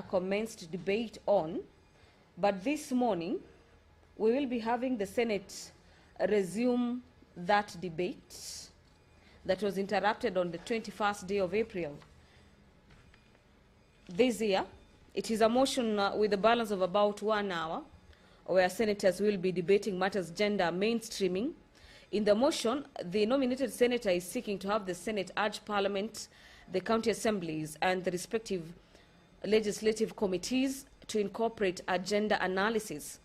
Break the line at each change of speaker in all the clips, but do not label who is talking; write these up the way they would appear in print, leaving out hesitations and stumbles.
commenced debate on, but this morning we will be having the Senate resume that debate that was interrupted on the 21st day of April this year. It is a motion with a balance of about 1 hour, where senators will be debating matters gender mainstreaming. In the motion, the nominated senator is seeking to have the Senate urge Parliament, the county assemblies, and the respective legislative committees to incorporate a gender analysis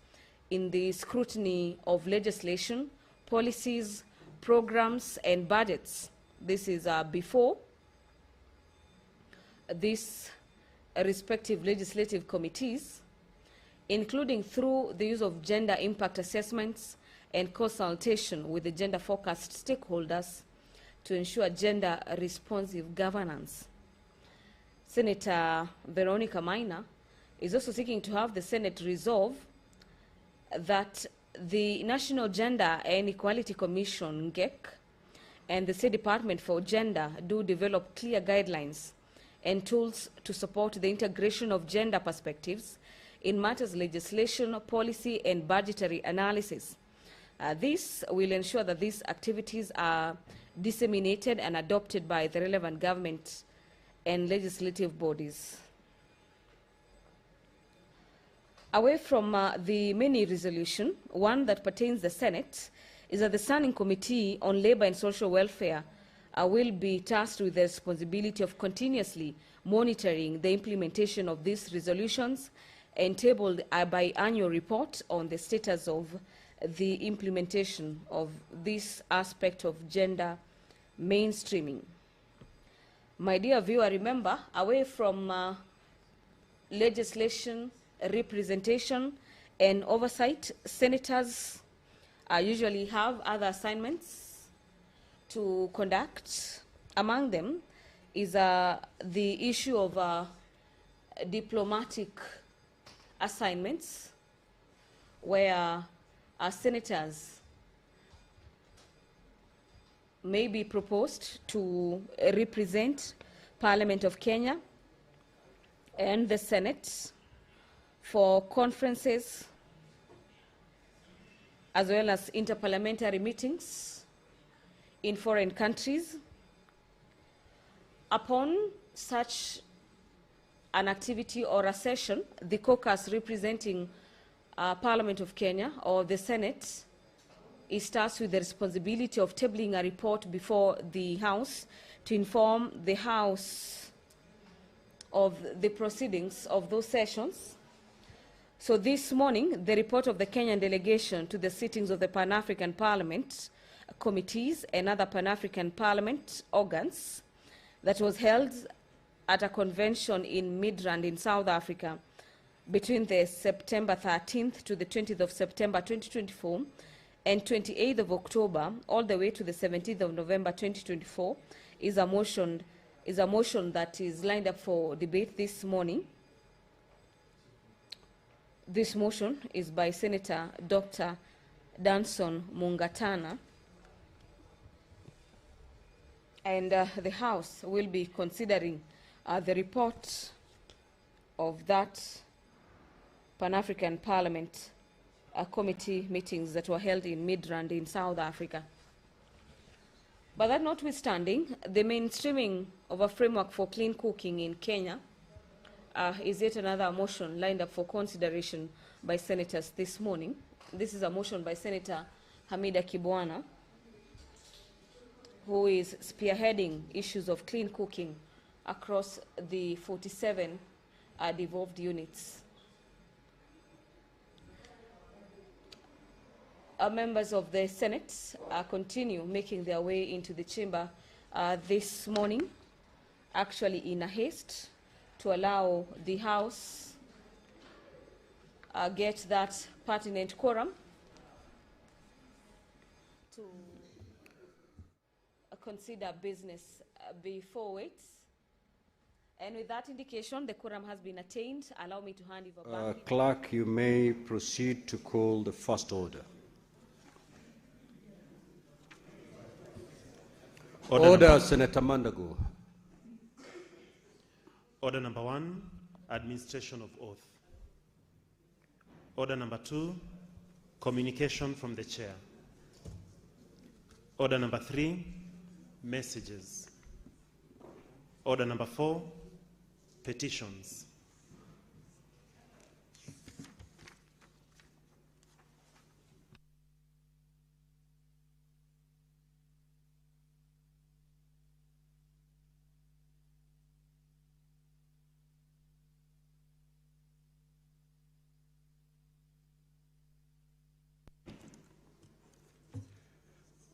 in the scrutiny of legislation, policies, programs, and budgets. This is before these respective legislative committees, including through the use of gender impact assessments and consultation with the gender-focused stakeholders to ensure gender-responsive governance. Senator Veronica Maina is also seeking to have the Senate resolve that the National Gender and Equality Commission, NGEC, and the State Department for Gender do develop clear guidelines and tools to support the integration of gender perspectives in matters legislation, policy, and budgetary analysis. This will ensure that these activities are disseminated and adopted by the relevant government and legislative bodies. Away from the mini resolution, one that pertains the Senate is that the Standing Committee on Labour and Social Welfare will be tasked with the responsibility of continuously monitoring the implementation of these resolutions and tabled a biannual report on the status of the implementation of this aspect of gender mainstreaming. My dear viewer, remember, away from legislation, representation, and oversight, senators usually have other assignments to conduct. Among them is the issue of diplomatic assignments, where senators may be proposed to represent Parliament of Kenya and the Senate for conferences as well as interparliamentary meetings in foreign countries. Upon such an activity or a session, the caucus representing Parliament of Kenya or the Senate is tasked with the responsibility of tabling a report before the House to inform the House of the proceedings of those sessions. So this morning, the report of the Kenyan delegation to the sittings of the Pan-African Parliament committees and other Pan-African Parliament organs that was held at a convention in Midrand in South Africa between the September 13th to the 20th of September 2024 and 28th of October all the way to the 17th of November 2024 is a motion that is lined up for debate this morning. This motion is by Senator Dr. Danson Mungatana, and the House will be considering the report of that Pan-African Parliament committee meetings that were held in Midrand in South Africa. But that notwithstanding, the mainstreaming of a framework for clean cooking in Kenya is yet another motion lined up for consideration by senators this morning. This is a motion by Senator Hamida Kibwana, who is spearheading issues of clean cooking across the 47 devolved units. Members of the Senate continue making their way into the chamber this morning, actually in a haste to allow the House get that pertinent quorum to consider business before it. And with that indication, the quorum has been attained. Allow me to hand over back.
Clerk, you may proceed to call the first order.
Order
Senator Mandago.
Order number 1, administration of oath. Order number 2, communication from the chair. Order number 3, messages. Order number 4, petitions.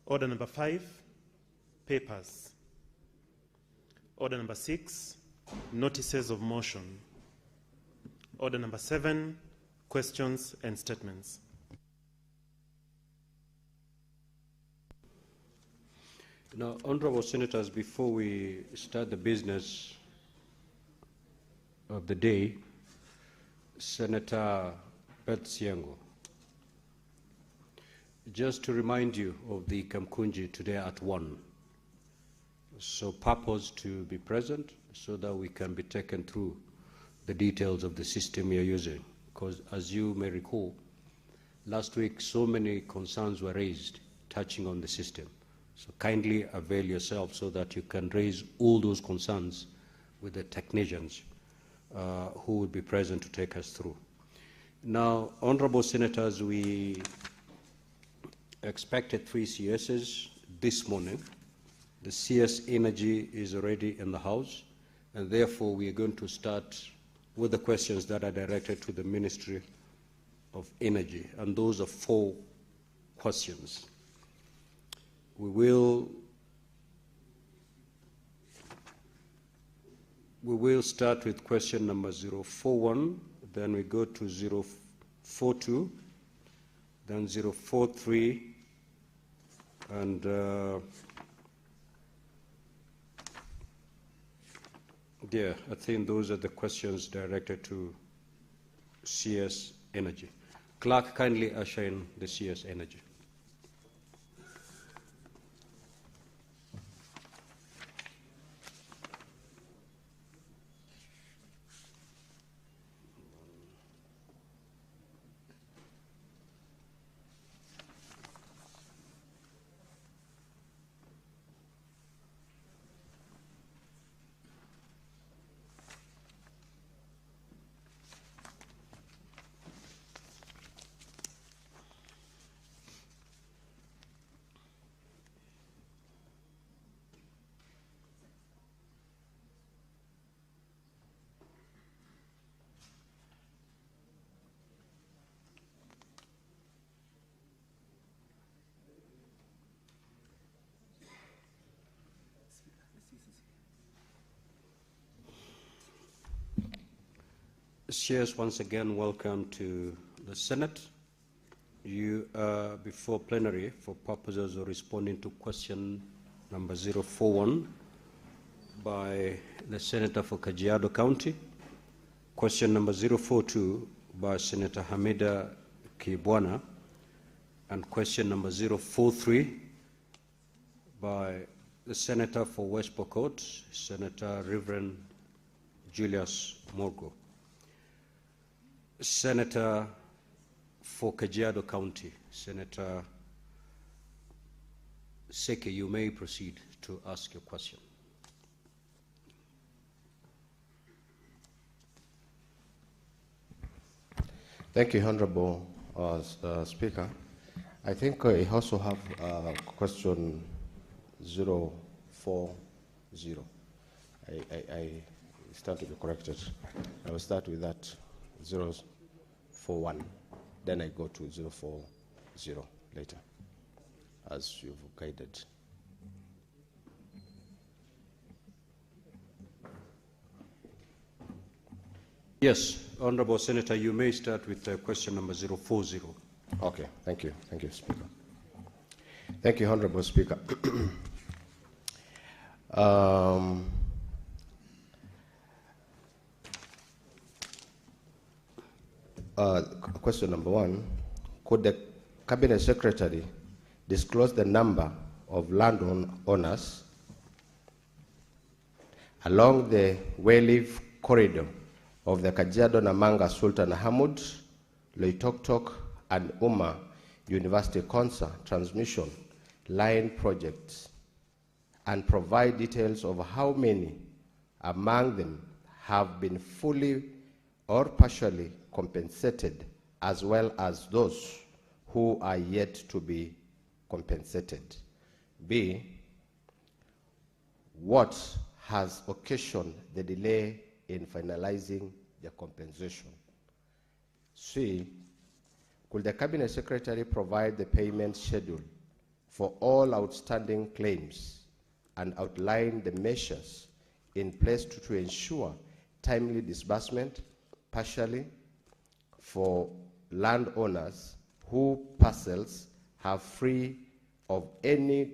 Order number 5, papers. Order number 6, notices of motion. Order number 7, questions and statements.
Now, honorable senators, before we start the business of the day, Senator MATIANG'I, just to remind you of the Kamkunji today at 1. So purpose to be present so that we can be taken through the details of the system you're using. Because as you may recall, last week so many concerns were raised touching on the system. So kindly avail yourself so that you can raise all those concerns with the technicians who will be present to take us through. Now, honorable senators, we expected 3 CSs this morning. The CS Energy is already in the House, and therefore we are going to start with the questions that are directed to the Ministry of Energy, and those are 4 questions. We will start with question number 041, then we go to 042, then 043, and yeah, I think those are the questions directed to CS Energy. Clerk, kindly usher in the CS Energy. Shares, once again, welcome to the Senate. You are before plenary for purposes of responding to question number 041 by the Senator for Kajiado County, question number 042 by Senator Hamida Kibwana, and question number 043 by the Senator for West Pokot, Senator Reverend Julius Morgo. Senator for Kajiado County, Senator Seke, you may proceed to ask your question.
Thank you, Honorable Speaker. I think I also have question 040. I stand to be corrected. I will start with that 041, then I go to 040 later, as you've guided.
Yes, Honorable Senator, you may start with question number 040.
Okay, thank you. Thank you, Speaker. Thank you, Honorable Speaker. Question number 1, could the Cabinet Secretary disclose the number of landowners along the Wayleaf corridor of the Kajiado Namanga Sultan Hamud, Loitoktok, and Umma University Konza transmission line projects, and provide details of how many among them have been fully or partially compensated, as well as those who are yet to be compensated. B, what has occasioned the delay in finalizing the compensation? C, could the Cabinet Secretary provide the payment schedule for all outstanding claims and outline the measures in place to ensure timely disbursement, partially for landowners whose parcels have free of any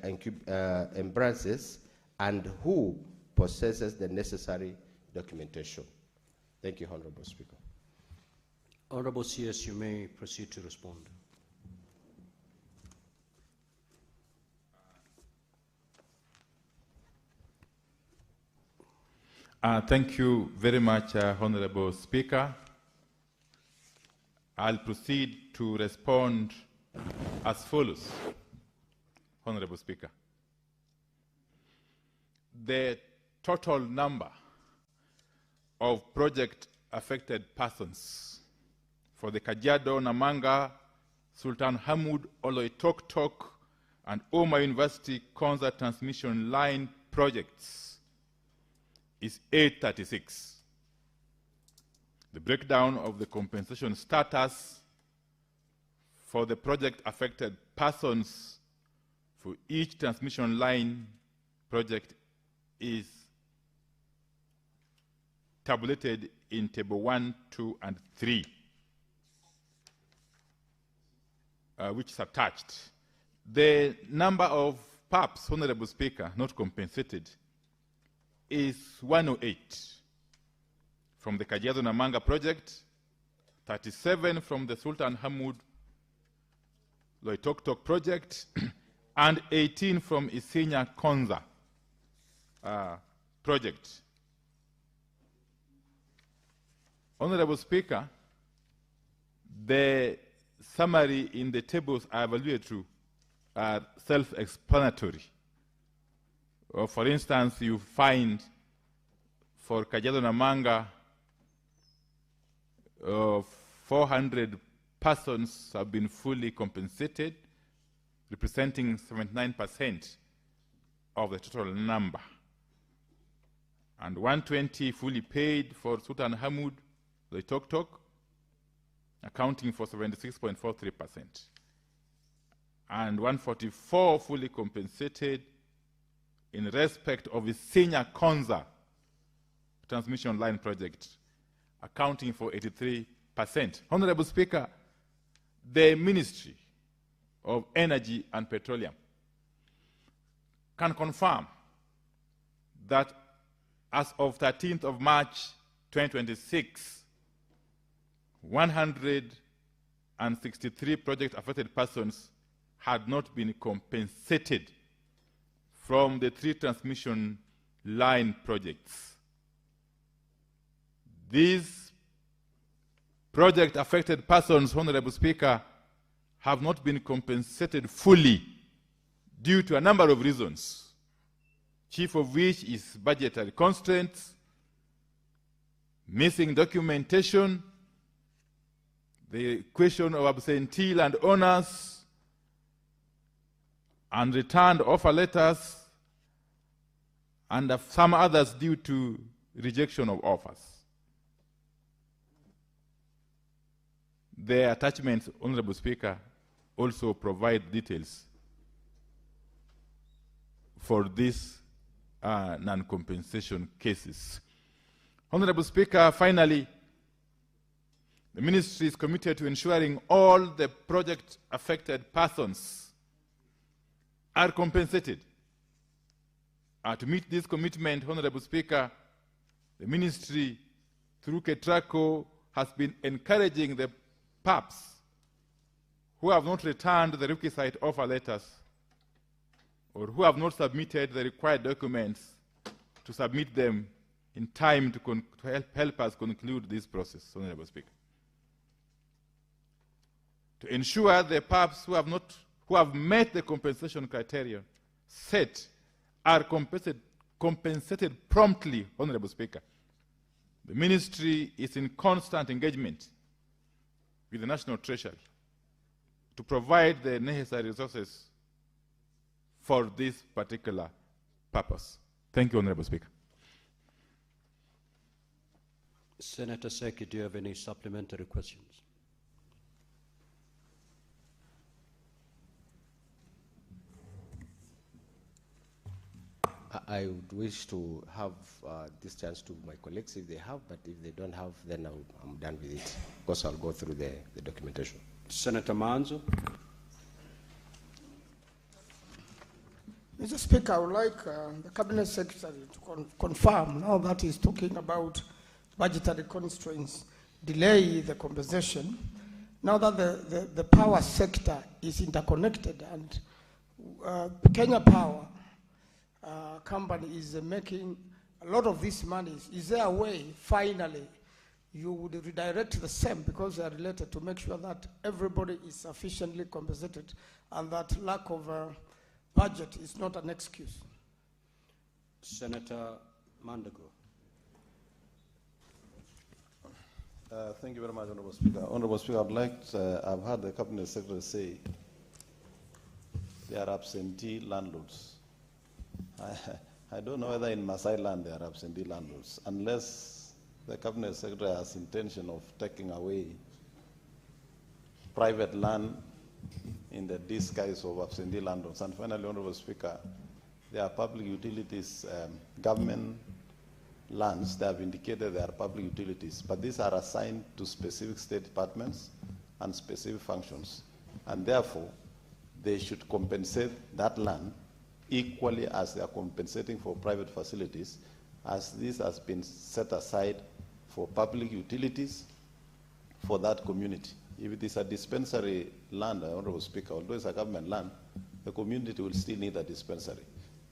encumbrances and who possesses the necessary documentation? Thank you, Honorable Speaker.
Honorable CS, you may proceed to respond.
Thank you very much, Honorable Speaker. I'll proceed to respond as follows, Honorable Speaker. The total number of project-affected persons for the Kajiado, Namanga, Sultan Hamud, Oloitoktok, and Umma University Konza transmission line projects is 836. The breakdown of the compensation status for the project-affected persons for each transmission line project is tabulated in Table 1, 2, and 3, which is attached. The number of PAPs, Honorable Speaker, not compensated, is 108 from the Kajiado Namanga project, 37 from the Sultan Hamud Loitoktok project, and 18 from Isinya Konza project. Honorable Speaker, the summary in the tables I have alluded to are self-explanatory. For instance, you find for Kajiado Namanga, 400 persons have been fully compensated, representing 79% of the total number, and 120 fully paid for Sultan Hamud Loitoktok, accounting for 76.43%, and 144 fully compensated in respect of the Isinya Konza transmission line project, accounting for 83%. Honorable Speaker, the Ministry of Energy and Petroleum can confirm that as of 13th of March 2026, 163 project-affected persons had not been compensated from the 3 transmission line projects. These project-affected persons, Honorable Speaker, have not been compensated fully due to a number of reasons, chief of which is budgetary constraints, missing documentation, the question of absentee landowners, and returned offer letters, and some others due to rejection of offers. The attachments, Honorable Speaker, also provide details for these non-compensation cases. Honorable Speaker, finally, the Ministry is committed to ensuring all the project-affected persons are compensated. To meet this commitment, Honorable Speaker, the Ministry, through KETRACO, has been encouraging the PAPs who have not returned the requisite offer letters or who have not submitted the required documents to submit them in time to help us conclude this process, Honorable Speaker. To ensure the PAPs who have met the compensation criteria set are compensated promptly, Honorable Speaker. The Ministry is in constant engagement with the National Treasury to provide the necessary resources for this particular purpose. Thank you, Honorable Speaker.
Senator Seki, do you have any supplementary questions?
I would wish to have this chance to my colleagues if they have, but if they don't have, then I'm done with it. Of course, I'll go through the documentation.
Senator Manzo.
Mr. Speaker, I would like the Cabinet Secretary to confirm, now that he's talking about budgetary constraints, delay the compensation, now that the power sector is interconnected and Kenya Power company is making a lot of these monies, is there a way, finally, you would redirect the same, because they are related, to make sure that everybody is sufficiently compensated and that lack of budget is not an excuse?
Senator Mandago.
Thank you very much, Honorable Speaker. Honorable Speaker, I've heard the Cabinet Secretary say there are absentee landlords. I don't know whether in Masai land there are absentee landlords, unless the Cabinet Secretary has intention of taking away private land in the disguise of absentee landlords. And finally, Honorable Speaker, there are public utilities, government lands. They have indicated they are public utilities, but these are assigned to specific state departments and specific functions, and therefore they should compensate that land equally as they are compensating for private facilities, as this has been set aside for public utilities for that community. If it is a dispensary land, Honorable Speaker, although it's a government land, the community will still need a dispensary.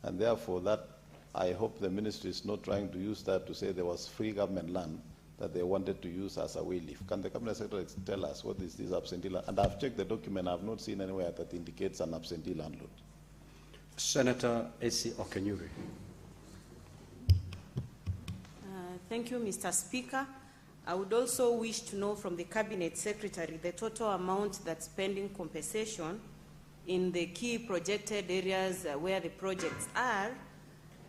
And therefore, that I hope the ministry is not trying to use that to say there was free government land that they wanted to use as a way leaf. Can the Cabinet Secretary tell us what is this absentee land? And I've checked the document, I've not seen anywhere that indicates an absentee landlord.
Senator A.C. Okenyuri.
Thank you, Mr. Speaker. I would also wish to know from the Cabinet Secretary the total amount that's pending compensation in the key projected areas where the projects are,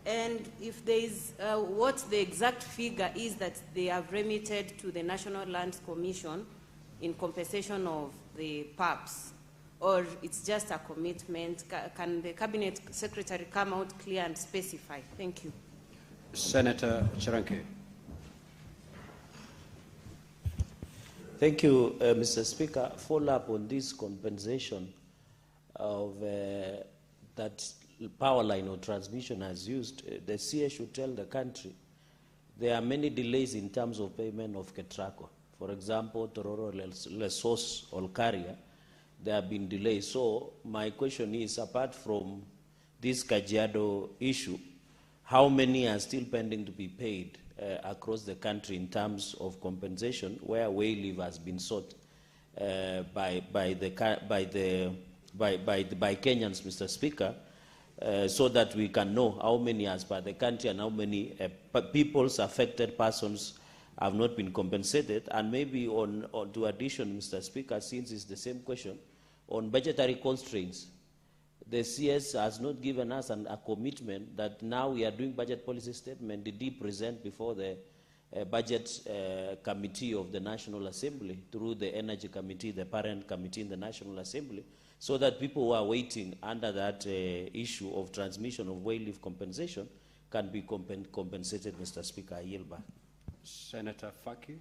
and if there is, what the exact figure is that they have remitted to the National Land Commission in compensation of the PAPs, or it's just a commitment. Can the Cabinet Secretary come out clear and specify? Thank you.
Senator Chiranke.
Thank you, Mr. Speaker. Follow up on this compensation of that power line or transmission has used. The CS should tell the country there are many delays in terms of payment of Ketraco. For example, Tororo, Lesos, Olkaria, there have been delays. So my question is, apart from this Kajiado issue, how many are still pending to be paid across the country in terms of compensation, where way leave has been sought by Kenyans, Mr. Speaker, so that we can know how many as per the country and how many affected persons have not been compensated. And maybe on to addition, Mr. Speaker, since it's the same question, on budgetary constraints, the CS has not given us a commitment that now we are doing budget policy statement. Did he present before the budget committee of the National Assembly through the Energy Committee, the parent committee in the National Assembly, so that people who are waiting under that issue of transmission of way leave compensation can be compensated, Mr. Speaker. I yield back.
Senator Faki.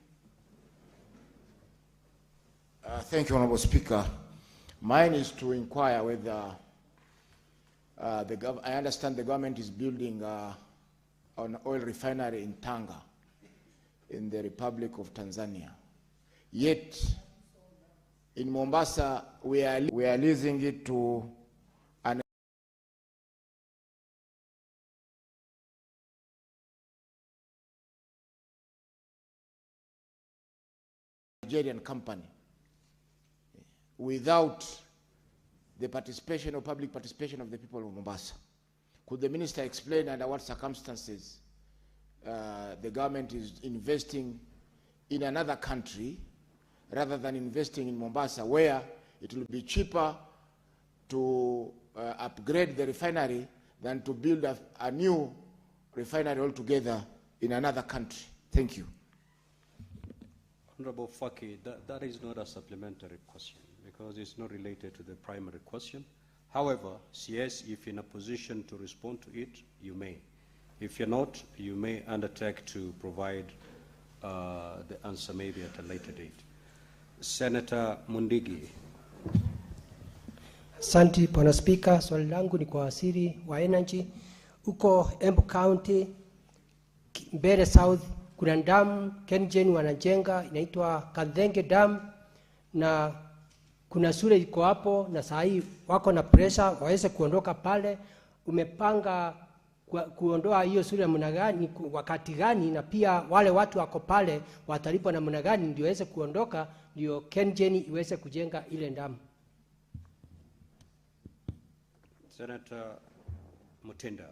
Thank you, Honorable Speaker. Mine is to inquire whether I understand the government is building an oil refinery in Tanga, in the Republic of Tanzania. Yet, in Mombasa, we are leasing it to Nigerian company without the participation or public participation of the people of Mombasa. Could the minister explain under what circumstances the government is investing in another country rather than investing in Mombasa, where it will be cheaper to upgrade the refinery than to build a new refinery altogether in another country? Thank you.
Honorable Faki, that is not a supplementary question because it's not related to the primary question. However, CS, if in a position to respond to it, you may. If you're not, you may undertake to provide the answer maybe at a later date. Senator Mundigi.
Asante Bwana Spika, swali langu ni kwa waziri wa energy. Uko Embu County, Mbere South, kuna damu Kenyan wanajenga inaitwa Kadhenge Dam, na kuna shule iko hapo na saa hii wako na pressure waweze kuondoka pale. Umepanga kuondoa hiyo shule namna gani, wakati gani, na pia wale watu wako pale watalipwa namna gani ndio waweze kuondoka, ndio Kenyan iweze kujenga ile damu?
Senator Mutinda.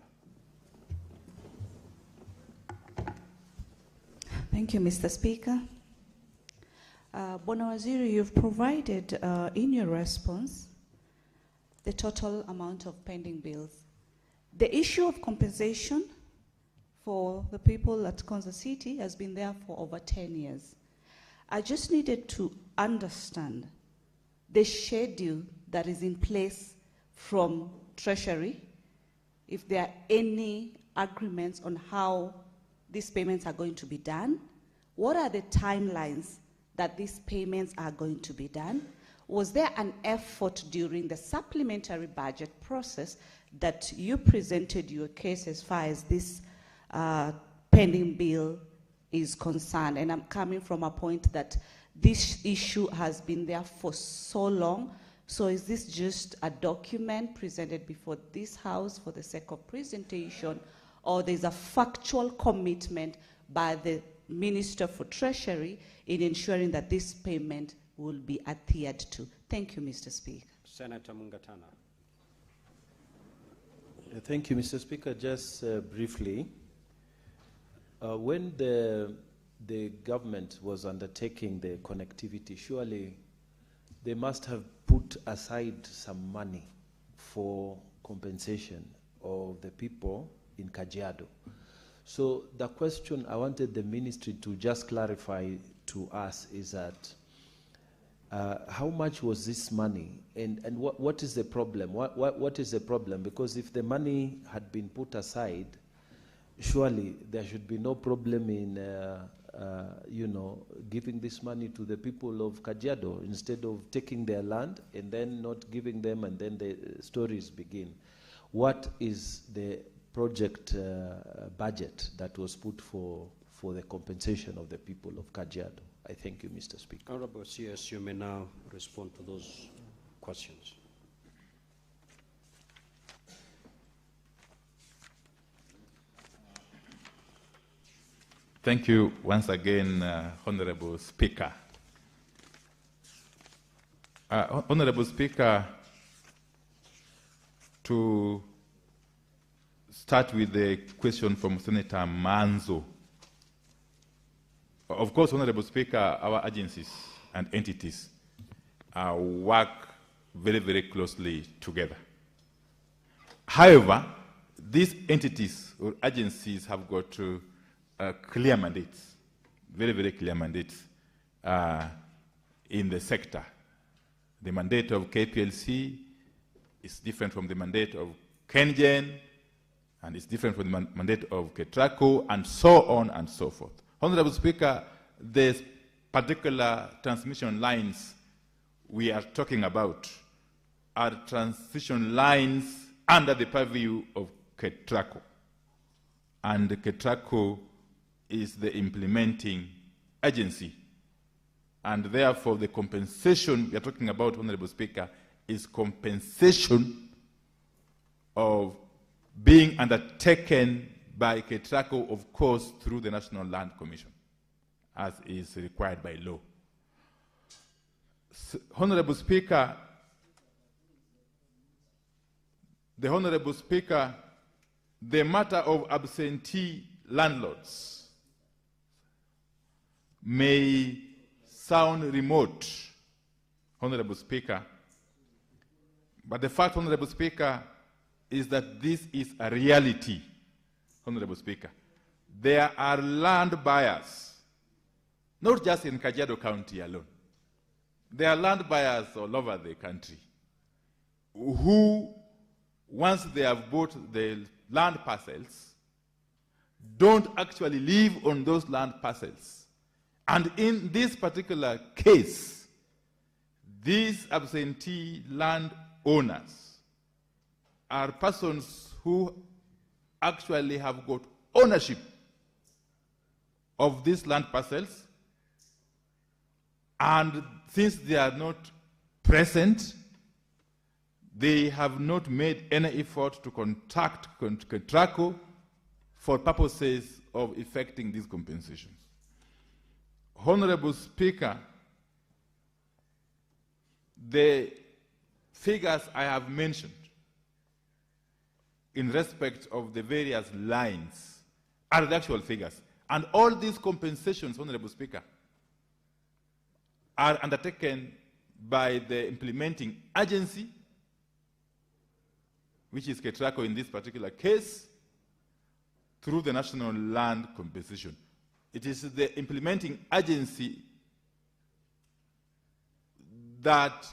Thank you, Mr. Speaker. Bwana Waziri, you've provided in your response the total amount of pending bills. The issue of compensation for the people at Konza City has been there for over 10 years. I just needed to understand the schedule that is in place from Treasury, if there are any agreements on how these payments are going to be done. What are the timelines that these payments are going to be done? Was there an effort during the supplementary budget process that you presented your case as far as this pending bill is concerned? And I'm coming from a point that this issue has been there for so long. So is this just a document presented before this House for the sake of presentation, or there's a factual commitment by the Minister for Treasury in ensuring that this payment will be adhered to? Thank you, Mr. Speaker.
Senator Mungatana.
Thank you, Mr. Speaker. Just briefly, when the government was undertaking the connectivity, surely they must have put aside some money for compensation of the people in Kajiado. So the question I wanted the ministry to just clarify to us is that how much was this money, and what is the problem? What is the problem? Because if the money had been put aside, surely there should be no problem in giving this money to the people of Kajiado instead of taking their land and then not giving them, and then the stories begin. What is the project budget that was put for the compensation of the people of Kajiado? I thank you, Mr. Speaker.
Honorable CS, you may now respond to those questions.
Thank you once again, Honorable Speaker. Honorable Speaker, to start with the question from Senator Manzo. Of course, Honorable Speaker, our agencies and entities work very, very closely together. However, these entities or agencies have got clear mandates, very, very clear mandates in the sector. The mandate of KPLC is different from the mandate of Kenyan, and it's different from the mandate of KETRACO, and so on and so forth. Honorable Speaker, the particular transmission lines we are talking about are transmission lines under the purview of KETRACO. And KETRACO is the implementing agency. And therefore, the compensation we are talking about, Honorable Speaker, is compensation of being undertaken by KETRACO, of course, through the National Land Commission, as is required by law. Honorable Speaker, the Honorable Speaker, the matter of absentee landlords may sound remote, Honorable Speaker, but the fact, Honorable Speaker, is that this is a reality, Honorable Speaker. There are land buyers, not just in Kajiado County alone. There are land buyers all over the country who, once they have bought the land parcels, don't actually live on those land parcels. And in this particular case, these absentee land owners are persons who actually have got ownership of these land parcels, and since they are not present, they have not made any effort to contact Traco for purposes of effecting these compensations. Honorable Speaker, the figures I have mentioned in respect of the various lines are the actual figures. And all these compensations, Honorable Speaker, are undertaken by the implementing agency, which is Ketraco in this particular case, through the National Land Compensation. It is the implementing agency that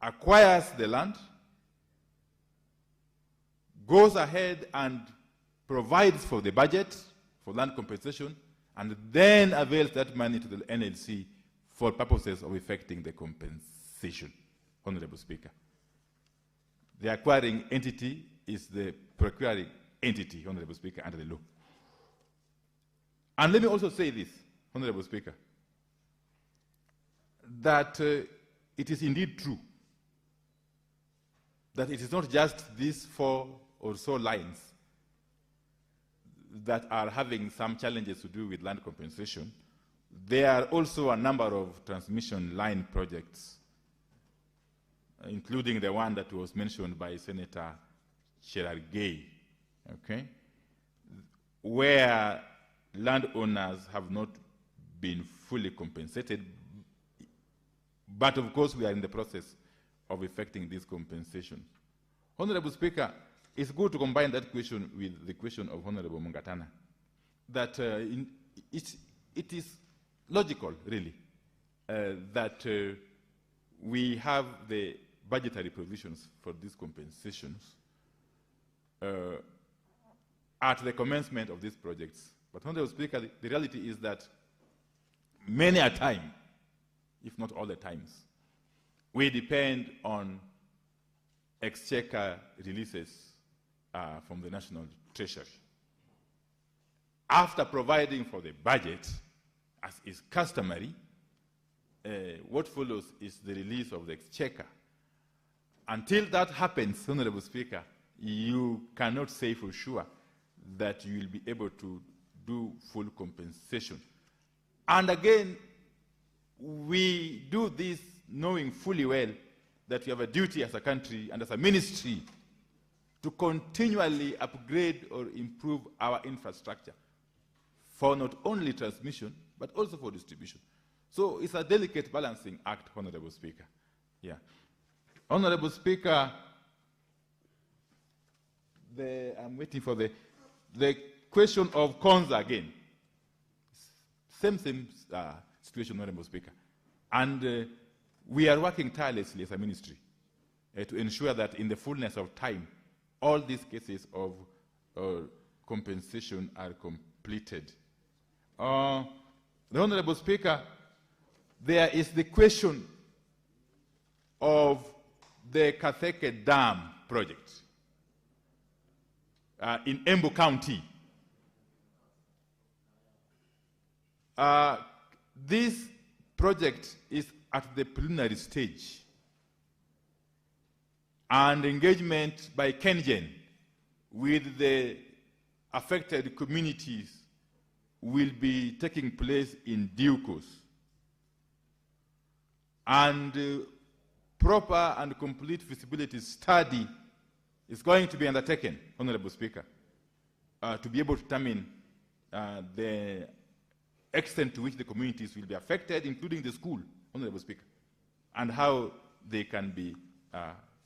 acquires the land, goes ahead and provides for the budget for land compensation, and then avails that money to the NLC for purposes of effecting the compensation, Honorable Speaker. The acquiring entity is the procuring entity, Honorable Speaker, under the law. And let me also say this, Honorable Speaker, that it is indeed true that it is not just these 4 or so lines that are having some challenges to do with land compensation. There are also a number of transmission line projects, including the one that was mentioned by Senator Cherargei, okay, where landowners have not been fully compensated, but of course we are in the process of effecting these compensations. Honorable Speaker, it's good to combine that question with the question of Honorable Mungatana, that it is logical, really, that we have the budgetary provisions for these compensations at the commencement of these projects. But, Honorable Speaker, the reality is that many a time, if not all the times, we depend on exchequer releases from the National Treasury. After providing for the budget, as is customary, what follows is the release of the exchequer. Until that happens, Honorable Speaker, you cannot say for sure that you will be able to do full compensation. And again, we do this knowing fully well that we have a duty as a country and as a ministry to continually upgrade or improve our infrastructure for not only transmission, but also for distribution. So it's a delicate balancing act, Honorable Speaker. Yeah. Honorable Speaker, I'm waiting for the question of Konza again. Same situation, Honorable Speaker. And we are working tirelessly as a ministry to ensure that in the fullness of time, all these cases of compensation are completed. The Honorable Speaker, there is the question of the Katheke Dam project in Embu County. This project is at the preliminary stage, and engagement by Kenyan with the affected communities will be taking place in due course. and proper and complete feasibility study is going to be undertaken, Honorable Speaker, to be able to determine the extent to which the communities will be affected, including the school, Honorable Speaker, and how they can be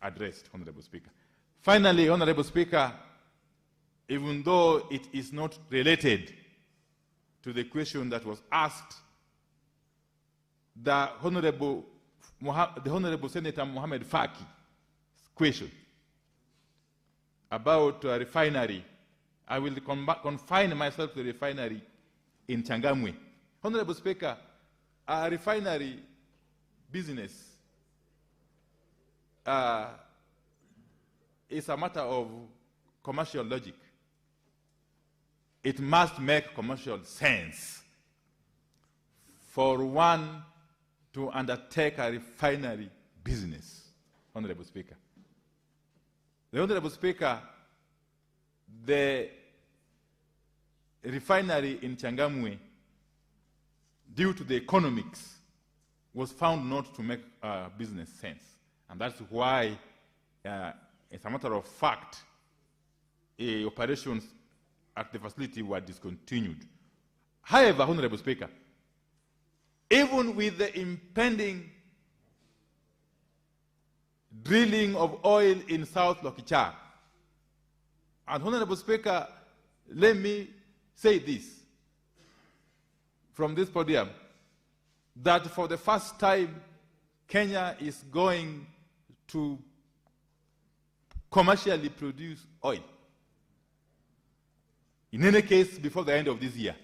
addressed, Honorable Speaker. Finally, Honorable Speaker, even though it is not related to the question that was asked, the Honorable Senator Mohamed Faki's question about a refinery, I will confine myself to the refinery in Changamwe. Honorable Speaker, a refinery business is a matter of commercial logic. It must make commercial sense for one to undertake a refinery business, Honorable Speaker. The Honorable Speaker, the refinery in Changamwe, due to the economics, was found not to make business sense. And that's why, as a matter of fact, operations at the facility were discontinued. However, Honorable Speaker, even with the impending drilling of oil in South Lokichar, and Honorable Speaker, let me say this from this podium, that for the first time, Kenya is going to commercially produce oil. In any case, before the end of this year.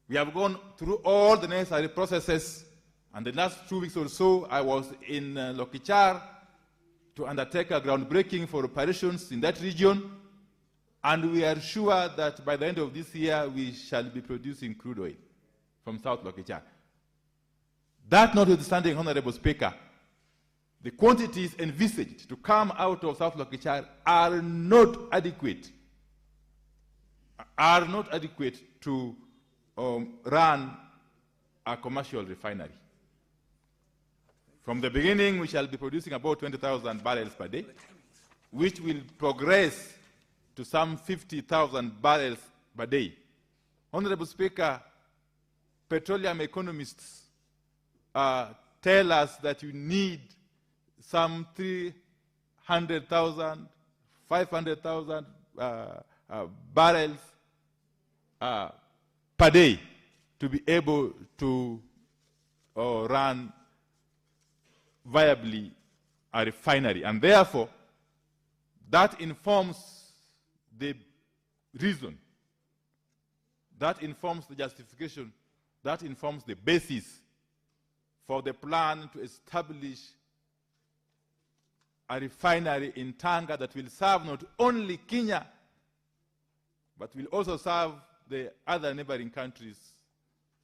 We have gone through all the necessary processes, and the last 2 weeks or so, I was in Lokichar to undertake a groundbreaking for operations in that region, and we are sure that by the end of this year, we shall be producing crude oil from South Lokichar. That notwithstanding, Honorable Speaker, the quantities envisaged to come out of South Lokichar are not adequate to run a commercial refinery. From the beginning, we shall be producing about 20,000 barrels per day, which will progress to some 50,000 barrels per day. Honorable Speaker, petroleum economists tell us that you need some 300,000, 500,000 barrels per day to be able to run viably a refinery. And therefore, that informs the reason, that informs the justification, that informs the basis for the plan to establish a refinery in Tanga that will serve not only Kenya, but will also serve the other neighboring countries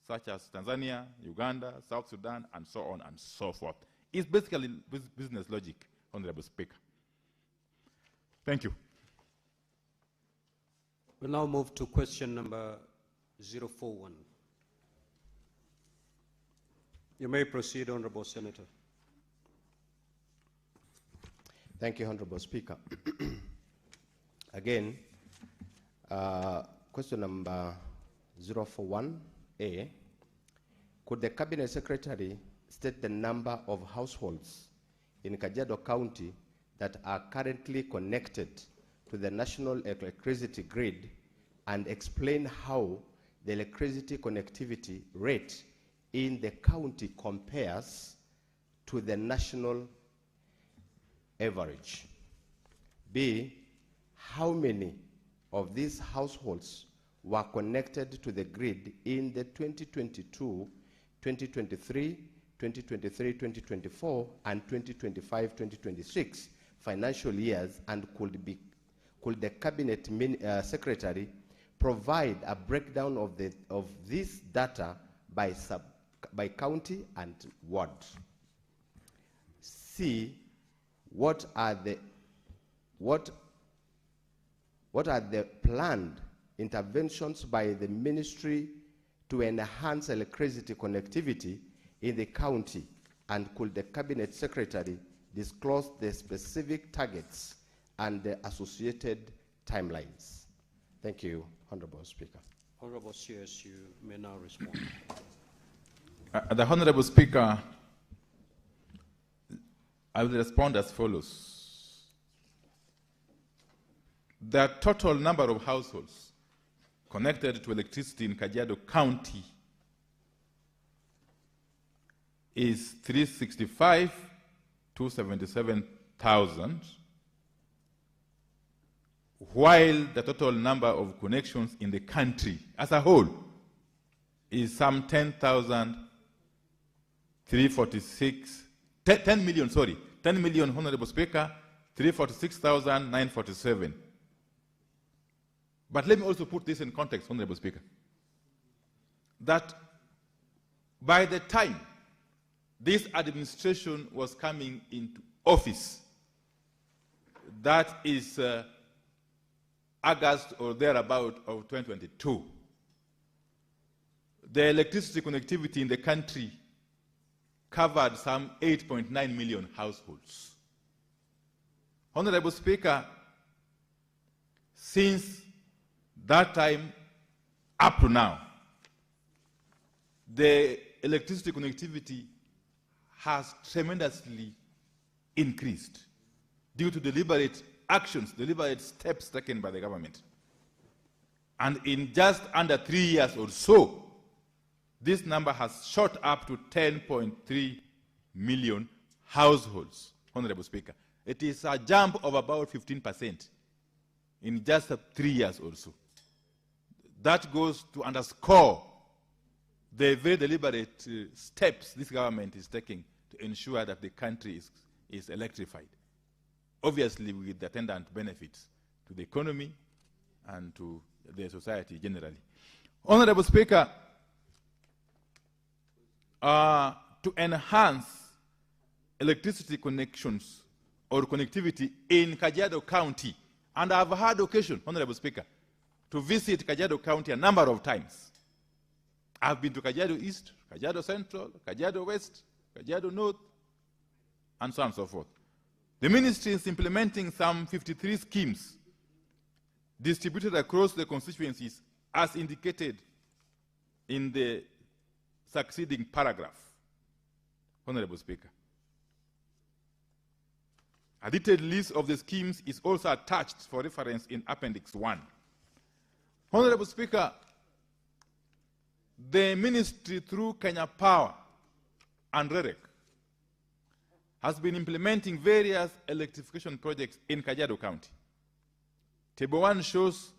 such as Tanzania, Uganda, South Sudan, and so on and so forth. It's basically business logic, Honorable Speaker. Thank you.
We'll now move to question number 041. You may proceed, Honorable Senator.
Thank you, Honorable Speaker. Again, question number 041A. Could the Cabinet Secretary state the number of households in Kajiado County that are currently connected to the national electricity grid and explain how the electricity connectivity rate in the county compares to the national average? B, how many of these households were connected to the grid in the 2022, 2023, 2023-2024 and 2025-2026 financial years, and could the Cabinet Secretary provide a breakdown of this data by county and ward? C, what are the planned interventions by the ministry to enhance electricity connectivity in the county And could the Cabinet Secretary disclose the specific targets and the associated timelines? Thank you, Honorable Speaker.
Honorable CS, you may now respond.
The Honorable Speaker, I will respond as follows. The total number of households connected to electricity in Kajiado County is 365,277,000, while the total number of connections in the country as a whole is some 10 million, Honorable Speaker, 346,947. But let me also put this in context, Honorable Speaker, that by the time this administration was coming into office, that is August or thereabout of 2022, the electricity connectivity in the country covered some 8.9 million households. Honorable Speaker, since that time up to now, the electricity connectivity has tremendously increased due to deliberate actions, deliberate steps taken by the government. And in just under 3 years or so, this number has shot up to 10.3 million households, Honorable Speaker. It is a jump of about 15% in just 3 years or so. That goes to underscore the very deliberate steps this government is taking to ensure that the country is electrified, obviously with the attendant benefits to the economy and to the society generally. Honorable Speaker, to enhance electricity connections or connectivity in Kajiado County, and I've had occasion, Honorable Speaker, to visit Kajiado County a number of times. I've been to Kajiado East, Kajiado Central, Kajiado West, Kajiado North, and so on and so forth. The ministry is implementing some 53 schemes distributed across the constituencies as indicated in the succeeding paragraph. Honorable Speaker, a detailed list of the schemes is also attached for reference in Appendix 1. Honorable Speaker, the ministry through Kenya Power and REREC has been implementing various electrification projects in Kajiado County. Table 1 shows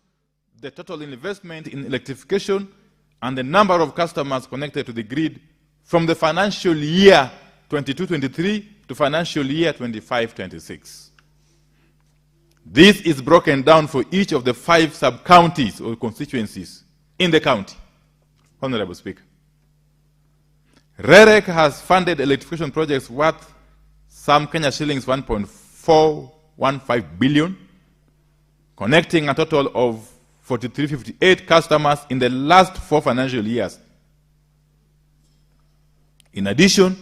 the total investment in electrification and the number of customers connected to the grid from the financial year 22-23 to financial year 25-26. This is broken down for each of the 5 sub-counties or constituencies in the county. Honorable Speaker, REREC has funded electrification projects worth some Kenya shillings 1.415 billion, connecting a total of 4358 customers in the last 4 financial years. In addition,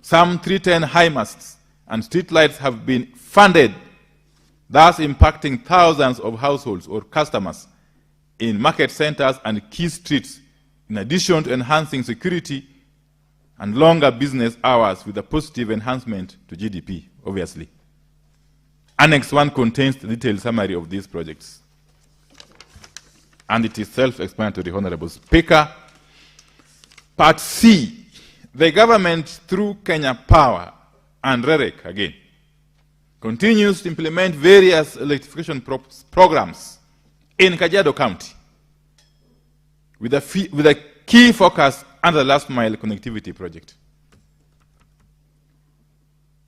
some 310 high masts and streetlights have been funded, thus impacting thousands of households or customers in market centers and key streets, in addition to enhancing security and longer business hours with a positive enhancement to GDP, obviously. Annex 1 contains the detailed summary of these projects, and it is self-explanatory, Honorable Speaker. Part C, the government through Kenya Power and REREC again continues to implement various electrification programs in Kajiado County with a key focus on the last mile connectivity project.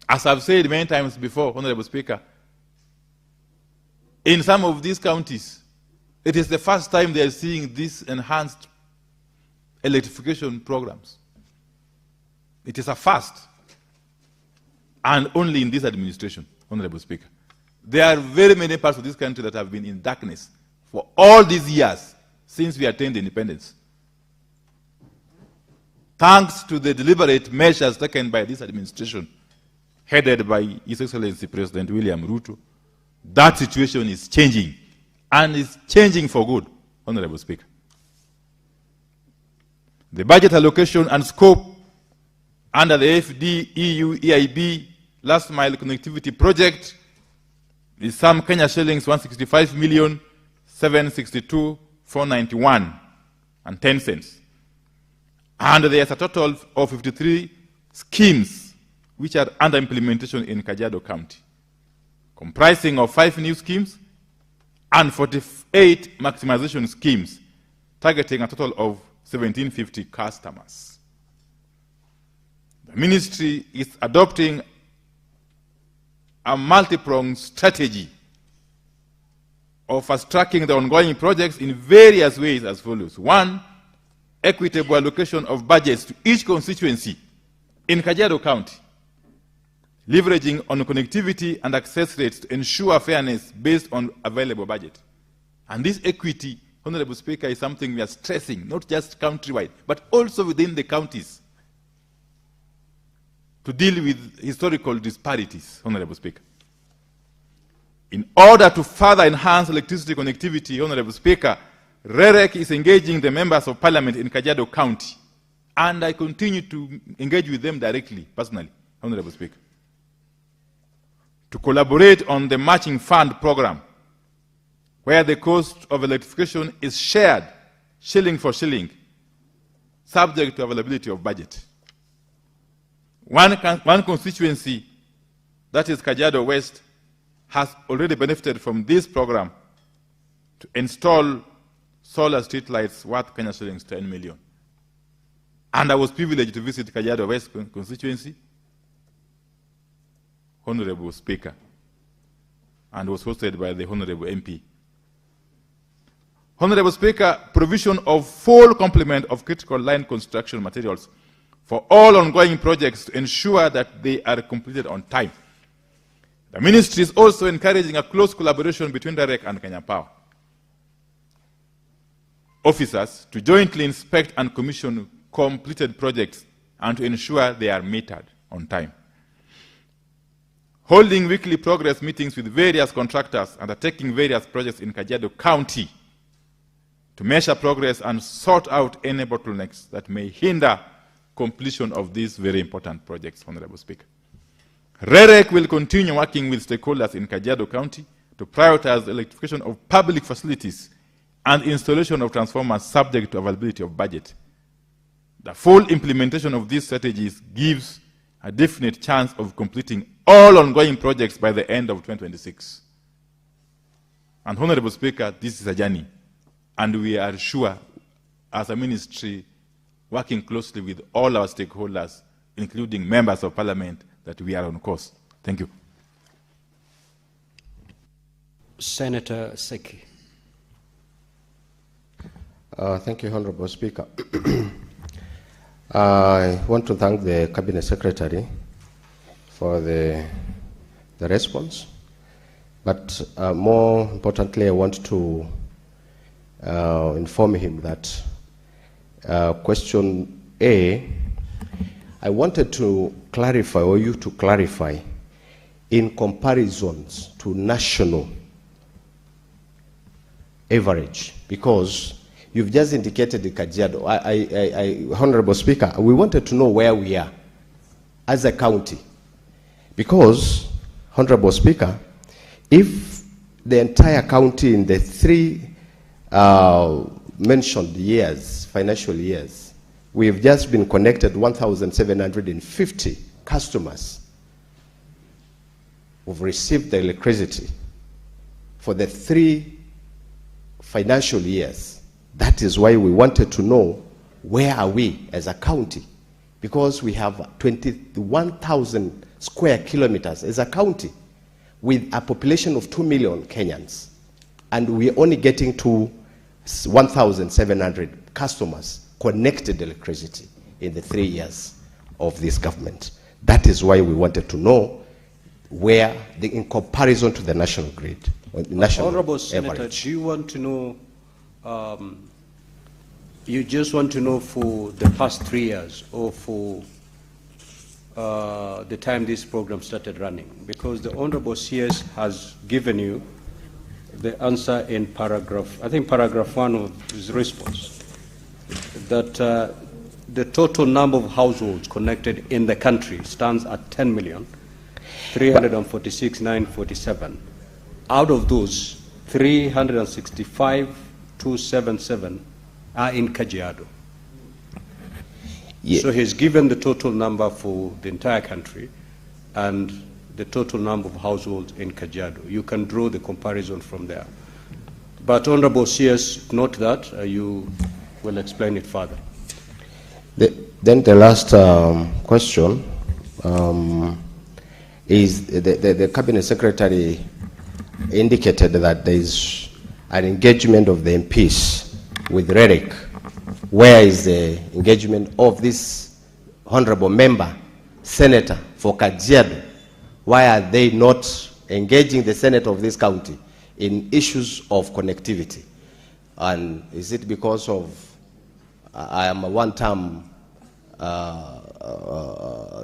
As I've said many times before, Honorable Speaker, in some of these counties, it is the first time they are seeing these enhanced electrification programs. It is a first, and only in this administration, Honorable Speaker. There are very many parts of this country that have been in darkness for all these years since we attained independence. thanks to the deliberate measures taken by this administration, headed by His Excellency President William Ruto, that situation is changing, and is changing for good, Honorable Speaker. The budget allocation and scope under the FD-EU EIB Last Mile Connectivity Project is some Kenya shillings 165,762,491 and 10 cents. And there's a total of 53 schemes which are under implementation in Kajiado County, comprising of 5 new schemes and 48 maximization schemes, targeting a total of 1,750 customers. The ministry is adopting a multi-pronged strategy of fast-tracking the ongoing projects in various ways as follows. 1, equitable allocation of budgets to each constituency in Kajiado County, leveraging on connectivity and access rates to ensure fairness based on available budget. And this equity, Honorable Speaker, is something we are stressing, not just countrywide, but also within the counties, to deal with historical disparities, Honorable Speaker. In order to further enhance electricity connectivity, Honorable Speaker, REREC is engaging the members of parliament in Kajiado County, and I continue to engage with them directly, personally, Honorable Speaker, to collaborate on the matching fund program, where the cost of electrification is shared, shilling for shilling, subject to availability of budget. One constituency, that is Kajiado West, has already benefited from this program to install solar street lights worth Kenya shillings 10 million. And I was privileged to visit Kajiado West constituency, Honorable Speaker, and was hosted by the Honorable MP. Honorable Speaker, provision of full complement of critical line construction materials for all ongoing projects to ensure that they are completed on time. The ministry is also encouraging a close collaboration between REREC and Kenya Power officers to jointly inspect and commission completed projects and to ensure they are metered on time. Holding weekly progress meetings with various contractors undertaking various projects in Kajiado County to measure progress and sort out any bottlenecks that may hinder completion of these very important projects, Honorable Speaker. REREC will continue working with stakeholders in Kajiado County to prioritize the electrification of public facilities and installation of transformers subject to availability of budget. The full implementation of these strategies gives a definite chance of completing all ongoing projects by the end of 2026. And Honorable Speaker, this is a journey, and we are sure, as a ministry, working closely with all our stakeholders, including members of parliament, that we are on course. Thank you.
Senator Seki.
Thank you, Honorable Speaker. I want to thank the Cabinet Secretary for the response, but more importantly, I want to inform him that question A, I wanted to clarify, or you to clarify, in comparisons to national average, because you've just indicated the Kajiado. Honorable Speaker, we wanted to know where we are as a county, because, Honorable Speaker, if the entire county in the 3 mentioned years, financial years, we've just been connected 1,750 customers who've received the electricity for the 3 financial years. That is why we wanted to know where are we as a county, because we have 21,000 square kilometers as a county with a population of 2 million Kenyans, and we're only getting to 1,700 customers connected electricity in the 3 years of this government. That is why we wanted to know where, in comparison to the national grid, national
Honorable Senator,
average.
do you want to know You just want to know for the past 3 years or for the time this program started running? Because the Honorable CS has given you the answer in paragraph, I think paragraph 1 of his response, that the total number of households connected in the country stands at 10,346,947. Out of those, 365,277 are in Kajiado.
Yeah.
So he's given the total number for the entire country and the total number of households in Kajiado. You can draw the comparison from there. But Honorable CS, note that you will explain it further.
Then the last question is the Cabinet Secretary indicated that there is an engagement of the MPs with REREC. Where is the engagement of this honorable member, senator for Kajiado? Why are they not engaging the Senate of this county in issues of connectivity? And is it because of I am a one-term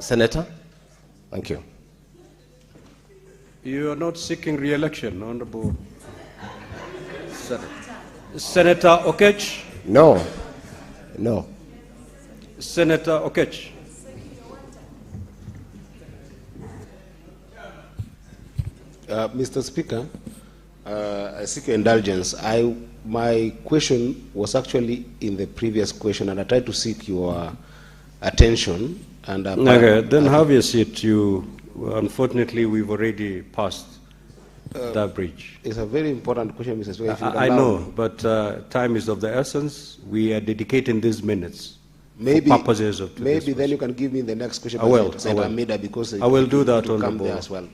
senator? Thank you.
You are not seeking re-election, Honorable Senator Okech?
No. No.
Senator Okech?
Mr. Speaker, I seek your indulgence. My question was actually in the previous question, and I tried to seek your attention. And
okay, then have your seat. Unfortunately, we've already passed that bridge.
It's a very important question, Mr. Speaker.
I know, but time is of the essence. We are dedicating these minutes for purposes of today's
maybe then you can give me the next question.
I will.
Because
I will do that,
Honorable.
Honorable
There as well.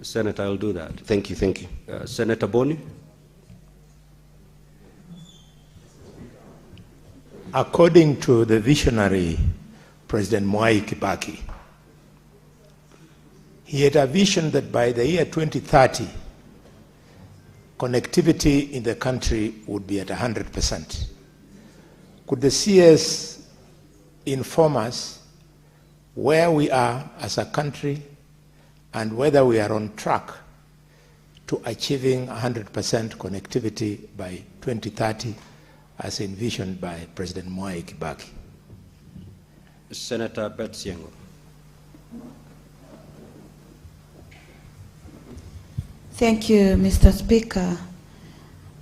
Senator, I'll do that.
Thank you, thank you.
Senator Boni?
According to the visionary President Mwai Kibaki, he had a vision that by the year 2030, connectivity in the country would be at 100%. Could the CS inform us where we are as a country and whether we are on track to achieving 100% connectivity by 2030 as envisioned by President Mwai Kibaki?
Senator Betsiengo.
Thank you, Mr. Speaker.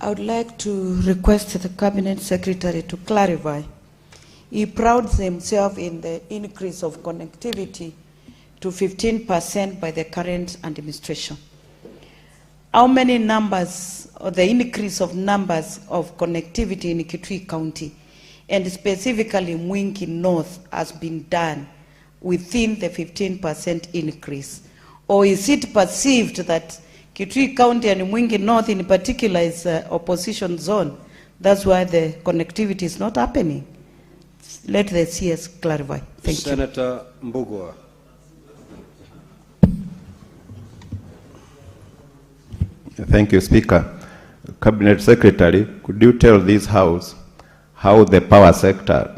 I would like to request the Cabinet Secretary to clarify. He prouds himself in the increase of connectivity to 15% by the current administration. How many numbers, or the increase of numbers of connectivity in Kitui County, and specifically Mwingi North, has been done within the 15% increase? Or is it perceived that Kitui County and Mwingi North in particular is an opposition zone? That's why the connectivity is not happening. Let the CS clarify. Thank you.
Senator Mbugua.
Thank you, Speaker. Cabinet Secretary, could you tell this House how the power sector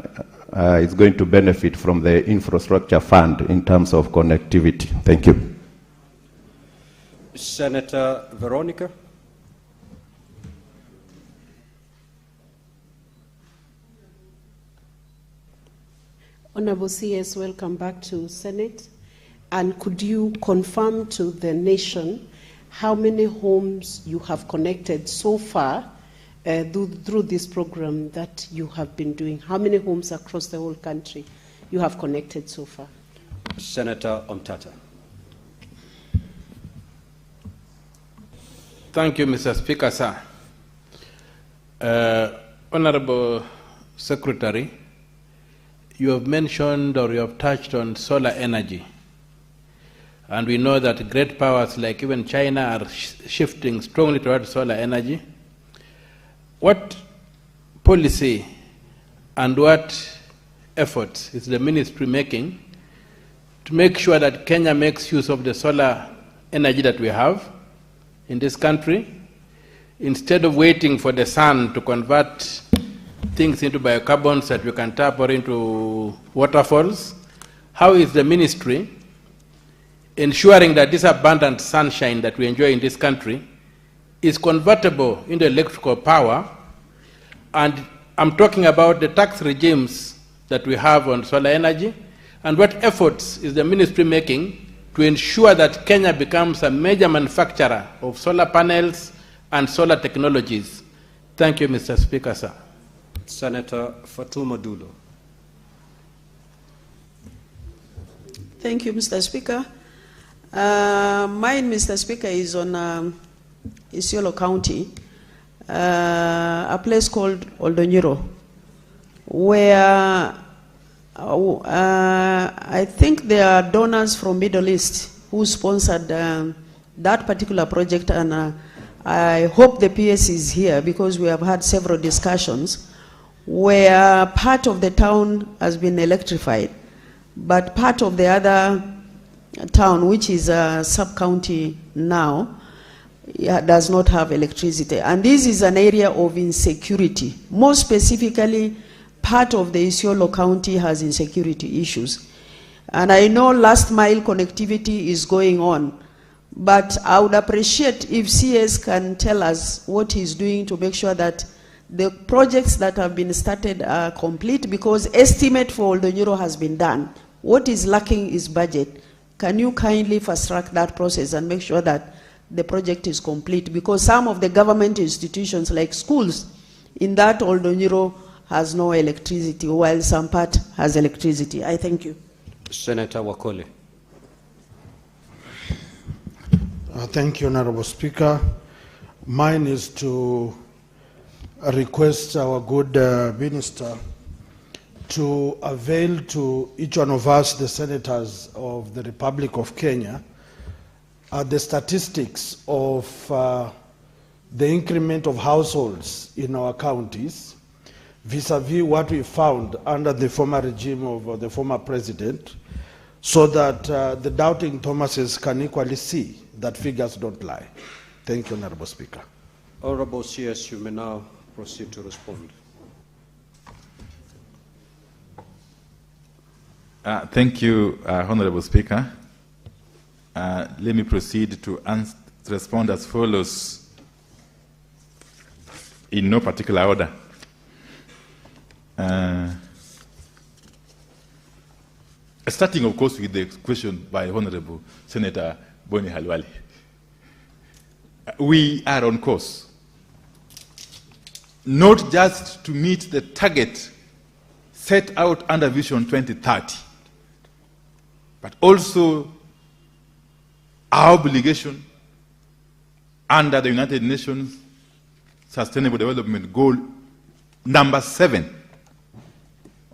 is going to benefit from the infrastructure fund in terms of connectivity? Thank you.
Senator Veronica.
Honorable CS, welcome back to Senate. And could you confirm to the nation how many homes you have connected so far through this program that you have been doing? How many homes across the whole country you have connected so far?
Senator Omtata.
Thank you, Mr. Speaker, sir. Honorable Secretary, you have mentioned or you have touched on solar energy. And we know that great powers like even China are shifting strongly towards solar energy. What policy and what efforts is the ministry making to make sure that Kenya makes use of the solar energy that we have in this country, instead of waiting for the sun to convert things into biocarbons that we can tap or into waterfalls. How is the ministry ensuring that this abundant sunshine that we enjoy in this country is convertible into electrical power? And I'm talking about the tax regimes that we have on solar energy, and what efforts is the ministry making to ensure that Kenya becomes a major manufacturer of solar panels and solar technologies. Thank you, Mr. Speaker, sir.
Senator Fatuma Dulo.
Thank you, Mr. Speaker. Mine, Mr. Speaker, is on Isiolo County, a place called Oldonyiro, where I think there are donors from Middle East who sponsored that particular project, and I hope the PS is here because we have had several discussions where part of the town has been electrified, but part of the other town, which is a sub-county now, does not have electricity. And this is an area of insecurity. More specifically, part of the Isiolo County has insecurity issues. And I know last mile connectivity is going on, but I would appreciate if CS can tell us what he's doing to make sure that the projects that have been started are complete, because estimate for Oldonyiro has been done. What is lacking is budget. Can you kindly fast track that process and make sure that the project is complete? Because some of the government institutions like schools in that Oldonyiro has no electricity, while some part has electricity. I thank you.
Senator Wakole.
Thank you, Honorable Speaker. Mine is to request our good minister to avail to each one of us, the senators of the Republic of Kenya, the statistics of the increment of households in our counties vis-a-vis what we found under the former regime of the former president, so that the doubting Thomases can equally see that figures don't lie. Thank you, Honorable Speaker.
Honorable CS, you may now proceed to respond.
Thank you, Honorable Speaker. Let me proceed to respond as follows, in no particular order. Starting, of course, with the question by Honorable Senator Boni Halwali. We are on course, not just to meet the target set out under Vision 2030, but also our obligation under the United Nations Sustainable Development Goal number 7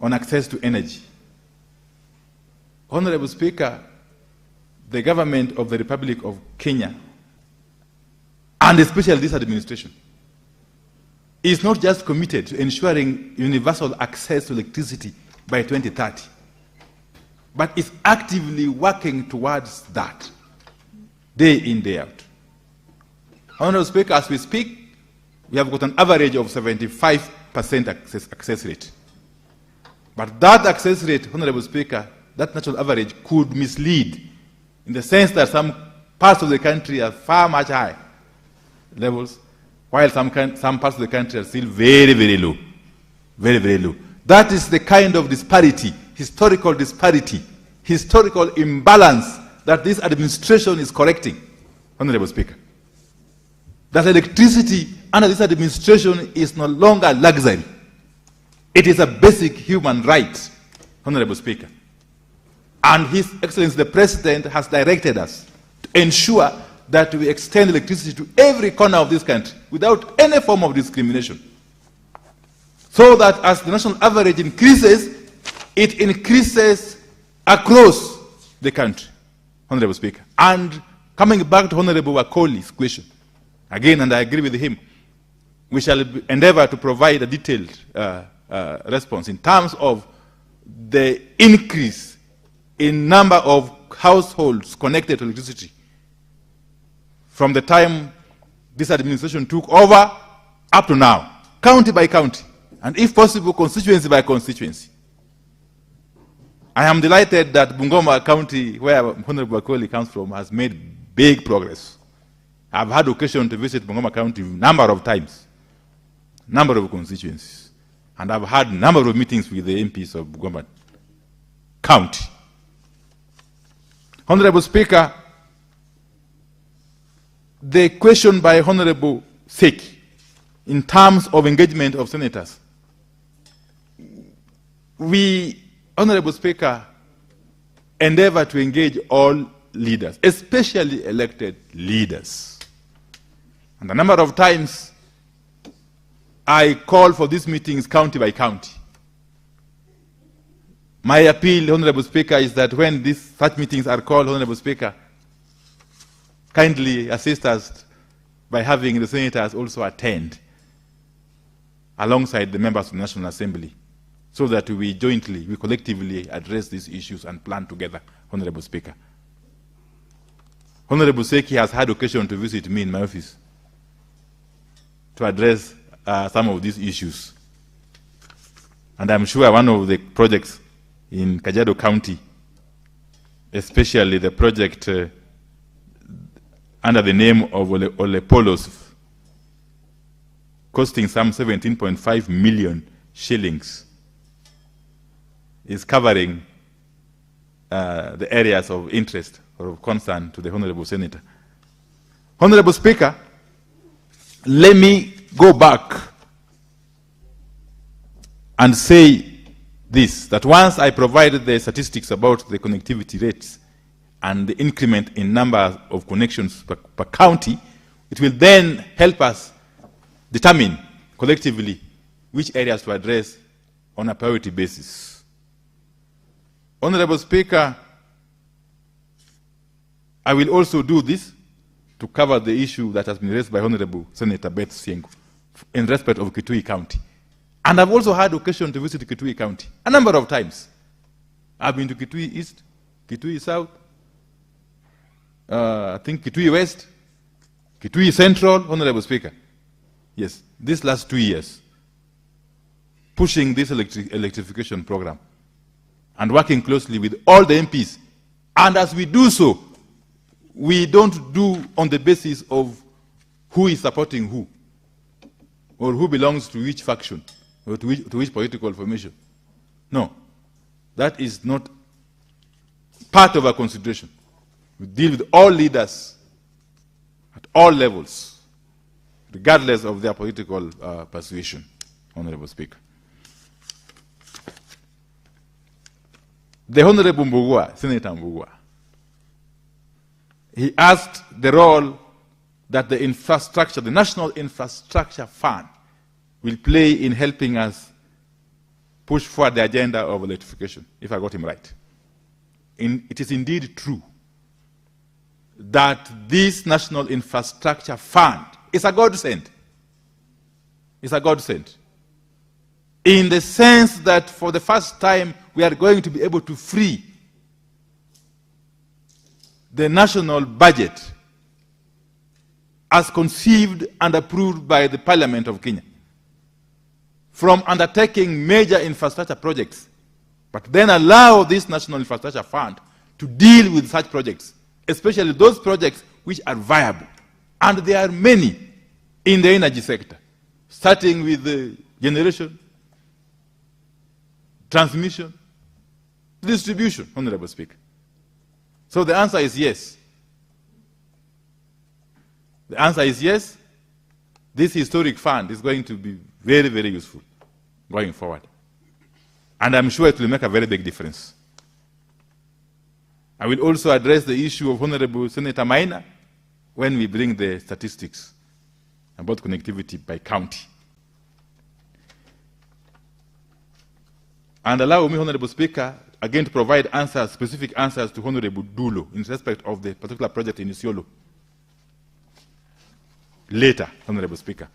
on access to energy. Honorable Speaker, the government of the Republic of Kenya, and especially this administration, is not just committed to ensuring universal access to electricity by 2030, but is actively working towards that, day in, day out. Honorable Speaker, as we speak, we have got an average of 75% access rate. But that access rate, Honorable Speaker, that natural average could mislead, in the sense that some parts of the country are far much high levels, while some parts of the country are still very, very low. Very, very low. That is the kind of disparity, historical imbalance that this administration is correcting, Honorable Speaker. That electricity under this administration is no longer luxury. It is a basic human right, Honorable Speaker. And His Excellency the President has directed us to ensure that we extend electricity to every corner of this country without any form of discrimination, so that as the national average increases, it increases across the country, Honorable Speaker. And coming back to Honorable Wakoli's question, again, and I agree with him, we shall endeavor to provide a detailed response in terms of the increase in number of households connected to electricity from the time this administration took over up to now, county by county, and if possible, constituency by constituency. I am delighted that Bungoma County, where Honorable Akoli comes from, has made big progress. I've had occasion to visit Bungoma County a number of times, number of constituencies, and I've had a number of meetings with the MPs of Bungoma County. Honorable Speaker, the question by Honorable Seki in terms of engagement of senators, we, Honorable Speaker, endeavor to engage all leaders, especially elected leaders. And a number of times, I call for these meetings county by county. My appeal, Honorable Speaker, is that when such meetings are called, Honorable Speaker, kindly assist us by having the senators also attend alongside the members of the National Assembly, so that we collectively address these issues and plan together, Honorable Speaker. Honorable Seki has had occasion to visit me in my office to address some of these issues. And I'm sure one of the projects in Kajiado County, especially the project under the name of Olepolos, costing some 17.5 million shillings, is covering the areas of interest or of concern to the Honorable Senator. Honorable Speaker, let me go back and say this, that once I provided the statistics about the connectivity rates and the increment in number of connections per county, it will then help us determine collectively which areas to address on a priority basis. Honorable Speaker, I will also do this to cover the issue that has been raised by Honorable Senator Beth Siengo in respect of Kitui County. And I've also had occasion to visit Kitui County a number of times. I've been to Kitui East, Kitui South, I think Kitui West, Kitui Central, Honorable Speaker. Yes, these last 2 years, pushing this electrification program and working closely with all the MPs. And as we do so, we don't do on the basis of who is supporting who, or who belongs to which faction, or to which political formation. No, that is not part of our consideration. We deal with all leaders at all levels, regardless of their political persuasion, Honorable Speaker. The Honorable Mbugua, Senator Mbugua, he asked the role that the infrastructure, the National Infrastructure Fund, will play in helping us push forward the agenda of electrification, if I got him right. It is indeed true that this National Infrastructure Fund is a godsend. It's a godsend. In the sense that for the first time, we are going to be able to free the national budget as conceived and approved by the Parliament of Kenya from undertaking major infrastructure projects, but then allow this National Infrastructure Fund to deal with such projects, especially those projects which are viable. And there are many in the energy sector, starting with the generation, transmission, distribution, Honorable Speaker. So the answer is yes. The answer is yes. This historic fund is going to be very, very useful going forward. And I'm sure it will make a very big difference. I will also address the issue of Honorable Senator Maina when we bring the statistics about connectivity by county. And allow me, Honorable Speaker, again to provide answers, specific answers to Honorable Dulo in respect of the particular project in Isiolo. Later, Honorable Speaker.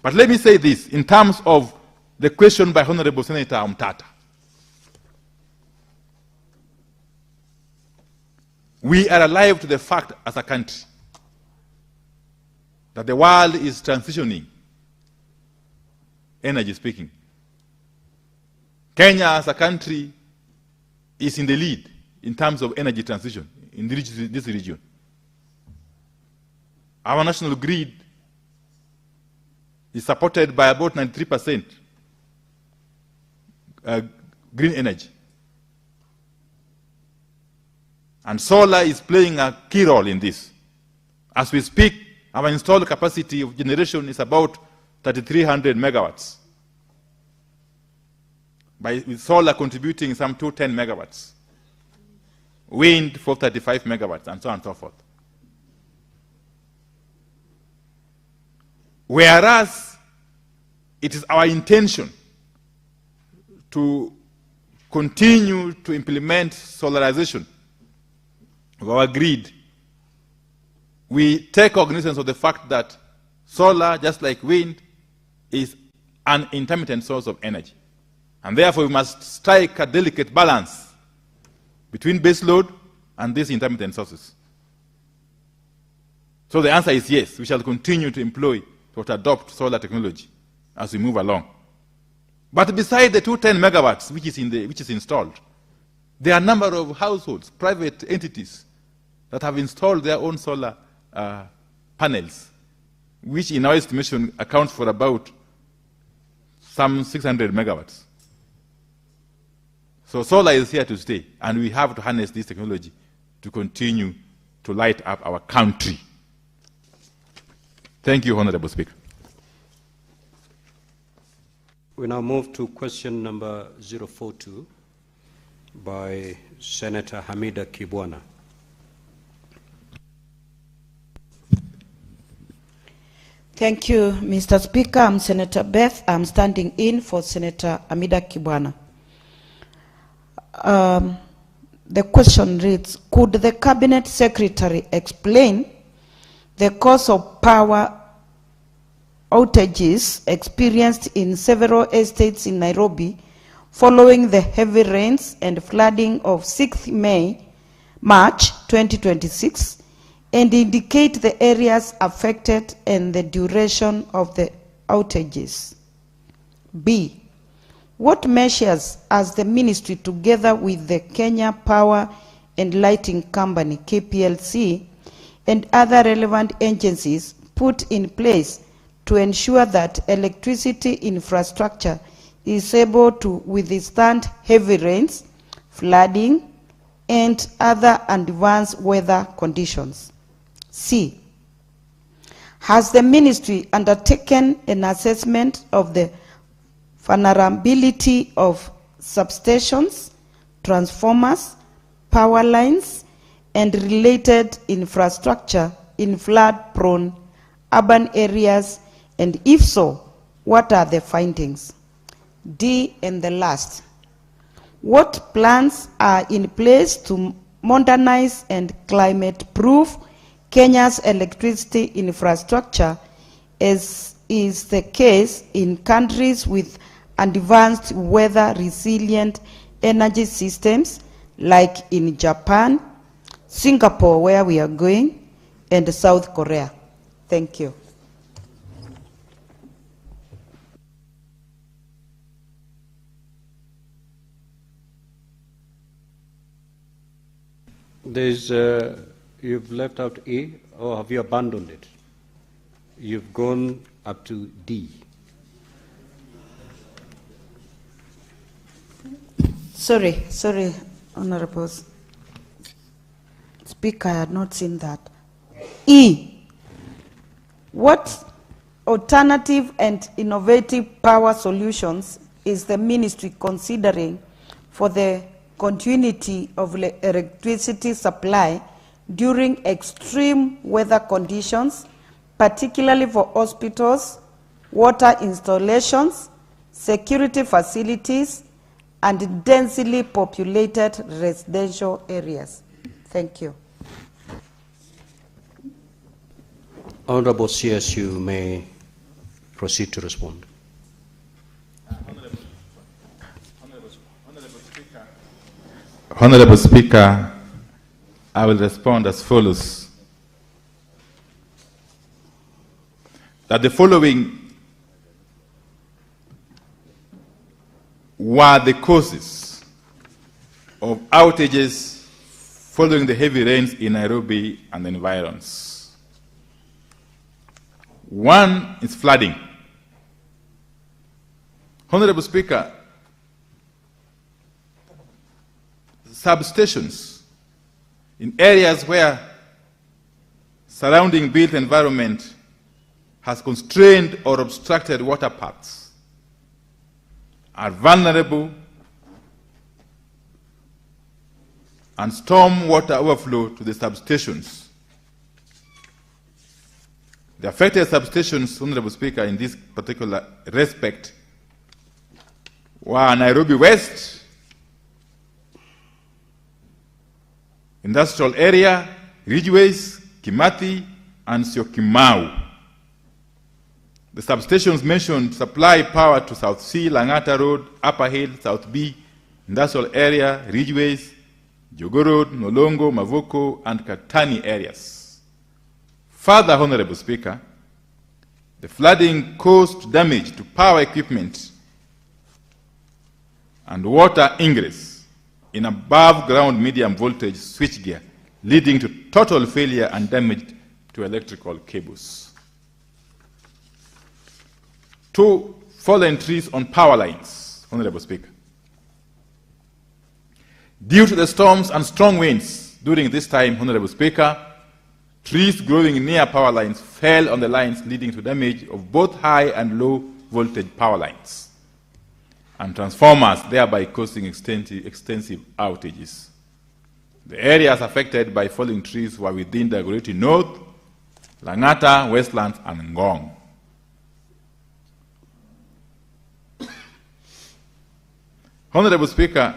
But let me say this in terms of the question by Honorable Senator Umtata. We are alive to the fact as a country that the world is transitioning, energy speaking, Kenya as a country is in the lead in terms of energy transition in this region. Our national grid is supported by about 93% green energy. And solar is playing a key role in this. As we speak, our installed capacity of generation is about 3,300 megawatts, with solar contributing some 210 megawatts, wind 435 megawatts, and so on and so forth. Whereas it is our intention to continue to implement solarization of our grid, we take cognizance of the fact that solar, just like wind, is an intermittent source of energy. And therefore, we must strike a delicate balance between base load and these intermittent sources. So the answer is yes, we shall continue to employ, to adopt solar technology as we move along. But beside the 210 megawatts which is installed, there are a number of households, private entities, that have installed their own solar panels, which in our estimation accounts for about some 600 megawatts. So solar is here to stay, and we have to harness this technology to continue to light up our country. Thank you, Honorable Speaker.
We now move to question number 042 by Senator Hamida Kibwana.
Thank you, Mr. Speaker. I'm Senator Beth. I'm standing in for Senator Hamida Kibwana. The question reads, could the Cabinet Secretary explain the cause of power outages experienced in several estates in Nairobi following the heavy rains and flooding of 6th March 2026, and indicate the areas affected and the duration of the outages? B, what measures has the ministry, together with the Kenya Power and Lighting Company, KPLC, and other relevant agencies put in place to ensure that electricity infrastructure is able to withstand heavy rains, flooding, and other adverse weather conditions? C, has the ministry undertaken an assessment of the vulnerability of substations, transformers, power lines, and related infrastructure in flood-prone urban areas, and if so, what are the findings? D, and the last, what plans are in place to modernize and climate-proof Kenya's electricity infrastructure, as is the case in countries with advanced weather-resilient energy systems like in Japan, Singapore, where we are going, and South Korea? Thank you.
You've left out A, or have you abandoned it? You've gone up to D.
Sorry, Honorable Speaker, I had not seen that. E, what alternative and innovative power solutions is the ministry considering for the continuity of electricity supply during extreme weather conditions, particularly for hospitals, water installations, security facilities, and densely populated residential areas? Thank you.
Honorable CS, you may proceed to respond.
Honorable Speaker, I will respond as follows. That the following were the causes of outages following the heavy rains in Nairobi and the environs. One is flooding. Honorable Speaker, substations in areas where surrounding built environment has constrained or obstructed water paths are vulnerable, and storm water overflow to the substations. The affected substations, Honorable Speaker, in this particular respect were Nairobi West, Industrial Area, Ridgeways, Kimathi, and Syokimau. The substations mentioned supply power to South C, Langata Road, Upper Hill, South B, Industrial Area, Ridgeways, Jogo Road, Nolongo, Mavoko, and Katani areas. Further, Honorable Speaker, the flooding caused damage to power equipment and water ingress in above-ground medium voltage switchgear, leading to total failure and damage to electrical cables. 2 fallen trees on power lines, Honorable Speaker. Due to the storms and strong winds during this time, Honorable Speaker, trees growing near power lines fell on the lines, leading to damage of both high and low voltage power lines and transformers, thereby causing extensive outages. The areas affected by falling trees were within Dagoretti North, Langata, Westlands, and Ngong. Honorable Speaker,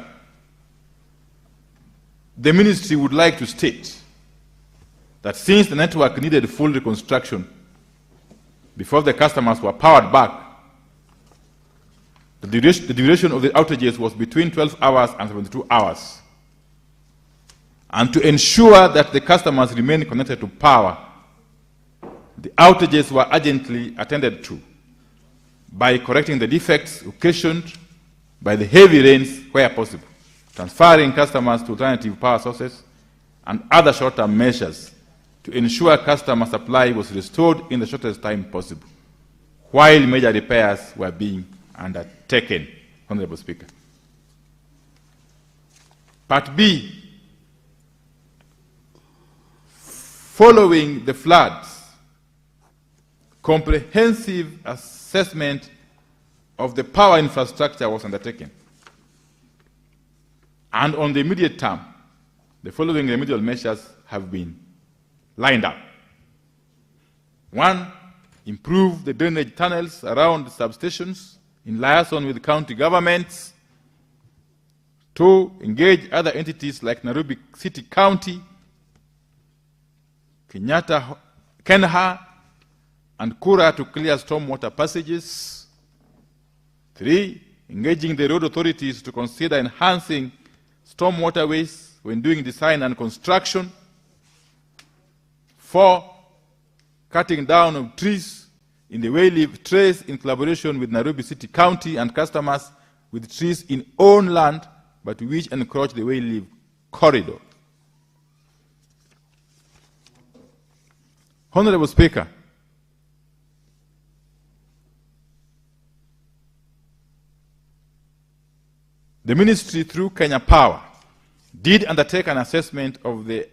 the ministry would like to state that since the network needed full reconstruction before the customers were powered back, the duration of the outages was between 12 hours and 72 hours. And to ensure that the customers remain connected to power, the outages were urgently attended to by correcting the defects occasioned by the heavy rains where possible, transferring customers to alternative power sources, and other short-term measures to ensure customer supply was restored in the shortest time possible, while major repairs were being undertaken, Honorable Speaker. Part B, following the floods, comprehensive assessment of the power infrastructure was undertaken. And on the immediate term, the following remedial measures have been lined up. 1, improve the drainage tunnels around substations in liaison with county governments. 2, engage other entities like Nairobi City County, Kenyatta, Kenha, and Kura to clear stormwater passages. 3, engaging the road authorities to consider enhancing stormwaterways when doing design and construction. 4, cutting down of trees in the wayleave trace in collaboration with Nairobi City County and customers with trees in own land but which encroach the wayleave corridor. Honorable Speaker, the ministry through Kenya Power did undertake an assessment of the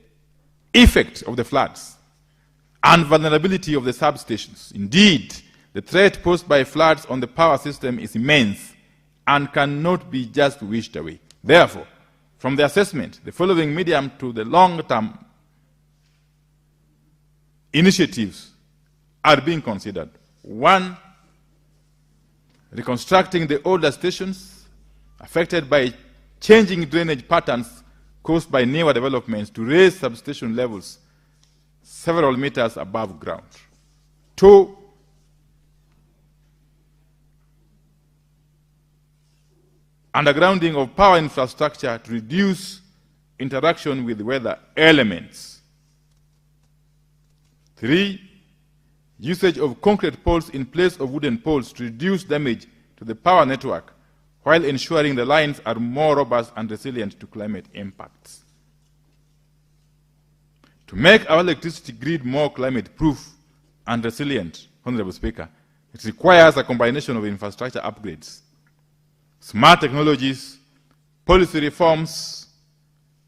effect of the floods and vulnerability of the substations. Indeed, the threat posed by floods on the power system is immense and cannot be just wished away. Therefore, from the assessment, the following medium to the long-term initiatives are being considered. 1, reconstructing the older stations affected by changing drainage patterns caused by newer developments to raise substation levels several meters above ground. 2, undergrounding of power infrastructure to reduce interaction with weather elements. 3, usage of concrete poles in place of wooden poles to reduce damage to the power network while ensuring the lines are more robust and resilient to climate impacts. To make our electricity grid more climate-proof and resilient, Honorable Speaker, it requires a combination of infrastructure upgrades, smart technologies, policy reforms,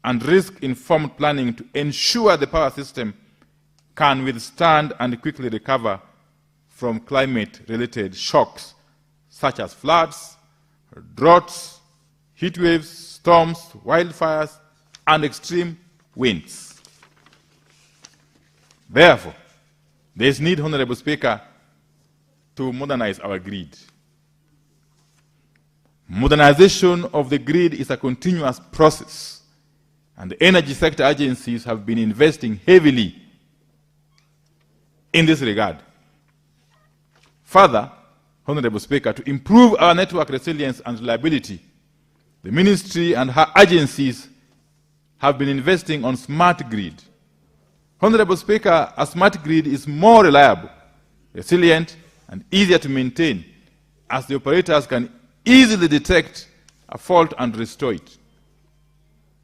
and risk-informed planning to ensure the power system can withstand and quickly recover from climate-related shocks such as floods, droughts, heat waves, storms, wildfires, and extreme winds. Therefore, there is need, Honorable Speaker, to modernize our grid. Modernization of the grid is a continuous process, and the energy sector agencies have been investing heavily in this regard. Further, Honorable Speaker, to improve our network resilience and reliability, the Ministry and her agencies have been investing on smart grid. Honorable Speaker, a smart grid is more reliable, resilient, and easier to maintain, as the operators can easily detect a fault and restore it.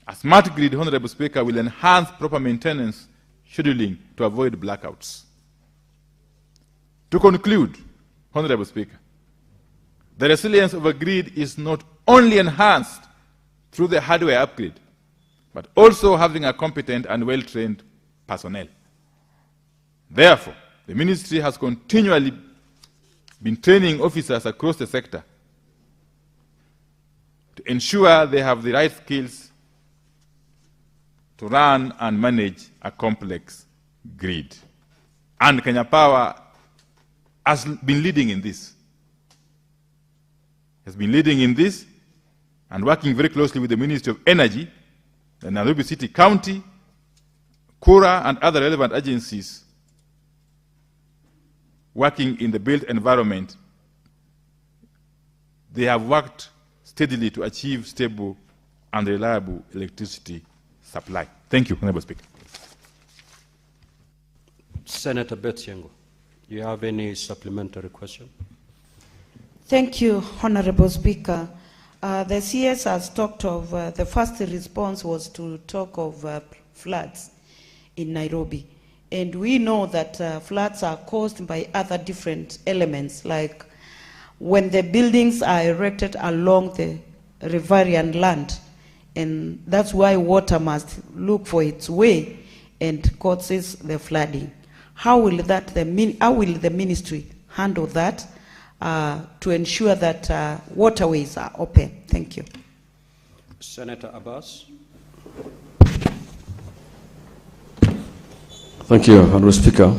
A smart grid, Honorable Speaker, will enhance proper maintenance scheduling to avoid blackouts. To conclude, Honorable Speaker, the resilience of a grid is not only enhanced through the hardware upgrade, but also having a competent and well-trained personnel. Therefore, the Ministry has continually been training officers across the sector to ensure they have the right skills to run and manage a complex grid. And Kenya Power has been leading in this. Has been leading in this and working very closely with the Ministry of Energy, the Nairobi City County, Kura, and other relevant agencies working in the built environment. They have worked steadily to achieve stable and reliable electricity supply. Thank you, Honorable Speaker.
Senator Betiango, do you have any supplementary question?
Thank you, Honorable Speaker. The CS has talked of, the first response was to talk of floods in Nairobi. And we know that floods are caused by other different elements, like when the buildings are erected along the riverian land, and that's why water must look for its way and causes the flooding. How will the ministry handle that to ensure that waterways are open? Thank you.
Senator Abbas.
Thank you, Honorable Speaker.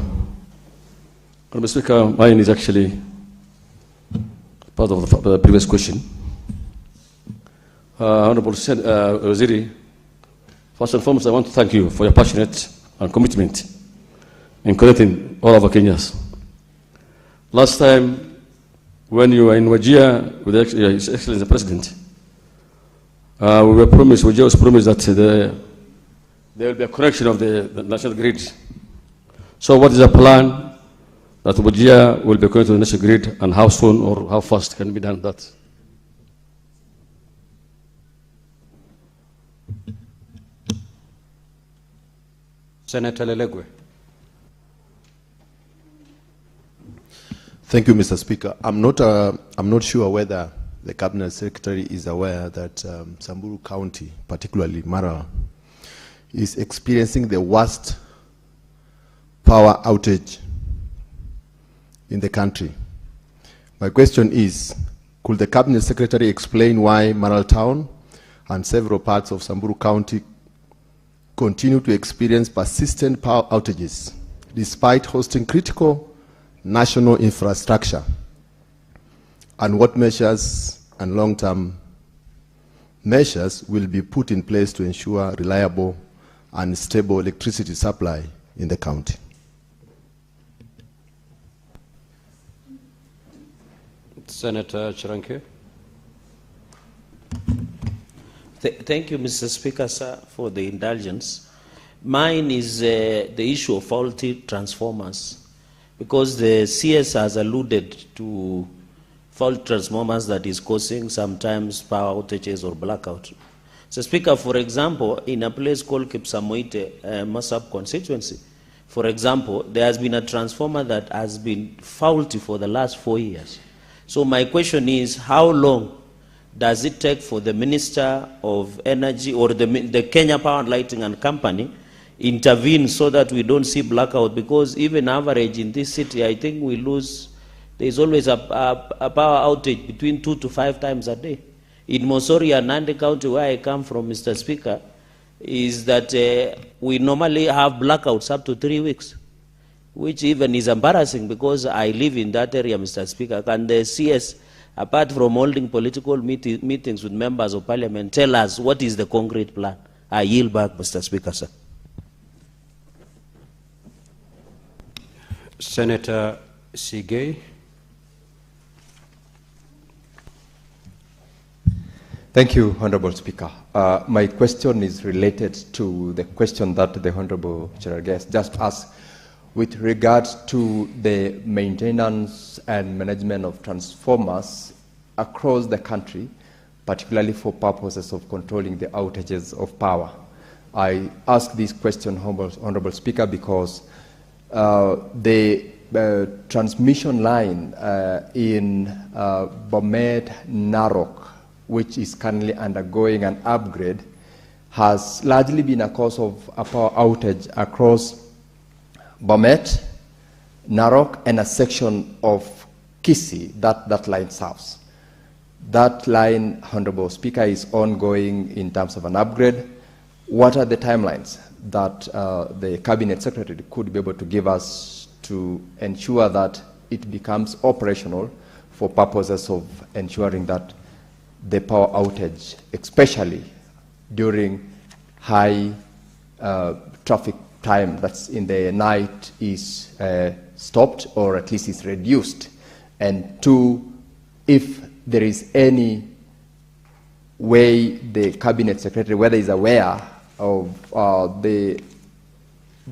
Honorable Speaker, mine is actually part of the previous question. Honorable Waziri, first and foremost, I want to thank you for your passionate and commitment in connecting all of our Kenyans. Last time, when you were in Wajir with His Excellency the President, Wajir was promised that there will be a connection of the national grid. So what is the plan that Wajir will be connected to the national grid, and how soon or how fast can be done that?
Senator Lelegwe.
Thank you, Mr. Speaker. I'm not sure whether the Cabinet Secretary is aware that Samburu County, particularly Mara, is experiencing the worst power outage in the country. My question is, could the Cabinet Secretary explain why Maral Town and several parts of Samburu County continue to experience persistent power outages despite hosting critical national infrastructure, and what measures and long-term measures will be put in place to ensure reliable and stable electricity supply in the county?
Senator Chiranke.
Thank you, Mr. Speaker, sir, for the indulgence. Mine is the issue of faulty transformers, because the CS has alluded to fault transformers that is causing sometimes power outages or blackout. So, Speaker, for example, in a place called Kipsamoite, Masab constituency, for example, there has been a transformer that has been faulty for the last 4 years. So my question is, how long does it take for the Minister of Energy or the Kenya Power and Lighting and Company intervene so that we don't see blackout? Because even average in this city, I think we lose, there's always a power outage between 2 to 5 times a day. In Mosori and Nandi County, where I come from, Mr. Speaker, is that we normally have blackouts up to 3 weeks, which even is embarrassing because I live in that area, Mr. Speaker. Can the CS, apart from holding political meetings with members of parliament, tell us what is the concrete plan? I yield back, Mr. Speaker, sir.
Senator Sigay.
Thank you, Honorable Speaker. My question is related to the question that the Honorable Chair Guest just asked with regards to the maintenance and management of transformers across the country, particularly for purposes of controlling the outages of power. I ask this question, Honorable Speaker, because the transmission line in Bomet, Narok, which is currently undergoing an upgrade, has largely been a cause of a power outage across Bomet, Narok, and a section of Kisii that line serves. That line, Honorable Speaker, is ongoing in terms of an upgrade. What are the timelines that the Cabinet Secretary could be able to give us to ensure that it becomes operational for purposes of ensuring that the power outage, especially during high traffic time that's in the night, is stopped or at least is reduced? And two, if there is any way the Cabinet Secretary, whether is aware of the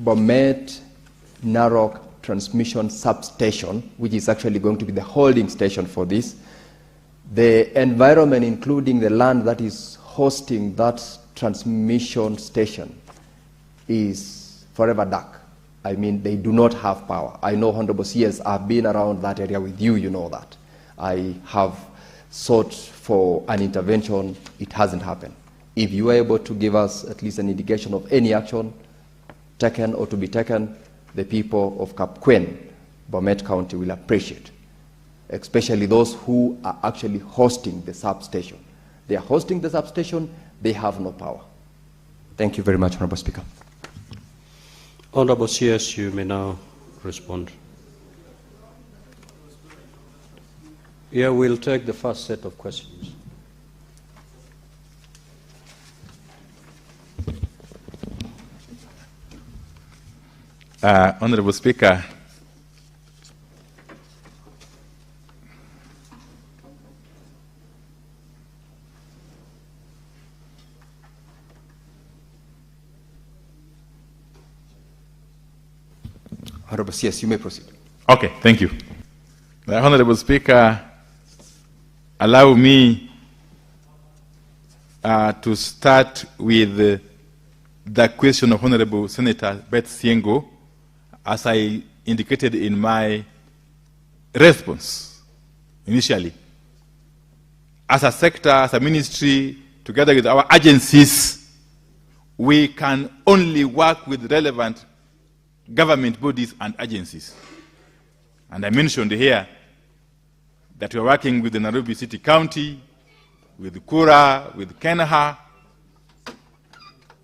Bomet Narok transmission substation, which is actually going to be the holding station for this, the environment, including the land that is hosting that transmission station, is forever dark. I mean, they do not have power. I know, Honorable CS, I've been around that area with you, you know that. I have sought for an intervention, it hasn't happened. If you are able to give us at least an indication of any action taken or to be taken, the people of Kapkwen, Bomet County, will appreciate, especially those who are actually hosting the substation. They are hosting the substation, they have no power. Thank you very much, Honorable Speaker.
Honorable CS, you may now respond. Yeah, we'll take the first set of questions.
Honorable Speaker,
Honorable CS, you may proceed.
Okay, thank you. The Honorable Speaker, allow me to start with the question of Honorable Senator Beth Siengo, as I indicated in my response initially. As a sector, as a ministry, together with our agencies, we can only work with relevant government bodies and agencies. And I mentioned here that we are working with the Nairobi City County, with Kura, with Kenaha,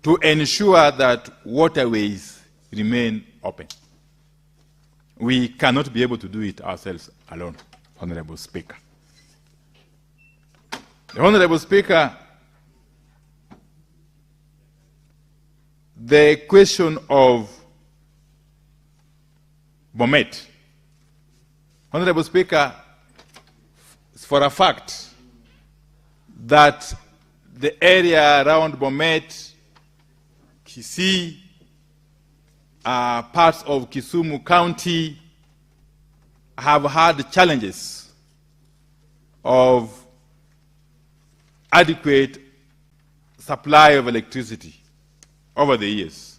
to ensure that waterways remain open. We cannot be able to do it ourselves alone, Honorable Speaker. The Honorable Speaker, the question of Bomet. Honorable Speaker, for a fact that the area around Bomet, Kisii, parts of Kisumu County have had challenges of adequate supply of electricity over the years.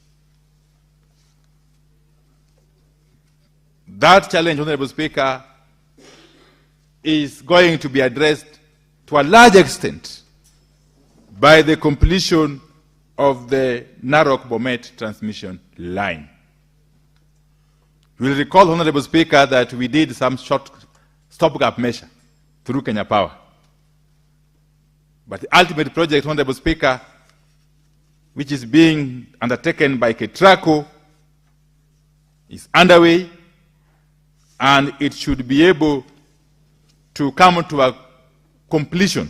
That challenge, Honorable Speaker, is going to be addressed to a large extent by the completion of the Narok-Bomet transmission line. You will recall, Honorable Speaker, that we did some short stopgap measure through Kenya Power. But the ultimate project, Honorable Speaker, which is being undertaken by KETRACO, is underway, and it should be able to come to a completion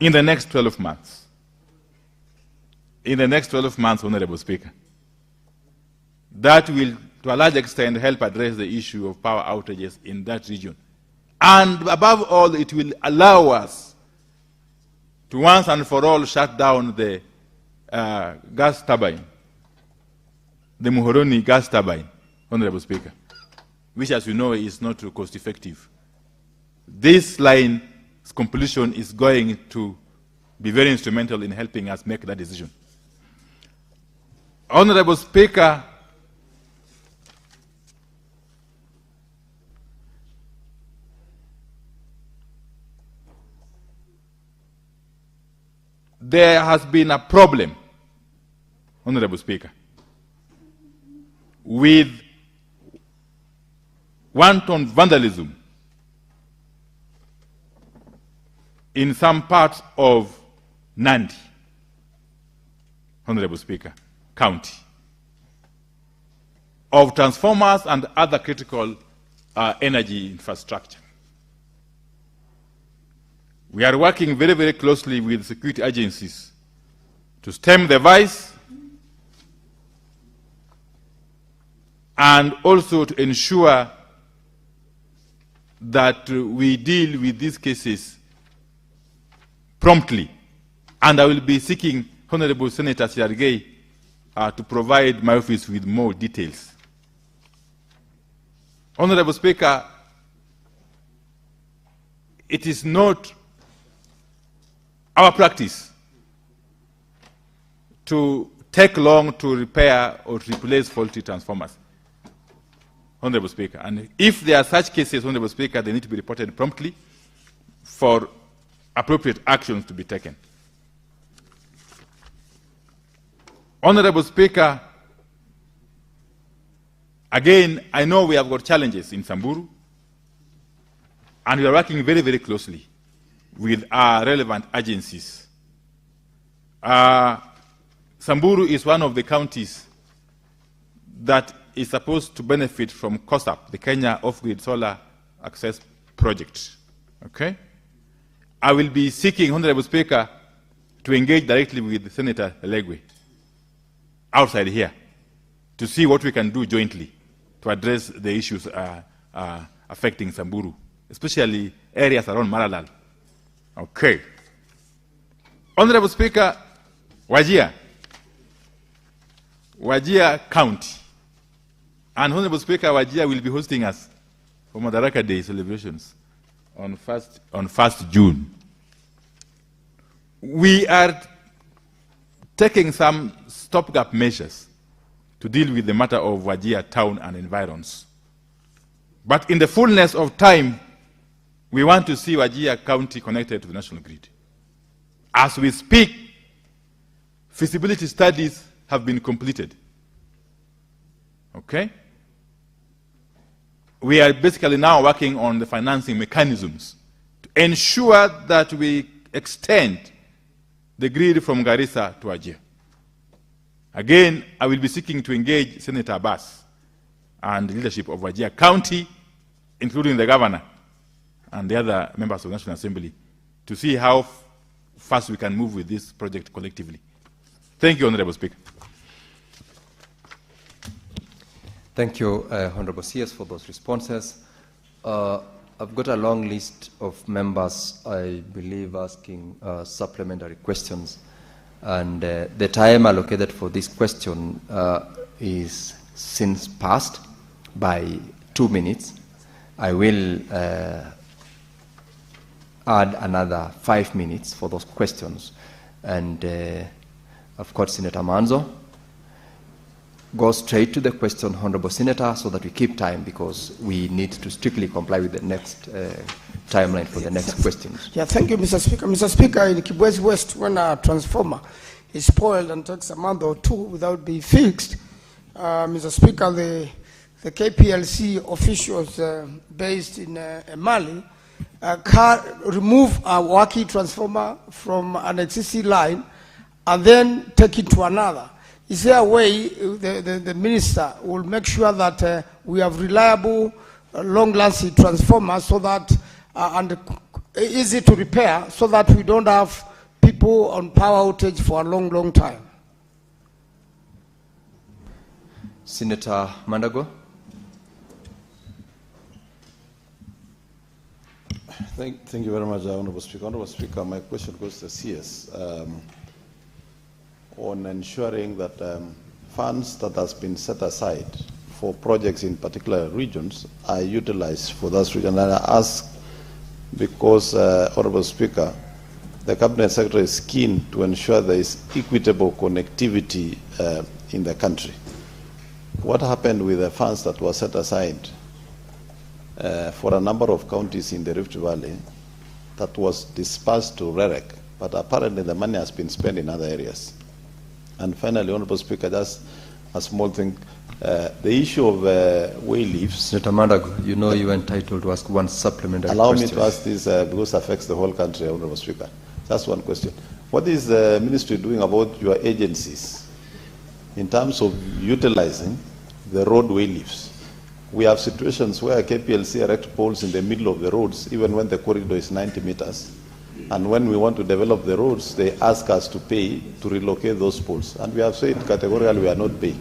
in the next 12 months. In the next 12 months, Honorable Speaker. That will, to a large extent, help address the issue of power outages in that region. And above all, it will allow us to once and for all shut down the gas turbine, the Muhoroni gas turbine, Honorable Speaker, which, as you know, is not cost effective. This line's completion is going to be very instrumental in helping us make that decision. Honorable Speaker, there has been a problem, Honorable Speaker, with wanton vandalism in some parts of Nandi, Honorable Speaker, County, of transformers and other critical energy infrastructure. We are working very, very closely with security agencies to stem the vice and also to ensure that we deal with these cases promptly. And I will be seeking Honorable Senator Siargei to provide my office with more details. Honorable Speaker, it is not our practice to take long to repair or to replace faulty transformers, Honorable Speaker. And if there are such cases, Honorable Speaker, they need to be reported promptly for appropriate actions to be taken. Honorable Speaker, again, I know we have got challenges in Samburu, and we are working very, very closely with our relevant agencies. Samburu is one of the counties that is supposed to benefit from COSAP, the Kenya Off-Grid Solar Access Project. Okay? I will be seeking, Honorable Speaker, to engage directly with Senator Legwe outside here to see what we can do jointly to address the issues affecting Samburu, especially areas around Maralal. Okay. Honorable Speaker, Wajir County. And Honorable Speaker, Wajir will be hosting us for Madaraka Day celebrations on 1st June. We are taking some stopgap measures to deal with the matter of Wajir town and environs. But in the fullness of time, we want to see Wajir County connected to the national grid. As we speak, feasibility studies have been completed. Okay? We are basically now working on the financing mechanisms to ensure that we extend the grid from Garissa to Wajir. Again, I will be seeking to engage Senator Abbas and the leadership of Wajir County, including the governor and the other members of the National Assembly, to see how fast we can move with this project collectively. Thank you, Honorable Speaker.
Thank you, Honorable CS, for those responses. I've got a long list of members, I believe, asking supplementary questions. And the time allocated for this question is since passed by 2 minutes. I will add another 5 minutes for those questions. And of course, Senator Manzo, go straight to the question, Honorable Senator, so that we keep time, because we need to strictly comply with the next timeline for the next questions.
Yeah, thank you, Mr. Speaker. Mr. Speaker, in Kibwezi West, when a transformer is spoiled and takes a month or two without being fixed, Mr. Speaker, the KPLC officials based in Mali remove a working transformer from an existing line and then take it to another. Is there a way the minister will make sure that we have reliable, long-lasting transformers so that and easy to repair, so that we don't have people on power outage for a long, long time?
Senator Mandago.
Thank you very much, Honorable Speaker. Honorable Speaker, my question goes to CS on ensuring that funds that has been set aside for projects in particular regions are utilized for that region. And I ask because, Honorable Speaker, the Cabinet Secretary is keen to ensure there is equitable connectivity in the country. What happened with the funds that were set aside for a number of counties in the Rift Valley that was dispersed to REREC, but apparently the money has been spent in other areas? And finally, Honorable Speaker, just a small thing, the issue of way leaves.
Senator Mandago, you know you are entitled to ask one supplementary
Allow
question.
me to ask this because it affects the whole country, Honorable Speaker. That's one question. What is the ministry doing about your agencies in terms of utilizing the roadway leaves? We have situations where KPLC erect poles in the middle of the roads, even when the corridor is 90 meters. And when we want to develop the roads, they ask us to pay to relocate those poles. And we have said categorically we are not paying.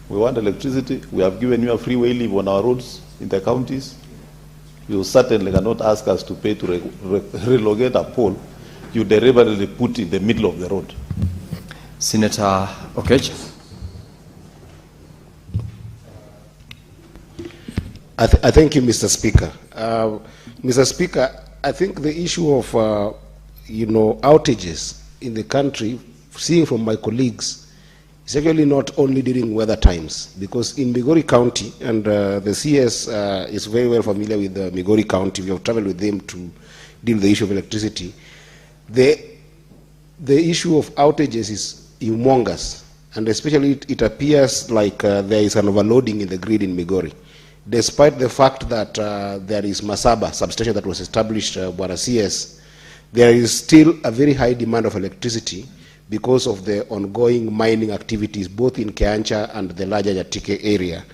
We want electricity. We have given you a freeway leave on our roads in the counties. You certainly cannot ask us to pay to relocate a pole you deliberately put in the middle of the road.
Senator Okech.
I thank you, Mr. Speaker. Mr. Speaker, I think the issue of outages in the country, seeing from my colleagues, is actually not only during weather times, because in Migori County, and the CS is very well familiar with Migori County, we have traveled with them to deal with the issue of electricity. The issue of outages is humongous, and especially it appears like there is an overloading in the grid in Migori. Despite the fact that there is Masaba substation that was established by CS, there is still a very high demand of electricity because of the ongoing mining activities both in Keancha and the larger Yatike area.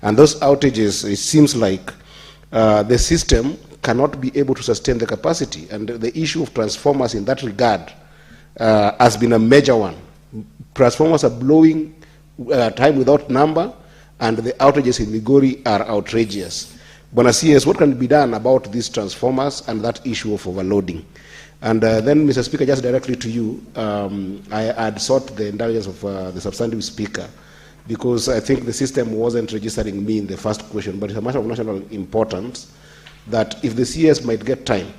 And those outages, it seems like the system cannot be able to sustain the capacity. And the issue of transformers in that regard has been a major one. Transformers are blowing time without number, and the outages in Migori are outrageous. Bwana CS, what can be done about these transformers and that issue of overloading? And then, Mr. Speaker, just directly to you, I had sought the indulgence of the substantive speaker, because I think the system wasn't registering me in the first question, but it's a matter of national importance that if the CS might get time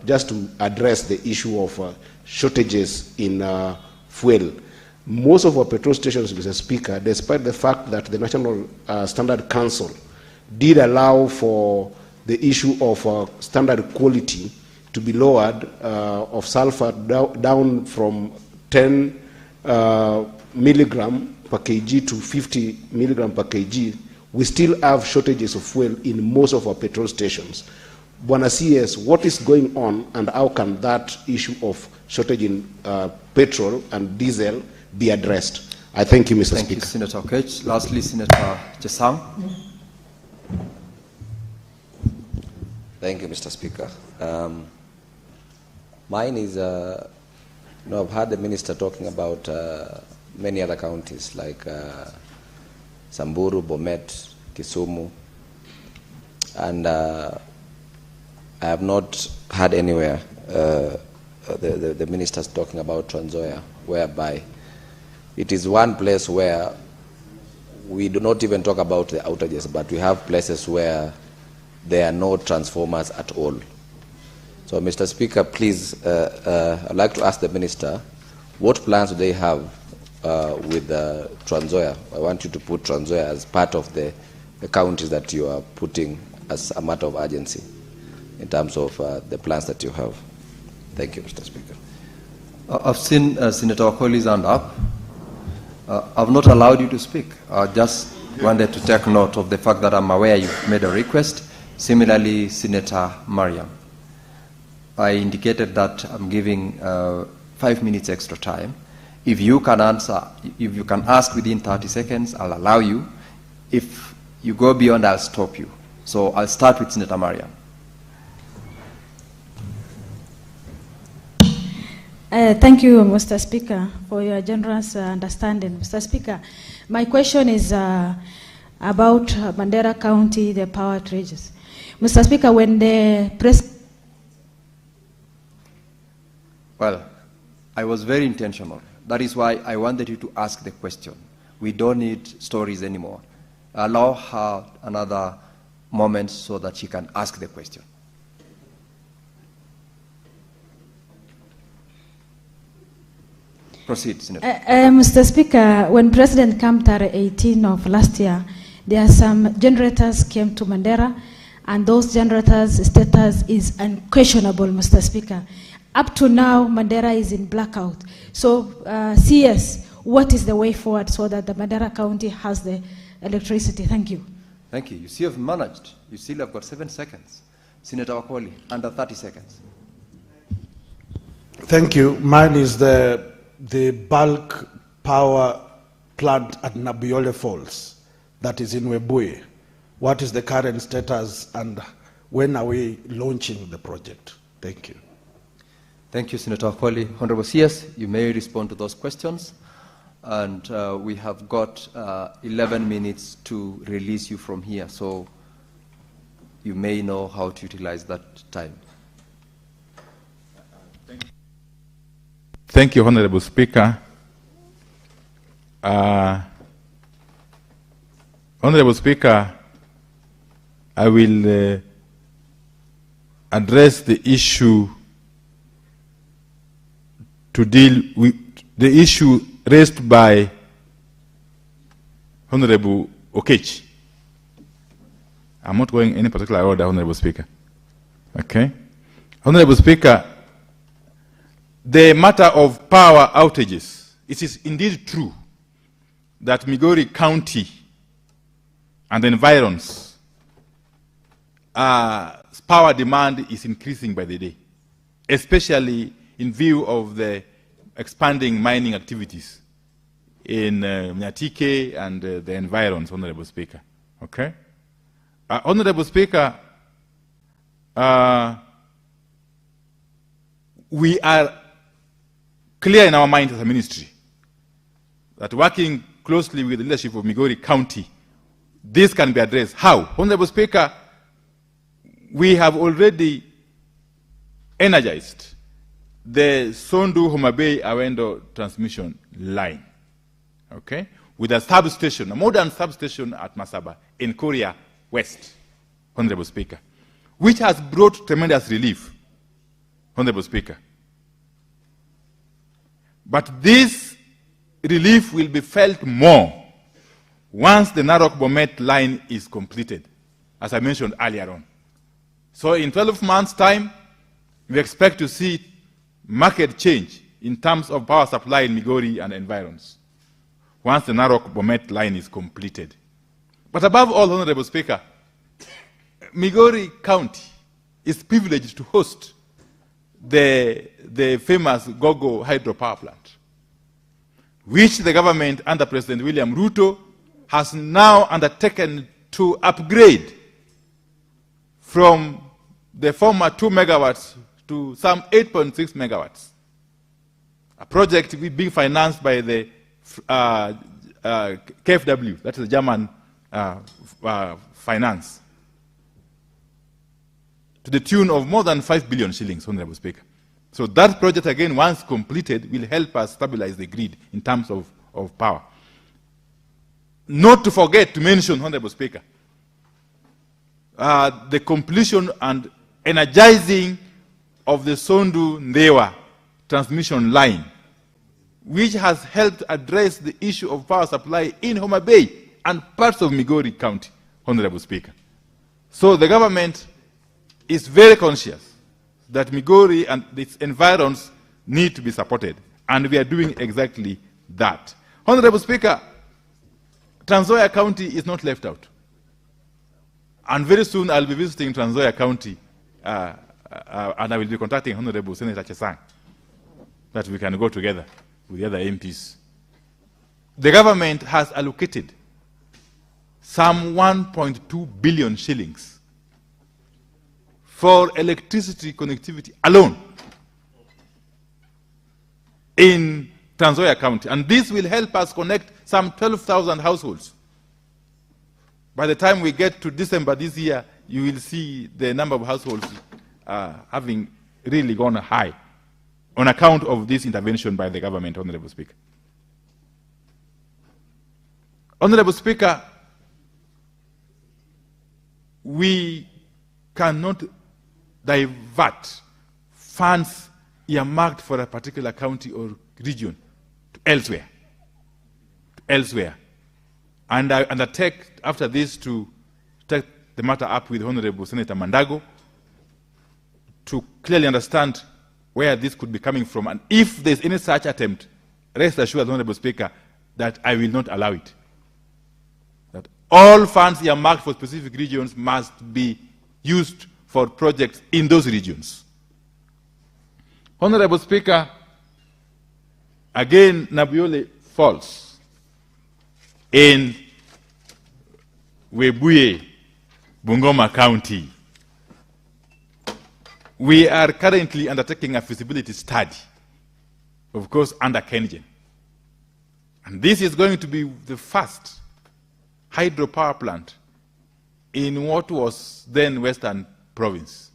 just to address the issue of shortages in fuel. Most of our petrol stations, Mr. Speaker, despite the fact that the National Standard Council did allow for the issue of standard quality to be lowered of sulfur down from 10 milligram per kg to 50 milligram per kg, we still have shortages of fuel in most of our petrol stations. Bwana CS, what is going on, and how can that issue of shortage in petrol and diesel be addressed? I thank you, Mr. Speaker.
Thank you, Senator Okech. Lastly, Senator Chesang.
Thank you, Mr. Speaker. Mine is, I've heard the minister talking about many other counties like Samburu, Bomet, Kisumu, and I have not heard anywhere the ministers talking about Trans Nzoia, whereby it is one place where we do not even talk about the outages, but we have places where there are no transformers at all. So, Mr. Speaker, please, I'd like to ask the Minister, what plans do they have with Trans Nzoia? I want you to put Trans Nzoia as part of the counties that you are putting as a matter of urgency in terms of the plans that you have. Thank you, Mr. Speaker.
I've seen Senator Wakoli's hand up. I've not allowed you to speak. I just wanted to take note of the fact that I'm aware you've made a request. Similarly, Senator Mariam. I indicated that I'm giving 5 minutes extra time. If you can answer, if you can ask within 30 seconds, I'll allow you. If you go beyond, I'll stop you. So I'll start with Senator Mariam.
Thank you, Mr. Speaker, for your generous understanding. Mr. Speaker, my question is about Mandera County, the power treaties. Mr. Speaker, when the press...
Well, I was very intentional. That is why I wanted you to ask the question. We don't need stories anymore. Allow her another moment so that she can ask the question. Proceed, Senator.
Mr. Speaker, when President Kamtare 18 of last year, there are some generators came to Mandera, and those generators' status is unquestionable, Mr. Speaker. Up to now, Mandera is in blackout. So, CS, what is the way forward so that the Mandera County has the electricity? Thank you.
Thank you. You see, you've managed. You still have got 7 seconds. Senator Wakoli, under 30 seconds.
Thank you. Mine is the bulk power plant at Nabiole Falls that is in Webuye. What is the current status and when are we launching the project? Thank you.
Thank you, Senator Wakoli. Honorable CS, you may respond to those questions. And we have got 11 minutes to release you from here, so you may know how to utilize that time.
Thank you, Honorable Speaker. Honorable Speaker, I will address the issue to deal with the issue raised by Honorable Okech. I'm not going in any particular order, Honorable Speaker. Okay? Honorable Speaker, the matter of power outages, it is indeed true that Migori County and the environs, power demand is increasing by the day, especially in view of the expanding mining activities in Nyatike and the environs, Honorable Speaker. Okay? Honorable Speaker, we are clear in our mind as a ministry that working closely with the leadership of Migori County, this can be addressed. How? Honorable Speaker, we have already energized the Sondu Homa Bay Awendo transmission line, okay, with a substation, a modern substation at Masaba in Korea West, Honorable Speaker, which has brought tremendous relief, Honorable Speaker. But this relief will be felt more once the Narok-Bomet line is completed, as I mentioned earlier on. So in 12 months' time, we expect to see market change in terms of power supply in Migori and environs once the Narok-Bomet line is completed. But above all, Honorable Speaker, Migori County is privileged to host the famous Gogo hydropower plant, which the government under President William Ruto has now undertaken to upgrade from the former 2 megawatts to some 8.6 megawatts. A project being financed by the KfW, that is the German finance, to the tune of more than 5 billion shillings, Honorable Speaker. So that project, again, once completed, will help us stabilize the grid in terms of power. Not to forget to mention, Honorable Speaker, the completion and energizing of the Sondu-Ndewa transmission line, which has helped address the issue of power supply in Homa Bay and parts of Migori County, Honorable Speaker. So the government is very conscious that Migori and its environs need to be supported, and we are doing exactly that. Honorable Speaker, Trans Nzoia County is not left out. And very soon I'll be visiting Trans Nzoia County and I will be contacting Honorable Senator Chesang that we can go together with the other MPs. The government has allocated some 1.2 billion shillings for electricity connectivity alone in Trans Nzoia County. And this will help us connect some 12,000 households. By the time we get to December this year, you will see the number of households having really gone high on account of this intervention by the government, Honorable Speaker. Honorable Speaker, we cannot divert funds earmarked for a particular county or region to elsewhere. And I undertake after this to take the matter up with Honorable Senator Mandago to clearly understand where this could be coming from. And if there's any such attempt, rest assured, Honorable Speaker, that I will not allow it. That all funds earmarked for specific regions must be used for projects in those regions. Honorable Speaker, again, Nabiole Falls in Webuye, Bungoma County. We are currently undertaking a feasibility study, of course, under Kenyan. And this is going to be the first hydropower plant in what was then Western Province.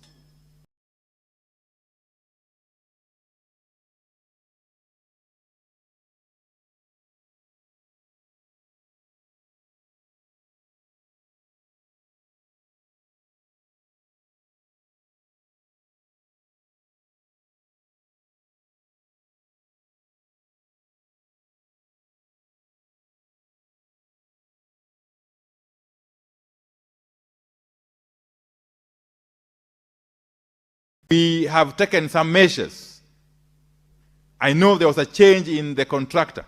We have taken some measures. I know there was a change in the contractor,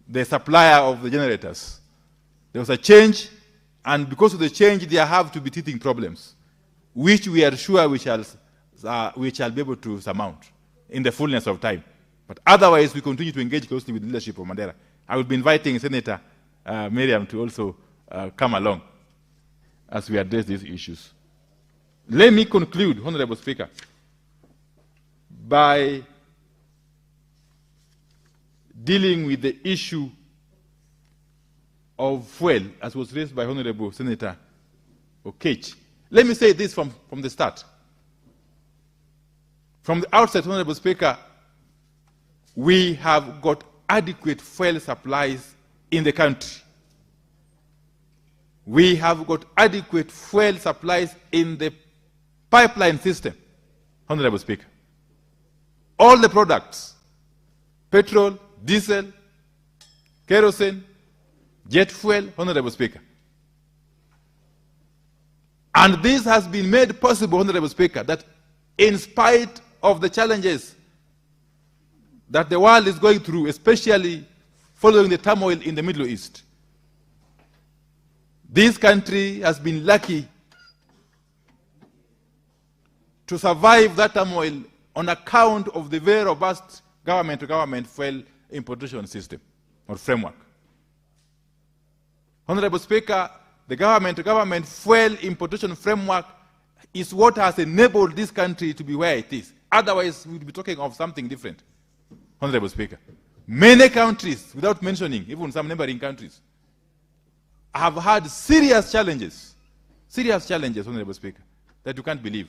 the supplier of the generators. There was a change, and because of the change, there have to be teething problems, which we are sure we shall be able to surmount in the fullness of time. But otherwise, we continue to engage closely with the leadership of Mandera. I will be inviting Senator Miriam to also come along as we address these issues. Let me conclude, Honorable Speaker, by dealing with the issue of fuel, as was raised by Honorable Senator Okech. Let me say this from the start. From the outset, Honorable Speaker, we have got adequate fuel supplies in the country. We have got adequate fuel supplies in the pipeline system, Honorable Speaker. All the products, petrol, diesel, kerosene, jet fuel, Honorable Speaker. And this has been made possible, Honorable Speaker, that in spite of the challenges that the world is going through, especially following the turmoil in the Middle East, this country has been lucky to survive that turmoil on account of the very robust government-to-government fuel importation system or framework. Honorable Speaker, the government-to-government fuel importation framework is what has enabled this country to be where it is. Otherwise, we would be talking of something different, Honorable Speaker. Many countries, without mentioning even some neighboring countries, have had serious challenges, Honorable Speaker, that you can't believe.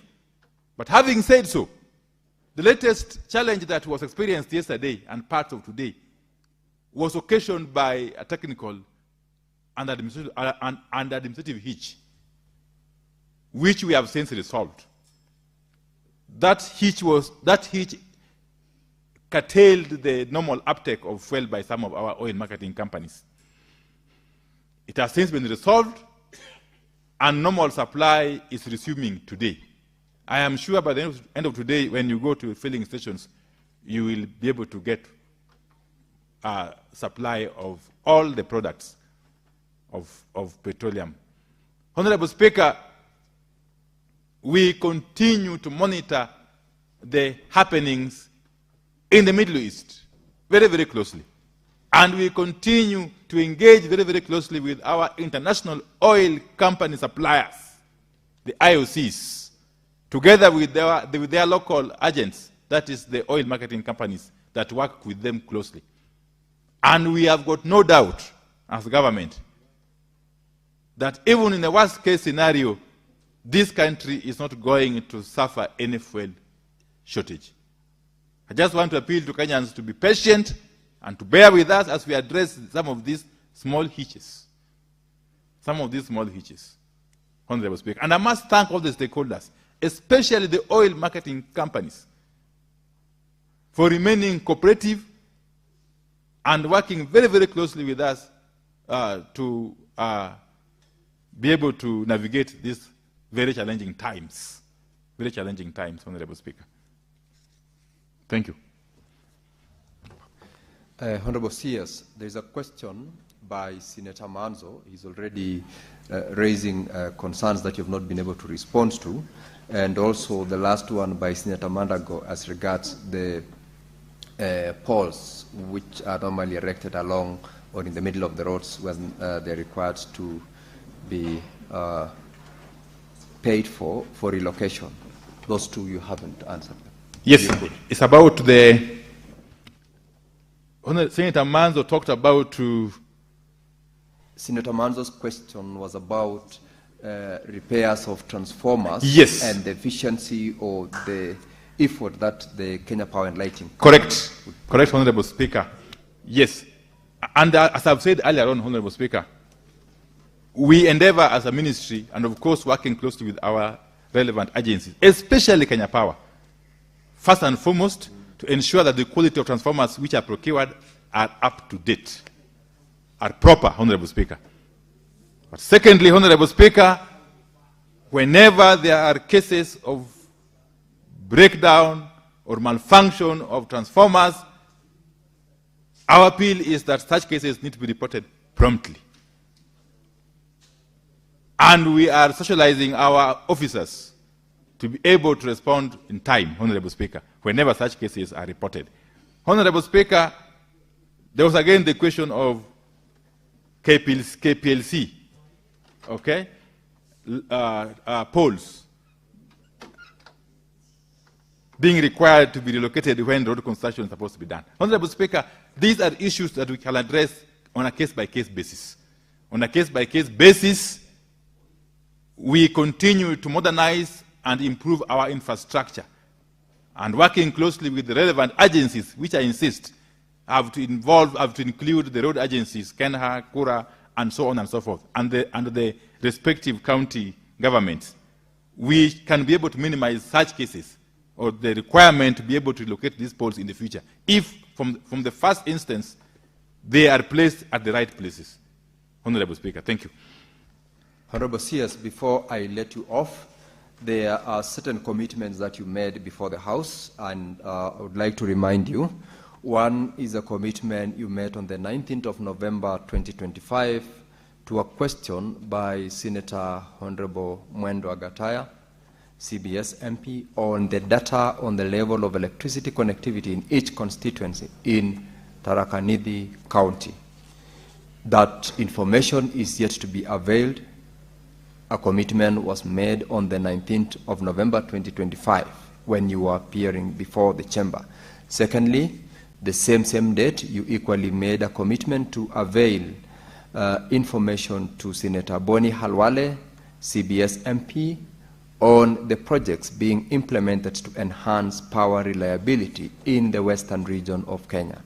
But having said so, the latest challenge that was experienced yesterday and part of today was occasioned by a technical and administrative hitch, which we have since resolved. that hitch curtailed the normal uptake of fuel by some of our oil marketing companies. It has since been resolved, and normal supply is resuming today. I am sure by the end of today, when you go to filling stations, you will be able to get a supply of all the products of petroleum. Honorable Speaker, we continue to monitor the happenings in the Middle East very, very closely. And we continue to engage very, very closely with our international oil company suppliers, the IOCs, together with their local agents, that is the oil marketing companies that work with them closely. And we have got no doubt as government that even in the worst case scenario, this country is not going to suffer any fuel shortage. I just want to appeal to Kenyans to be patient and to bear with us as we address some of these small hitches. Honorable Speaker. And I must thank all the stakeholders, especially the oil marketing companies, for remaining cooperative and working very, very closely with us to be able to navigate these very challenging times. Very challenging times, Honorable Speaker. Thank you.
Honorable CS, there is a question by Senator Manzo. He's already raising concerns that you have not been able to respond to. And also the last one by Senator Mandago as regards the poles which are normally erected along or in the middle of the roads when they're required to be paid for relocation. Those two you haven't answered.
Yes, it's about the... Senator Manzo talked about...
Senator Manzo's question was about repairs of transformers.
Yes.
And the efficiency or the effort that the Kenya Power and Lighting...
Correct. Correct, Honorable Speaker. Yes. And as I've said earlier on, Honorable Speaker, we endeavor as a ministry, and of course working closely with our relevant agencies, especially Kenya Power, first and foremost, to ensure that the quality of transformers which are procured are up to date, are proper, Honorable Speaker. But secondly, Honorable Speaker, whenever there are cases of breakdown or malfunction of transformers, our appeal is that such cases need to be reported promptly. And we are socializing our officers to be able to respond in time, Honorable Speaker, whenever such cases are reported. Honorable Speaker, there was again the question of KPLC, okay, poles being required to be relocated when road construction is supposed to be done. Honorable Speaker, these are issues that we can address on a case-by-case basis. On a case-by-case basis, we continue to modernize and improve our infrastructure, and working closely with the relevant agencies, which I insist have to include the road agencies, Kenha, Kura, and so on and so forth, and the respective county governments. We can be able to minimize such cases, or the requirement to be able to locate these poles in the future, if from the first instance they are placed at the right places. Honorable Speaker, thank you.
Honorable CS, before I let you off, there are certain commitments that you made before the House, and I would like to remind you. One is a commitment you made on the 19th of November 2025 to a question by Senator Honorable Mwendo Agataya, CBS MP, on the data on the level of electricity connectivity in each constituency in Tharaka Nithi County. That information is yet to be availed. A commitment was made on the 19th of November 2025 when you were appearing before the chamber. Secondly, the same date, you equally made a commitment to avail information to Senator Boni Halwale, CBS MP, on the projects being implemented to enhance power reliability in the western region of Kenya.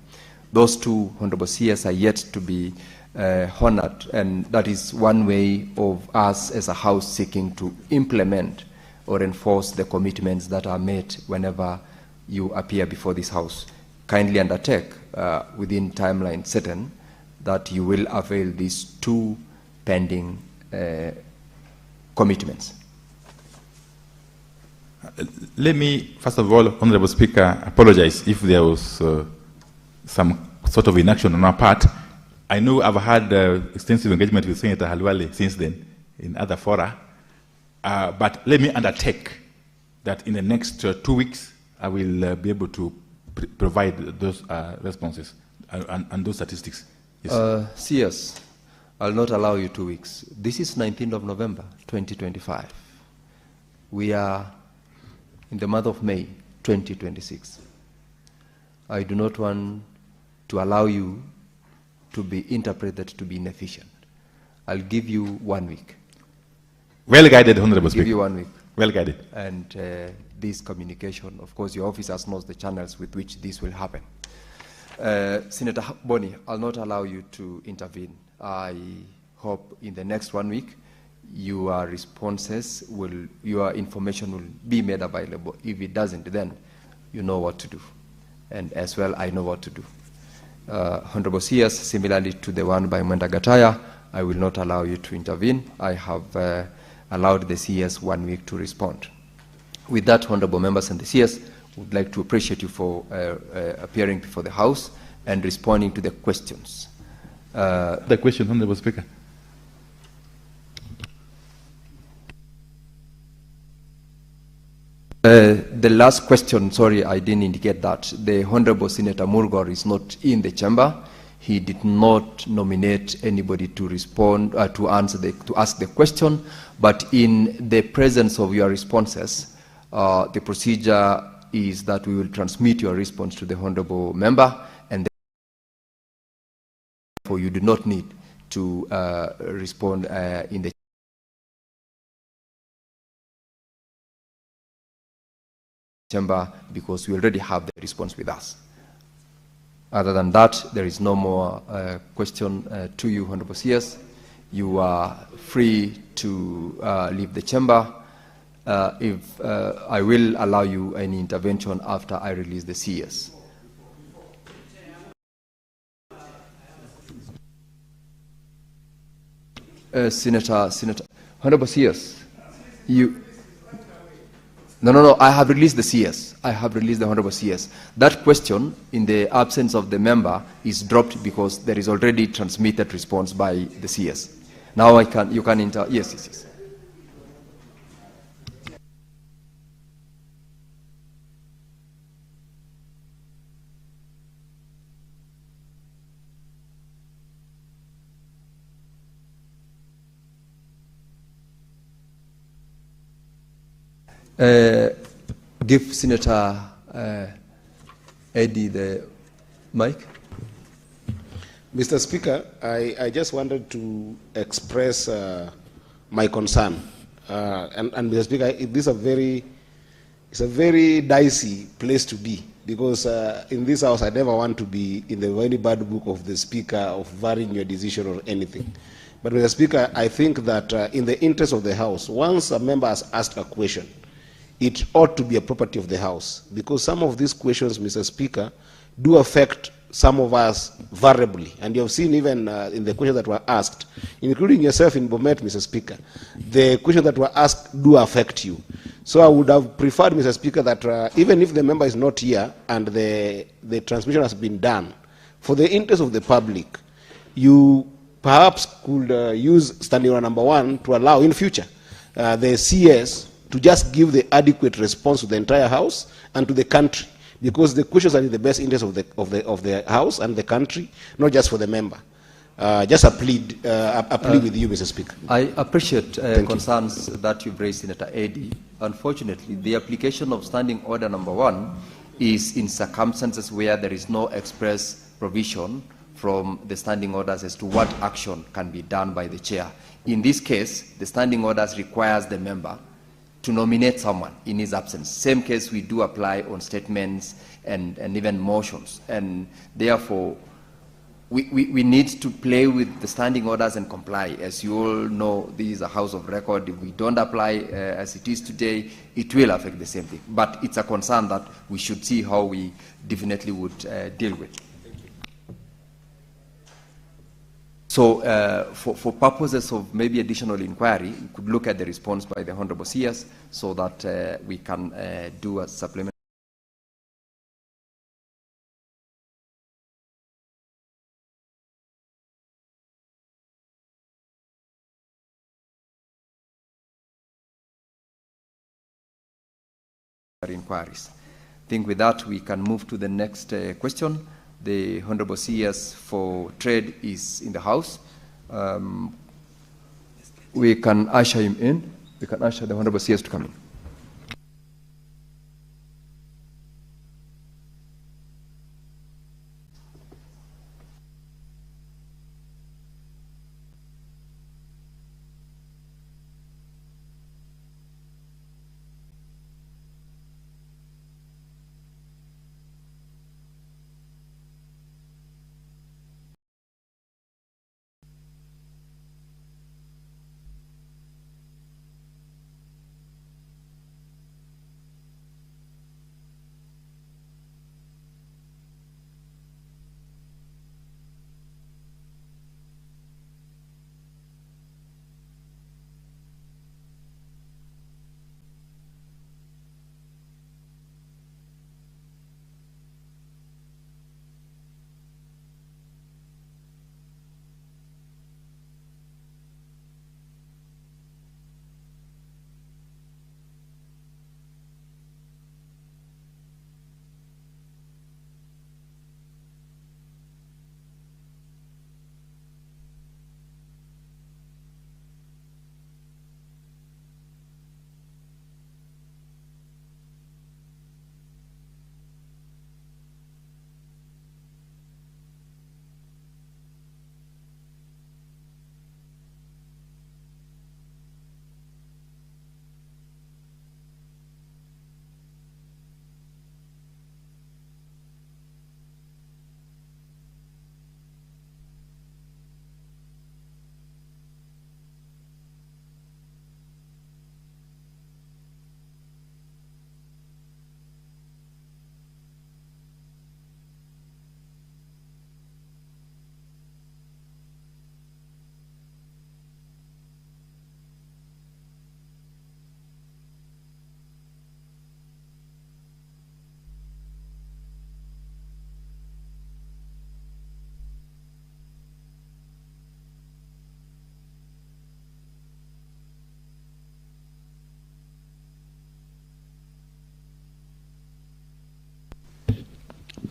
Those two, Honorable CS, are yet to be honored, and that is one way of us as a House seeking to implement or enforce the commitments that are made whenever you appear before this House. Kindly undertake within timeline certain that you will avail these 2 pending commitments.
Let me, first of all, Honorable Speaker, apologize if there was some sort of inaction on our part. I know I've had extensive engagement with Senator Halwale since then in other fora, but let me undertake that in the next 2 weeks, I will be able to provide those responses and those statistics. Yes.
CS, I'll not allow you 2 weeks. This is 19th of November, 2025. We are in the month of May, 2026. I do not want to allow you to be interpreted to be inefficient. I'll give you 1 week.
Well guided, Honorable Speaker.
Give you 1 week.
Well guided.
And this communication, of course, your officers knows the channels with which this will happen. Senator Boni, I'll not allow you to intervene. I hope in the next 1 week, your responses will, your information will be made available. If it doesn't, then you know what to do. And as well, I know what to do. Honorable CS, similarly to the one by Mwenda Gataya, I will not allow you to intervene. I have allowed the CS 1 week to respond. With that, honorable members and the CS, would like to appreciate you for appearing before the House and responding to the questions.
The question, Honorable Speaker.
The last question, sorry, I didn't indicate that. The Honorable Senator Murgor is not in the chamber. He did not nominate anybody to respond, to ask the question, but in the presence of your responses, the procedure is that we will transmit your response to the Honorable Member, and therefore you do not need to respond in the chamber because we already have the response with us. Other than that, there is no more question to you, Honorable CS. You are free to leave the chamber. If I will allow you any intervention after I release the CS. Senator, Honorable CS, No, I have released the CS. I have released the Honorable CS. That question, in the absence of the member, is dropped because there is already transmitted response by the CS. Now you can enter, yes. Give Senator Eddie the mic.
Mr. Speaker, I just wanted to express my concern. And Mr. Speaker, this is a very dicey place to be because in this House I never want to be in the very bad book of the Speaker of varying your decision or anything. But Mr. Speaker, I think that in the interest of the House, once a member has asked a question, it ought to be a property of the House because some of these questions, Mr. Speaker, do affect some of us variably. And you have seen even in the questions that were asked, including yourself in Bomet, Mr. Speaker, the questions that were asked do affect you. So I would have preferred, Mr. Speaker, that even if the member is not here and the transmission has been done, for the interest of the public, you perhaps could use standing order number 1 to allow in future the CS to just give the adequate response to the entire House and to the country, because the questions are in the best interest of the House and the country, not just for the member. Just a plea with you, Mr. Speaker.
I appreciate concerns that you've raised, Senator Eddy. Unfortunately, the application of standing order number 1 is in circumstances where there is no express provision from the standing orders as to what action can be done by the chair. In this case, the standing orders requires the member to nominate someone in his absence. Same case we do apply on statements and even motions. And therefore, we need to play with the standing orders and comply. As you all know, this is a house of record. If we don't apply as it is today, it will affect the same thing. But it's a concern that we should see how we definitely would deal with. So for purposes of maybe additional inquiry, we could look at the response by the Honorable CS so that we can do a supplementary inquiries. I think with that we can move to the next question. The Honorable CS for Trade is in the house. We can usher him in. We can usher the Honorable CS to come in.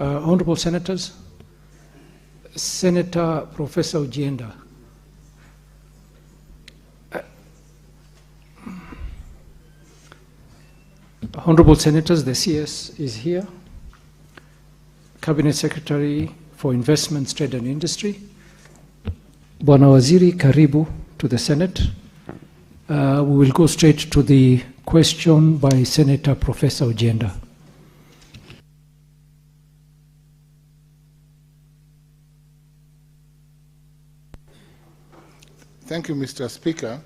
Honorable Senators, Senator Professor Ojienda. Honorable Senators, the CS is here. Cabinet Secretary for Investments, Trade and Industry. Bwana Waziri, karibu to the Senate. We will go straight to the question by Senator Professor Ojienda.
Thank you, Mr. Speaker.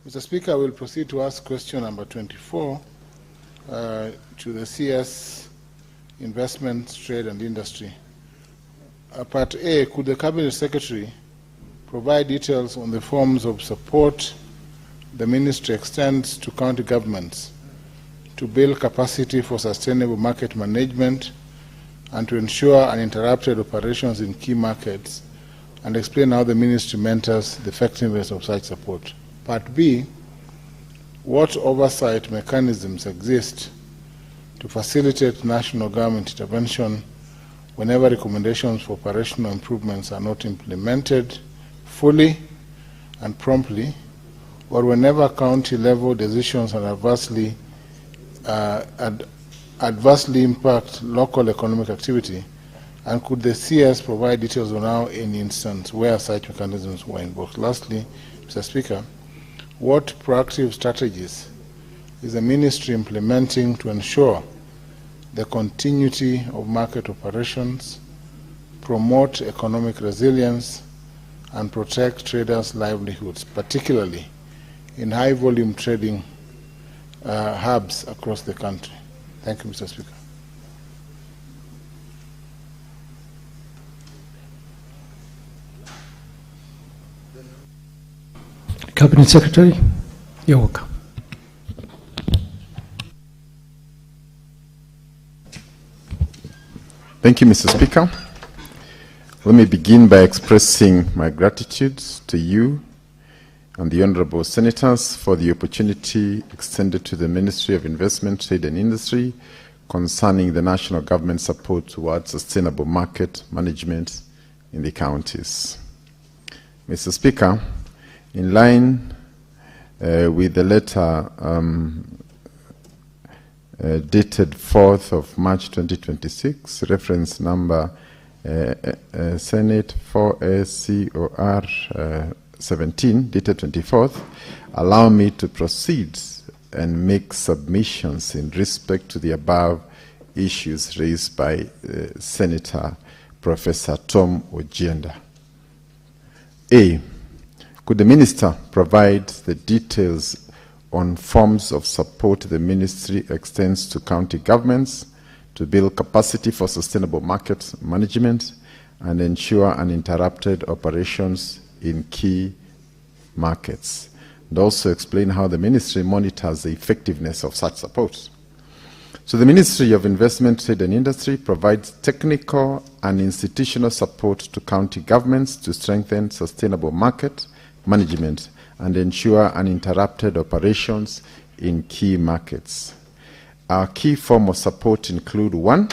Mr. Speaker, I will proceed to ask question number 24 to the CS Investment, Trade and Industry. Part A, could the Cabinet Secretary provide details on the forms of support the Ministry extends to county governments to build capacity for sustainable market management and to ensure uninterrupted operations in key markets, and explain how the Ministry mentors the effectiveness of such support? Part B, what oversight mechanisms exist to facilitate national government intervention whenever recommendations for operational improvements are not implemented fully and promptly, or whenever county-level decisions are adversely impact local economic activity? And could the CS provide details on how any instance where such mechanisms were invoked? Lastly, Mr. Speaker, what proactive strategies is the Ministry implementing to ensure the continuity of market operations, promote economic resilience, and protect traders' livelihoods, particularly in high-volume trading hubs across the country? Thank you, Mr. Speaker.
Cabinet Secretary, you're welcome.
Thank you, Mr. Speaker. Let me begin by expressing my gratitude to you and the honorable senators for the opportunity extended to the Ministry of Investment, Trade and Industry concerning the national government support towards sustainable market management in the counties. Mr. Speaker, in line with the letter dated 4th of March 2026, reference number Senate 4SCOR 17, dated 24th, allow me to proceed and make submissions in respect to the above issues raised by Senator Professor Tom Ojienda. A. Could the Minister provide the details on forms of support the Ministry extends to county governments to build capacity for sustainable market management and ensure uninterrupted operations in key markets, and also explain how the Ministry monitors the effectiveness of such support? So the Ministry of Investment, Trade and Industry provides technical and institutional support to county governments to strengthen sustainable market management and ensure uninterrupted operations in key markets. Our key form of support include: 1,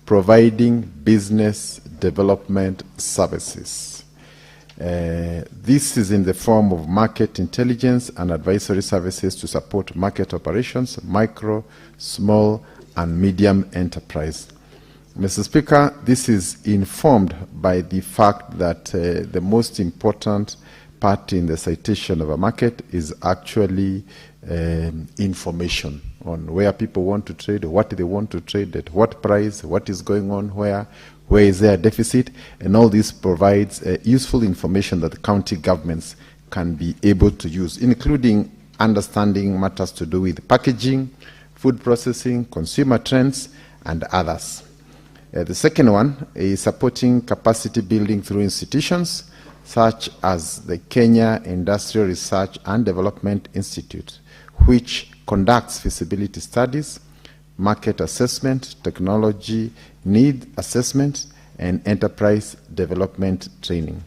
providing business development services. This is in the form of market intelligence and advisory services to support market operations, micro, small, and medium enterprise. Mr. Speaker, this is informed by the fact that the most important part in the citation of a market is actually information on where people want to trade, what they want to trade, at what price, what is going on, where is there a deficit, and all this provides useful information that the county governments can be able to use, including understanding matters to do with packaging, food processing, consumer trends, and others. The second one is supporting capacity building through institutions such as the Kenya Industrial Research and Development Institute, which conducts feasibility studies, market assessment, technology need assessment, and enterprise development training.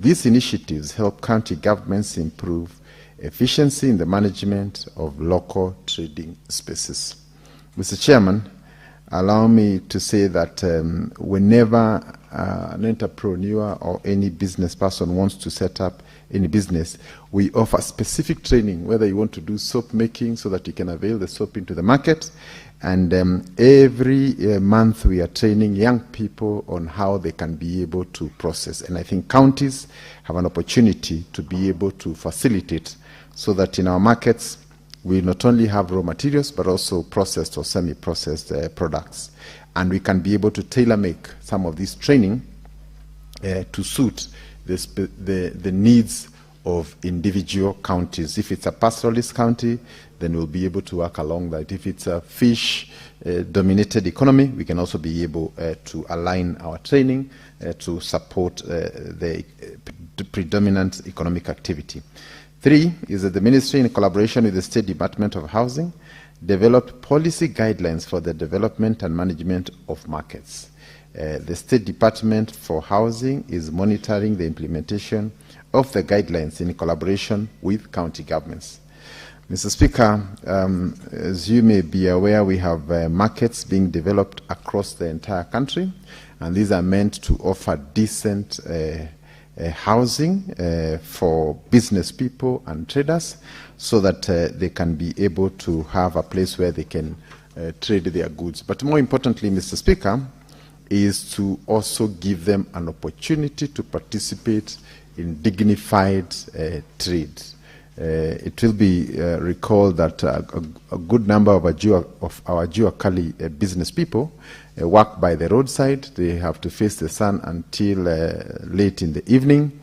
These initiatives help county governments improve efficiency in the management of local trading spaces. Mr. Chairman, allow me to say that whenever an entrepreneur or any business person wants to set up any business, we offer specific training, whether you want to do soap making so that you can avail the soap into the market. And every month we are training young people on how they can be able to process. And I think counties have an opportunity to be able to facilitate so that in our markets we not only have raw materials but also processed or semi-processed products. And we can be able to tailor-make some of this training to suit the needs of individual counties. If it's a pastoralist county, then we'll be able to work along that. If it's a fish-dominated economy, we can also be able to align our training to support the predominant economic activity. 3 is that the Ministry, in collaboration with the State Department of Housing, developed policy guidelines for the development and management of markets. The State Department for Housing is monitoring the implementation of the guidelines in collaboration with county governments. Mr. Speaker, as you may be aware, we have markets being developed across the entire country, and these are meant to offer decent housing for business people and traders so that they can be able to have a place where they can trade their goods. But more importantly, Mr. Speaker, is to also give them an opportunity to participate in dignified trade. It will be recalled that a good number of our Juakali business people work by the roadside. They have to face the sun until late in the evening.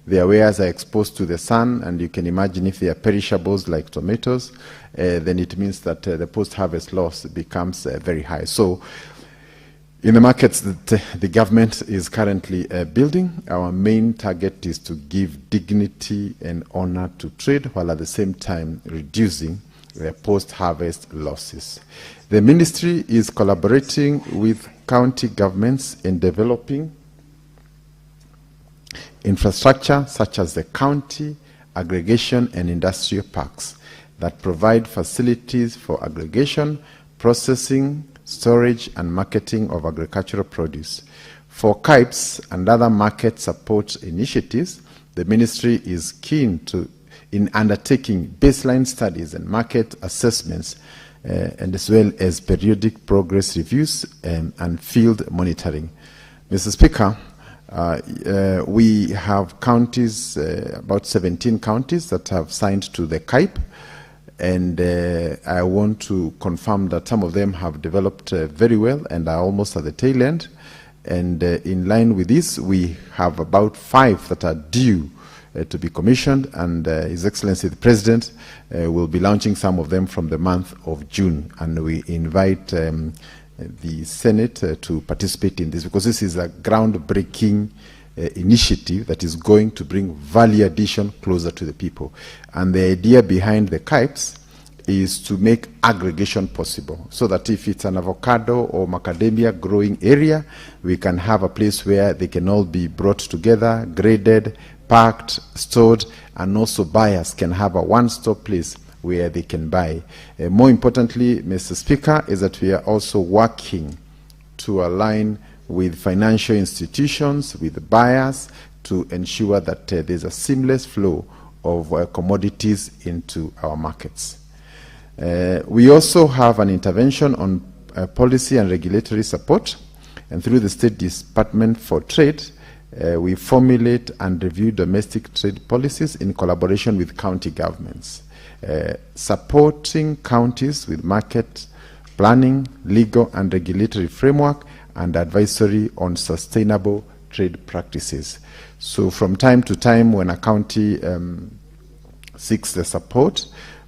Their wares are exposed to the sun, and you can imagine if they are perishables like tomatoes, then it means that the post-harvest loss becomes very high. So in the markets that the government is currently building, our main target is to give dignity and honor to trade, while at the same time reducing post-harvest losses. The ministry is collaborating with county governments in developing infrastructure such as the county aggregation and industrial parks that provide facilities for aggregation, processing, storage and marketing of agricultural produce. For KIPES and other market support initiatives, the ministry is keen in undertaking baseline studies and market assessments, and as well as periodic progress reviews and field monitoring. Mr. Speaker, we have counties, about 17 counties that have signed to the KIPE, and I want to confirm that some of them have developed very well and are almost at the tail end. And in line with this, we have about 5 that are due to be commissioned, and His Excellency the President will be launching some of them from the month of June. And we invite the Senate to participate in this, because this is a groundbreaking initiative that is going to bring value addition closer to the people. And the idea behind the KIPES is to make aggregation possible, so that if it's an avocado or macadamia growing area, we can have a place where they can all be brought together, graded, packed, stored, and also buyers can have a one-stop place where they can buy. More importantly, Mr. Speaker, is that we are also working to align with financial institutions, with buyers, to ensure that there's a seamless flow of commodities into our markets. We also have an intervention on policy and regulatory support, and through the State Department for Trade, we formulate and review domestic trade policies in collaboration with county governments, supporting counties with market planning, legal and regulatory framework, and advisory on sustainable trade practices. So from time to time, when a county seeks the support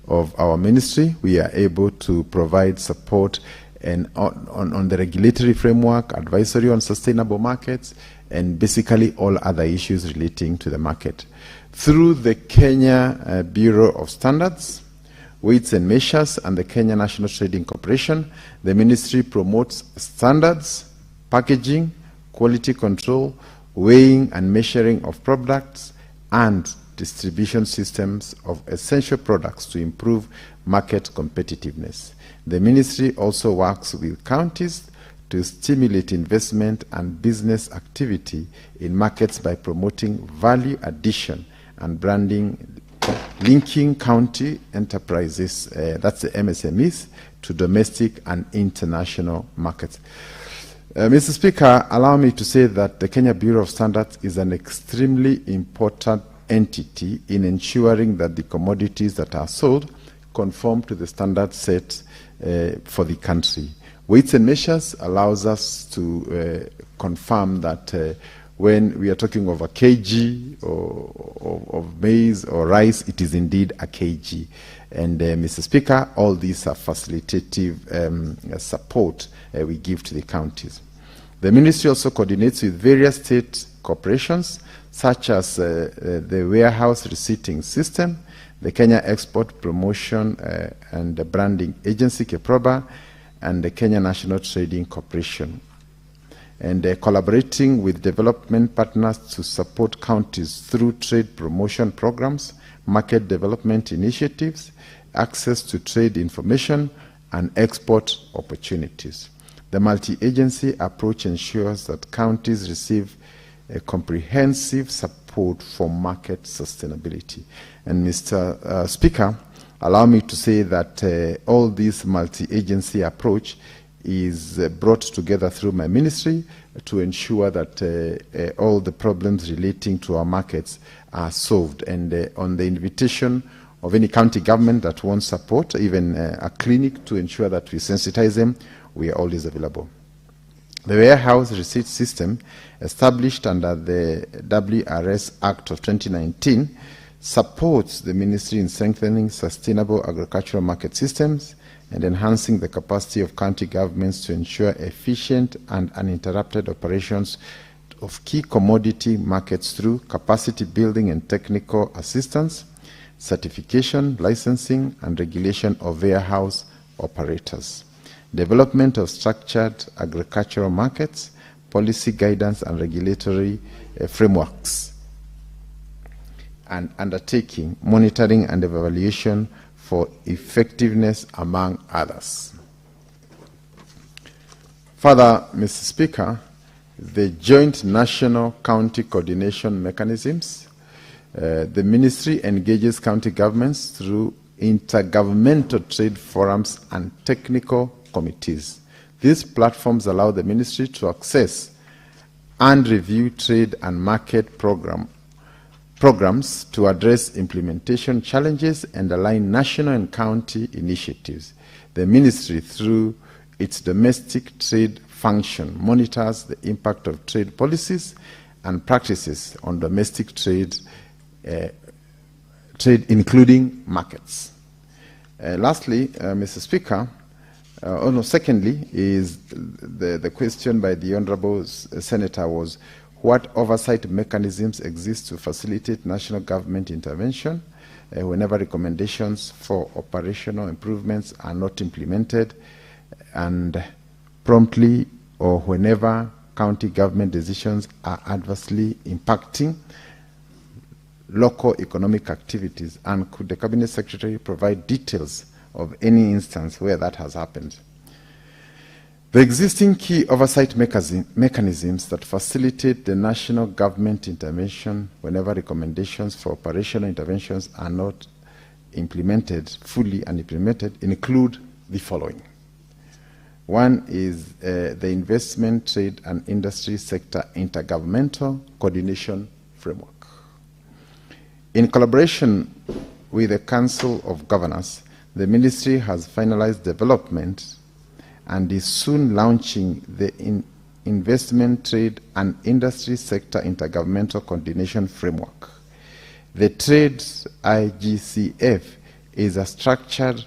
of our ministry, we are able to provide support and on the regulatory framework, advisory on sustainable markets, and basically all other issues relating to the market. Through the Kenya Bureau of Standards, Weights and Measures, and the Kenya National Trading Corporation, the ministry promotes standards, packaging, quality control, weighing and measuring of products, and distribution systems of essential products to improve market competitiveness. The ministry also works with counties to stimulate investment and business activity in markets by promoting value addition and branding, linking county enterprises, that's the MSMEs, to domestic and international markets. Mr. Speaker, allow me to say that the Kenya Bureau of Standards is an extremely important entity in ensuring that the commodities that are sold conform to the standards set for the country. Weights and Measures allows us to confirm that when we are talking of a kg of maize or rice, it is indeed a kg. And Mr. Speaker, all these are facilitative support we give to the counties. The ministry also coordinates with various state corporations, such as the Warehouse Receipting System, the Kenya Export Promotion and Branding Agency, KEPROBA, and the Kenya National Trading Corporation, and collaborating with development partners to support counties through trade promotion programs, market development initiatives, access to trade information, and export opportunities. The multi-agency approach ensures that counties receive a comprehensive support for market sustainability. And Mr. Speaker, allow me to say that all this multi-agency approach is brought together through my ministry to ensure that all the problems relating to our markets are solved. And on the invitation of any county government that wants support, even a clinic to ensure that we sensitize them, we are always available. The warehouse receipt system, established under the WRS Act of 2019, supports the ministry in strengthening sustainable agricultural market systems and enhancing the capacity of county governments to ensure efficient and uninterrupted operations of key commodity markets through capacity building and technical assistance, certification, licensing, and regulation of warehouse operators, development of structured agricultural markets, policy guidance and regulatory frameworks, and undertaking monitoring and evaluation for effectiveness, among others. Further, Mr. Speaker, the joint national county coordination mechanisms, the ministry engages county governments through intergovernmental trade forums and technical committees. These platforms allow the ministry to access and review trade and market programs to address implementation challenges and align national and county initiatives. The ministry, through its domestic trade function, monitors the impact of trade policies and practices on domestic trade, including markets. Lastly, Mr. Speaker, secondly, is the question by the Honourable Senator was, what oversight mechanisms exist to facilitate national government intervention whenever recommendations for operational improvements are not implemented, and promptly or whenever county government decisions are adversely impacting local economic activities, and could the Cabinet Secretary provide details of any instance where that has happened? The existing key oversight mechanisms that facilitate the national government intervention whenever recommendations for operational interventions are not implemented, fully and implemented, include the following. One is the Investment, Trade and Industry Sector Intergovernmental Coordination Framework. In collaboration with the Council of Governors, the Ministry has finalized development and is soon launching the Investment, Trade and Industry Sector Intergovernmental Coordination Framework. The Trade IGCF is a structured,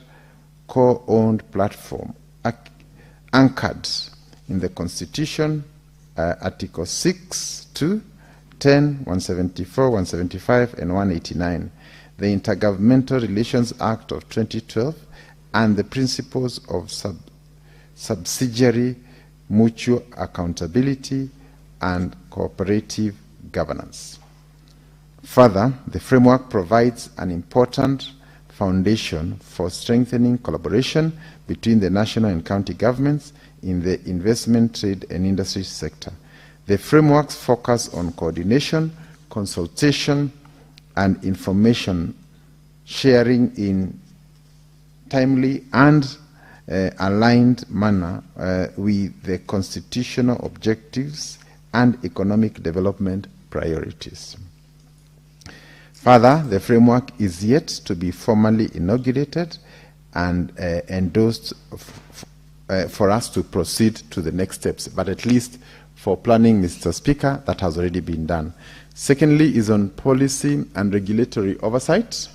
co-owned platform anchored in the Constitution, Article 6, 2, 10, 174, 175, and 189, the Intergovernmental Relations Act of 2012, and the principles of subsidiary mutual accountability and cooperative governance. Further, the framework provides an important foundation for strengthening collaboration between the national and county governments in the investment, trade, and industry sector. The frameworks focus on coordination, consultation, and information sharing in timely and aligned manner with the constitutional objectives and economic development priorities. Further, the framework is yet to be formally inaugurated and endorsed for us to proceed to the next steps, but at least for planning, Mr. Speaker, that has already been done. Secondly is on policy and regulatory oversight.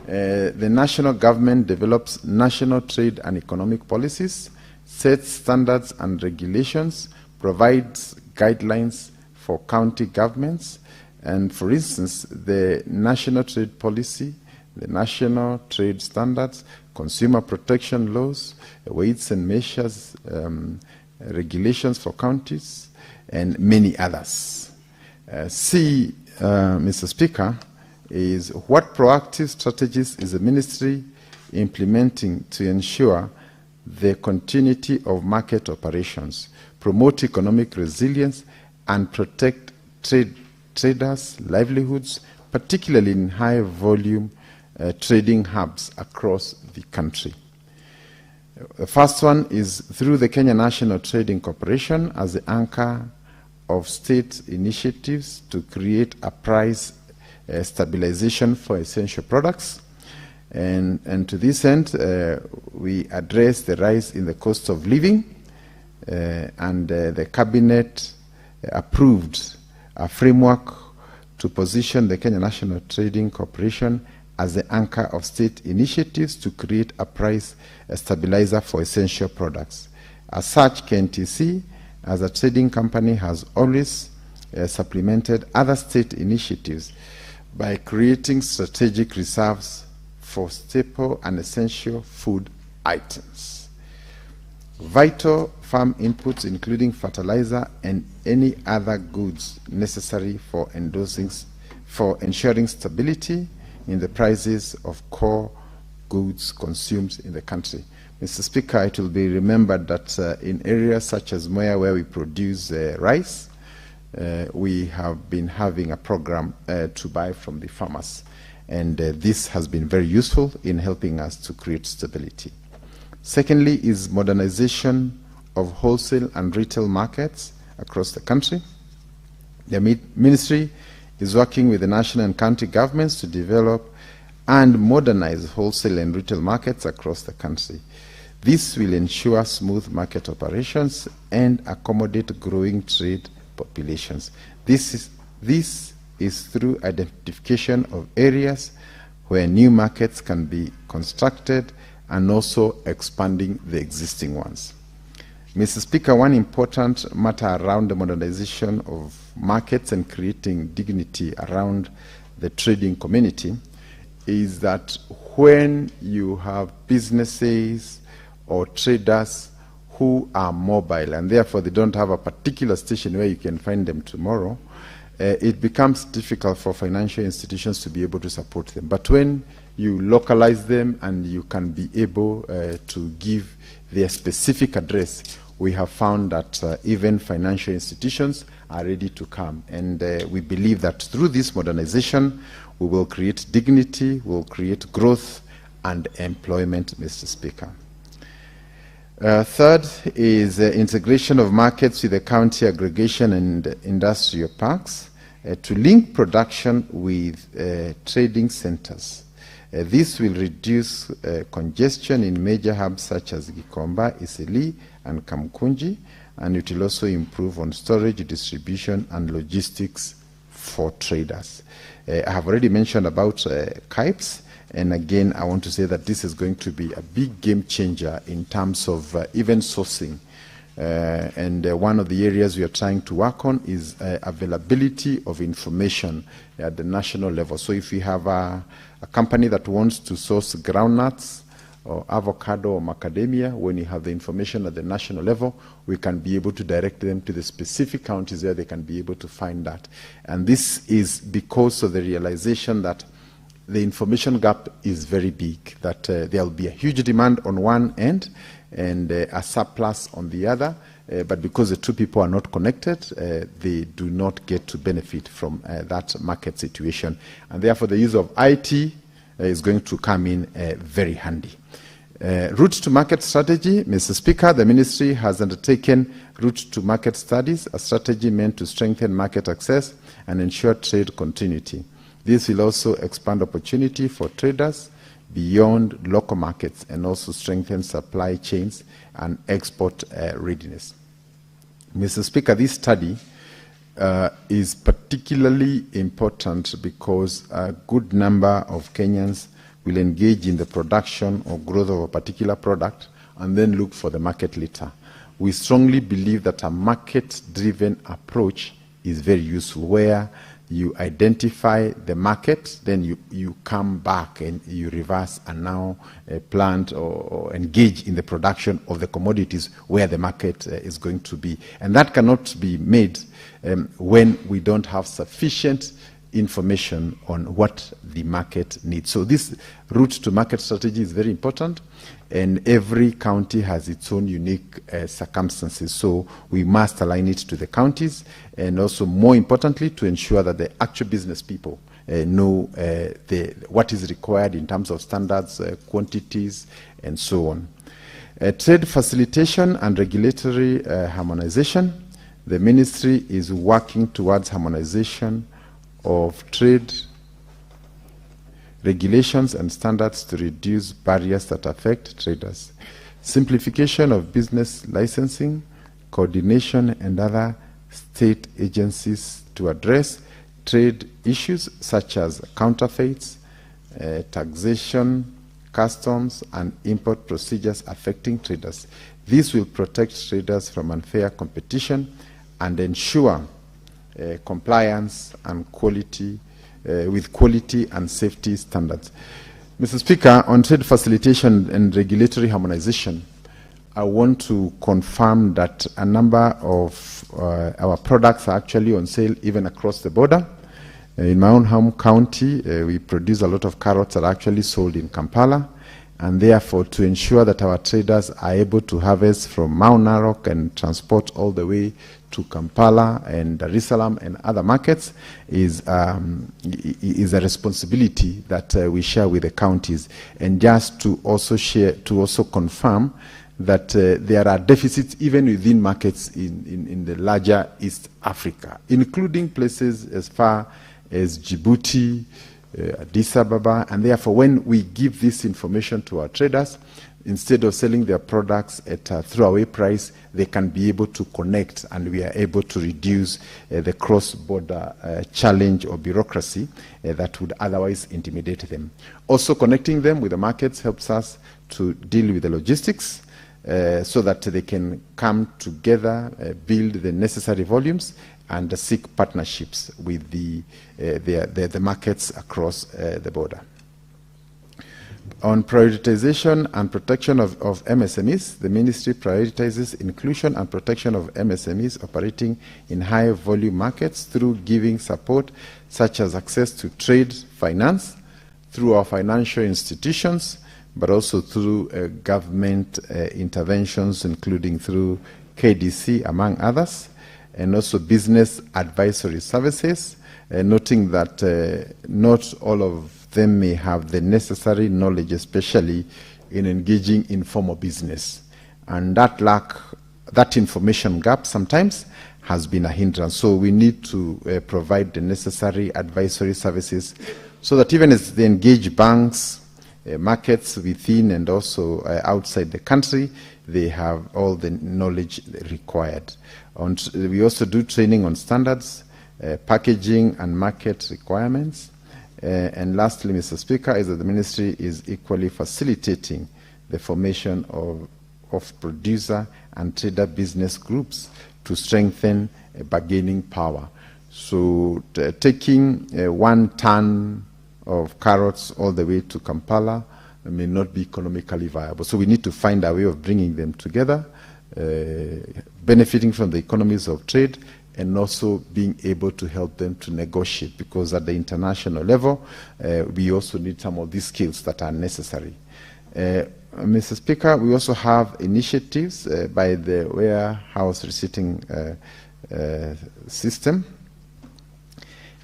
The national government develops national trade and economic policies, sets standards and regulations, provides guidelines for county governments, and for instance, the national trade policy, the national trade standards, consumer protection laws, weights and measures, regulations for counties, and many others. Mr. Speaker, is what proactive strategies is the ministry implementing to ensure the continuity of market operations, promote economic resilience, and protect traders' livelihoods, particularly in high-volume trading hubs across the country? The first one is through the Kenya National Trading Corporation as the anchor of state initiatives to create a price stabilization for essential products. And to this end, we address the rise in the cost of living and the Cabinet approved a framework to position the Kenya National Trading Corporation as the anchor of state initiatives to create a price stabilizer for essential products. As such, KNTC, as a trading company, has always supplemented other state initiatives by creating strategic reserves for staple and essential food items. Vital farm inputs, including fertilizer and any other goods necessary for ensuring stability in the prices of core goods consumed in the country. Mr. Speaker, it will be remembered that in areas such as Moya, where we produce rice, we have been having a program to buy from the farmers, and this has been very useful in helping us to create stability. Secondly is modernization of wholesale and retail markets across the country. The ministry is working with the national and county governments to develop and modernize wholesale and retail markets across the country. This will ensure smooth market operations and accommodate growing trade populations. This is through identification of areas where new markets can be constructed and also expanding the existing ones. Mr. Speaker, one important matter around the modernization of markets and creating dignity around the trading community is that when you have businesses or traders who are mobile and therefore they don't have a particular station where you can find them tomorrow, it becomes difficult for financial institutions to be able to support them. But when you localize them and you can be able to give their specific address, we have found that even financial institutions are ready to come. And we believe that through this modernization, we will create dignity, we will create growth and employment, Mr. Speaker. Third is integration of markets with the county aggregation and industrial parks to link production with trading centers. This will reduce congestion in major hubs such as Gikomba, Isili, and Kamkunji, and it will also improve on storage, distribution, and logistics for traders. I have already mentioned about KIPES, and again, I want to say that this is going to be a big game changer in terms of even sourcing. And one of the areas we are trying to work on is availability of information at the national level. So if we have a company that wants to source groundnuts or avocado or macadamia, when you have the information at the national level, we can be able to direct them to the specific counties where they can be able to find that. And this is because of the realization that the information gap is very big, that there will be a huge demand on one end and a surplus on the other, but because the two people are not connected, they do not get to benefit from that market situation. And therefore, the use of IT is going to come in very handy. Route to market strategy, Mr. Speaker, the ministry has undertaken route to market studies, a strategy meant to strengthen market access and ensure trade continuity. This will also expand opportunity for traders beyond local markets and also strengthen supply chains and export readiness. Mr. Speaker, this study is particularly important because a good number of Kenyans will engage in the production or growth of a particular product and then look for the market later. We strongly believe that a market-driven approach is very useful, where you identify the market, then you come back and you reverse and now plant or engage in the production of the commodities where the market is going to be. And that cannot be made when we don't have sufficient information on what the market needs. So this route to market strategy is very important, and every county has its own unique circumstances. So we must align it to the counties, and also more importantly to ensure that the actual business people know what is required in terms of standards, quantities, and so on. Trade facilitation and regulatory harmonization. The ministry is working towards harmonization of trade regulations and standards to reduce barriers that affect traders. Simplification of business licensing coordination, and other state agencies to address trade issues such as counterfeits, taxation, customs, and import procedures affecting traders. This will protect traders from unfair competition and ensure compliance and quality with quality and safety standards. Mr. Speaker, on trade facilitation and regulatory harmonization, I want to confirm that a number of our products are actually on sale even across the border. In my own home county, we produce a lot of carrots that are actually sold in Kampala, and therefore to ensure that our traders are able to harvest from Mount Narok and transport all the way to Kampala and Dar es Salaam and other markets is a responsibility that we share with the counties. And just to also confirm that there are deficits even within markets in the larger East Africa, including places as far as Djibouti, Addis Ababa, and therefore when we give this information to our traders, instead of selling their products at a throwaway price, they can be able to connect, and we are able to reduce the cross-border challenge or bureaucracy that would otherwise intimidate them. Also, connecting them with the markets helps us to deal with the logistics so that they can come together, build the necessary volumes, and seek partnerships with the markets across the border. On prioritization and protection of MSMEs, the ministry prioritizes inclusion and protection of MSMEs operating in high volume markets through giving support such as access to trade finance through our financial institutions, but also through government interventions, including through KDC, among others, and also business advisory services, noting that not all of them may have the necessary knowledge, especially in engaging in formal business. And that information gap sometimes has been a hindrance. So we need to provide the necessary advisory services so that even as they engage banks, markets within and also outside the country, they have all the knowledge required. We also do training on standards, packaging and market requirements. And lastly, Mr. Speaker, is that the ministry is equally facilitating the formation of producer and trader business groups to strengthen bargaining power. So taking 1 ton of carrots all the way to Kampala may not be economically viable. So we need to find a way of bringing them together, benefiting from the economies of trade, and also being able to help them to negotiate, because at the international level, we also need some of these skills that are necessary. Mr. Speaker, we also have initiatives by the warehouse receipting system.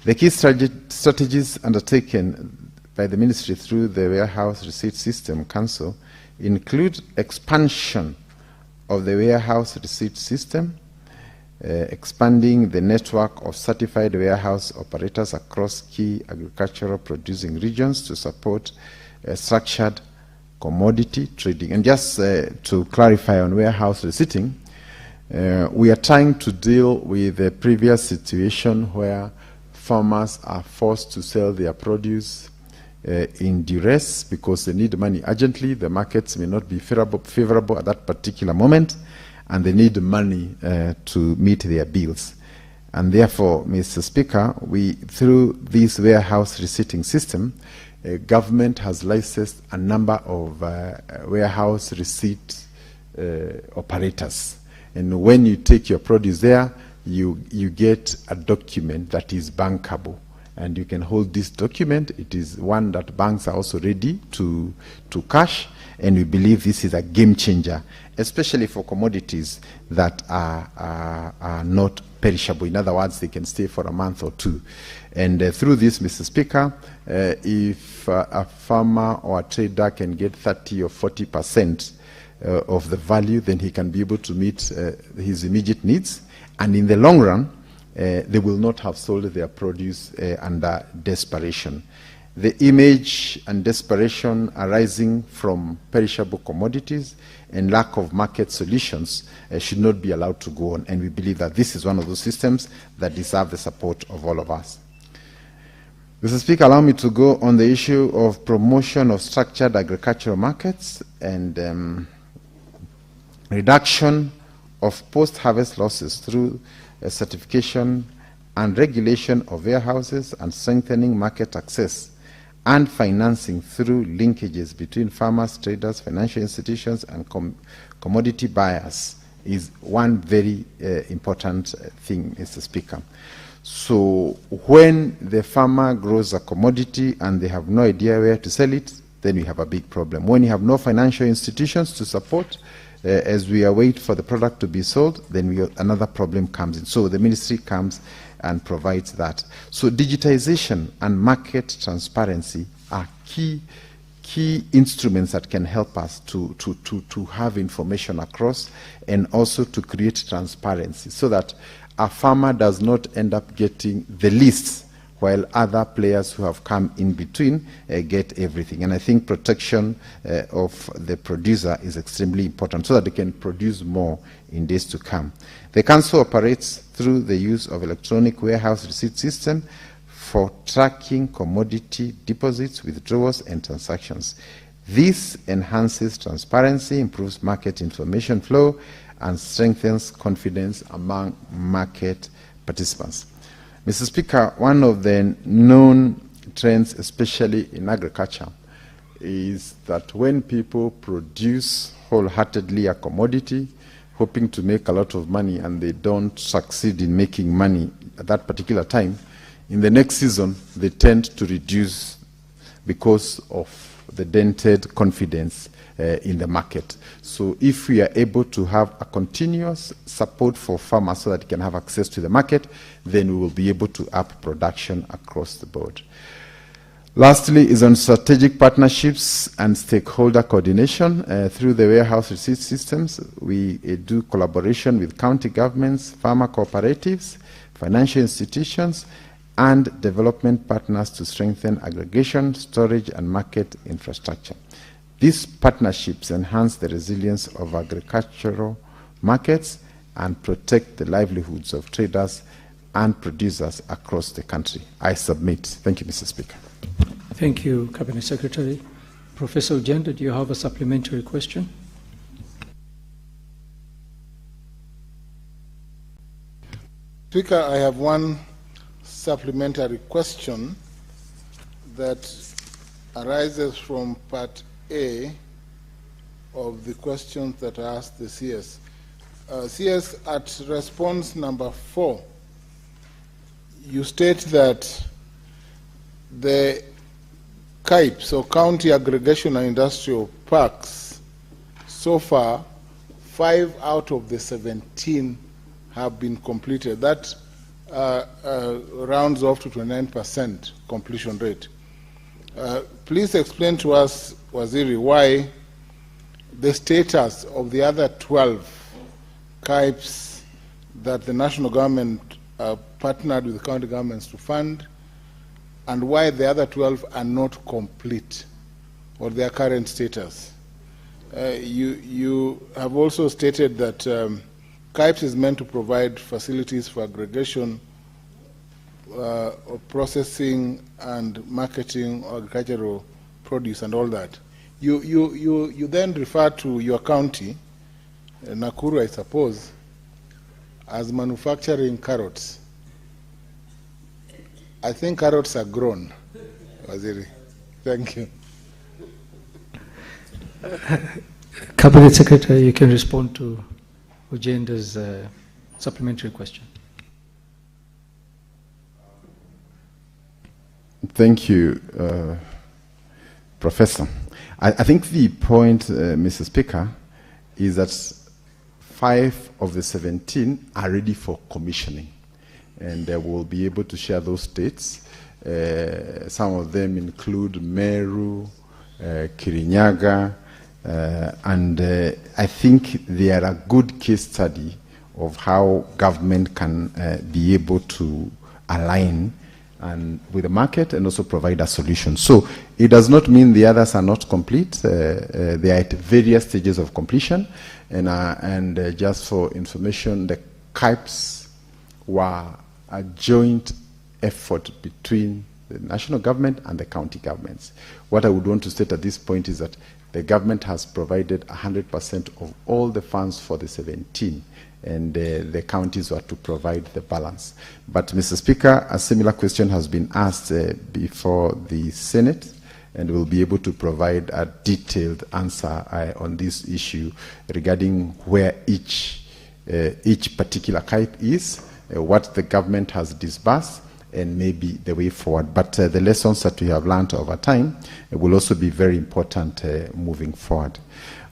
The key strategies undertaken by the ministry through the Warehouse Receipt System Council include expansion of the warehouse receipt system, expanding the network of certified warehouse operators across key agricultural producing regions to support structured commodity trading. And just to clarify on warehouse receipting, we are trying to deal with the previous situation where farmers are forced to sell their produce in duress because they need money urgently. The markets may not be favorable at that particular moment, and they need money to meet their bills. And therefore, Mr. Speaker, through this warehouse receipting system, government has licensed a number of warehouse receipt operators. And when you take your produce there, you get a document that is bankable. And you can hold this document. It is one that banks are also ready to cash. And we believe this is a game changer, especially for commodities that are not perishable. In other words, they can stay for a month or two. And through this, Mr. Speaker, if a farmer or a trader can get 30 or 40% of the value, then he can be able to meet his immediate needs. And in the long run, they will not have sold their produce under desperation. The image and desperation arising from perishable commodities and lack of market solutions should not be allowed to go on. And we believe that this is one of those systems that deserve the support of all of us. Mr. Speaker, allow me to go on the issue of promotion of structured agricultural markets and reduction of post-harvest losses through certification and regulation of warehouses and strengthening market access and financing through linkages between farmers, traders, financial institutions, and commodity buyers is one very important thing, Mr. Speaker. So when the farmer grows a commodity and they have no idea where to sell it, then we have a big problem. When you have no financial institutions to support, as we await for the product to be sold, then another problem comes in. So the ministry comes and provides that. So digitization and market transparency are key instruments that can help us to have information across and also to create transparency so that a farmer does not end up getting the least while other players who have come in between get everything. And I think protection of the producer is extremely important so that they can produce more in days to come. The Council operates through the use of electronic warehouse receipt system for tracking commodity deposits, withdrawals, and transactions. This enhances transparency, improves market information flow, and strengthens confidence among market participants. Mr. Speaker, one of the known trends, especially in agriculture, is that when people produce wholeheartedly a commodity, hoping to make a lot of money, and they don't succeed in making money at that particular time, in the next season, they tend to reduce because of the dented confidence in the market. So if we are able to have a continuous support for farmers so that they can have access to the market, then we will be able to up production across the board. Lastly is on strategic partnerships and stakeholder coordination. Through the warehouse receipt systems, we do collaboration with county governments, farmer cooperatives, financial institutions, and development partners to strengthen aggregation, storage, and market infrastructure. These partnerships enhance the resilience of agricultural markets and protect the livelihoods of traders and producers across the country. I submit. Thank you, Mr. Speaker.
Thank you, Cabinet Secretary. Professor Ugenda, do you have a supplementary question?
Speaker, I have one supplementary question that arises from Part A of the questions that I asked the CS. CS, at response number 4, you state that the CAIPs, or County Aggregation and Industrial Parks, so far, 5 out of the 17 have been completed. That rounds off to 29% completion rate. Please explain to us, Waziri, why the status of the other 12 CAIPs that the national government partnered with the county governments to fund, and why the other 12 are not complete, or their current status. You have also stated that CAIPs is meant to provide facilities for aggregation, processing and marketing of agricultural produce and all that. You then refer to your county, Nakuru, I suppose, as manufacturing carrots. I think carrots are grown, Waziri. Thank you.
Cabinet Secretary, you can respond to Ugenda's supplementary question.
Thank you, Professor. I think the point, Mr. Speaker, is that 5 of the 17 are ready for commissioning, and we'll be able to share those states. Some of them include Meru, Kirinyaga, and I think they are a good case study of how government can be able to align and with the market, and also provide a solution. So it does not mean the others are not complete. They are at various stages of completion. And just for information, the KIPES were a joint effort between the national government and the county governments. What I would want to state at this point is that the government has provided 100% of all the funds for the 17, and the counties were to provide the balance. But, Mr. Speaker, a similar question has been asked before the Senate, and we'll be able to provide a detailed answer on this issue regarding where each particular KIPE is, what the government has disbursed, and maybe the way forward. But the lessons that we have learned over time will also be very important moving forward.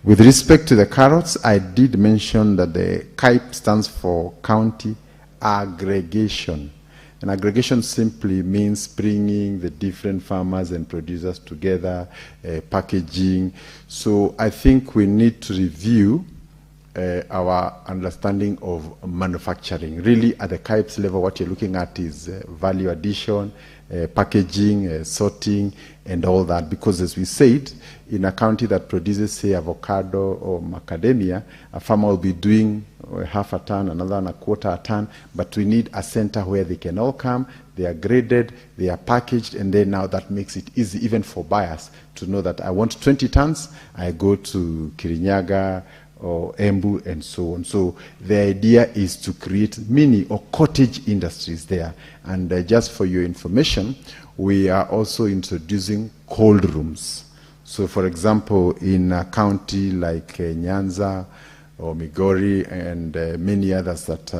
With respect to the carrots, I did mention that the KIPE stands for County Aggregation. And aggregation simply means bringing the different farmers and producers together, packaging. So I think we need to review our understanding of manufacturing. Really, at the KIPES level, what you're looking at is value addition, packaging, sorting, and all that. Because as we said, in a county that produces, say, avocado or macadamia, a farmer will be doing half a ton, another one a quarter a ton, but we need a center where they can all come, they are graded, they are packaged, and then now that makes it easy even for buyers to know that I want 20 tons, I go to Kirinyaga or Embu and so on. So the idea is to create mini or cottage industries there. And just for your information, we are also introducing cold rooms. So for example, in a county like Nyanza or Migori and many others that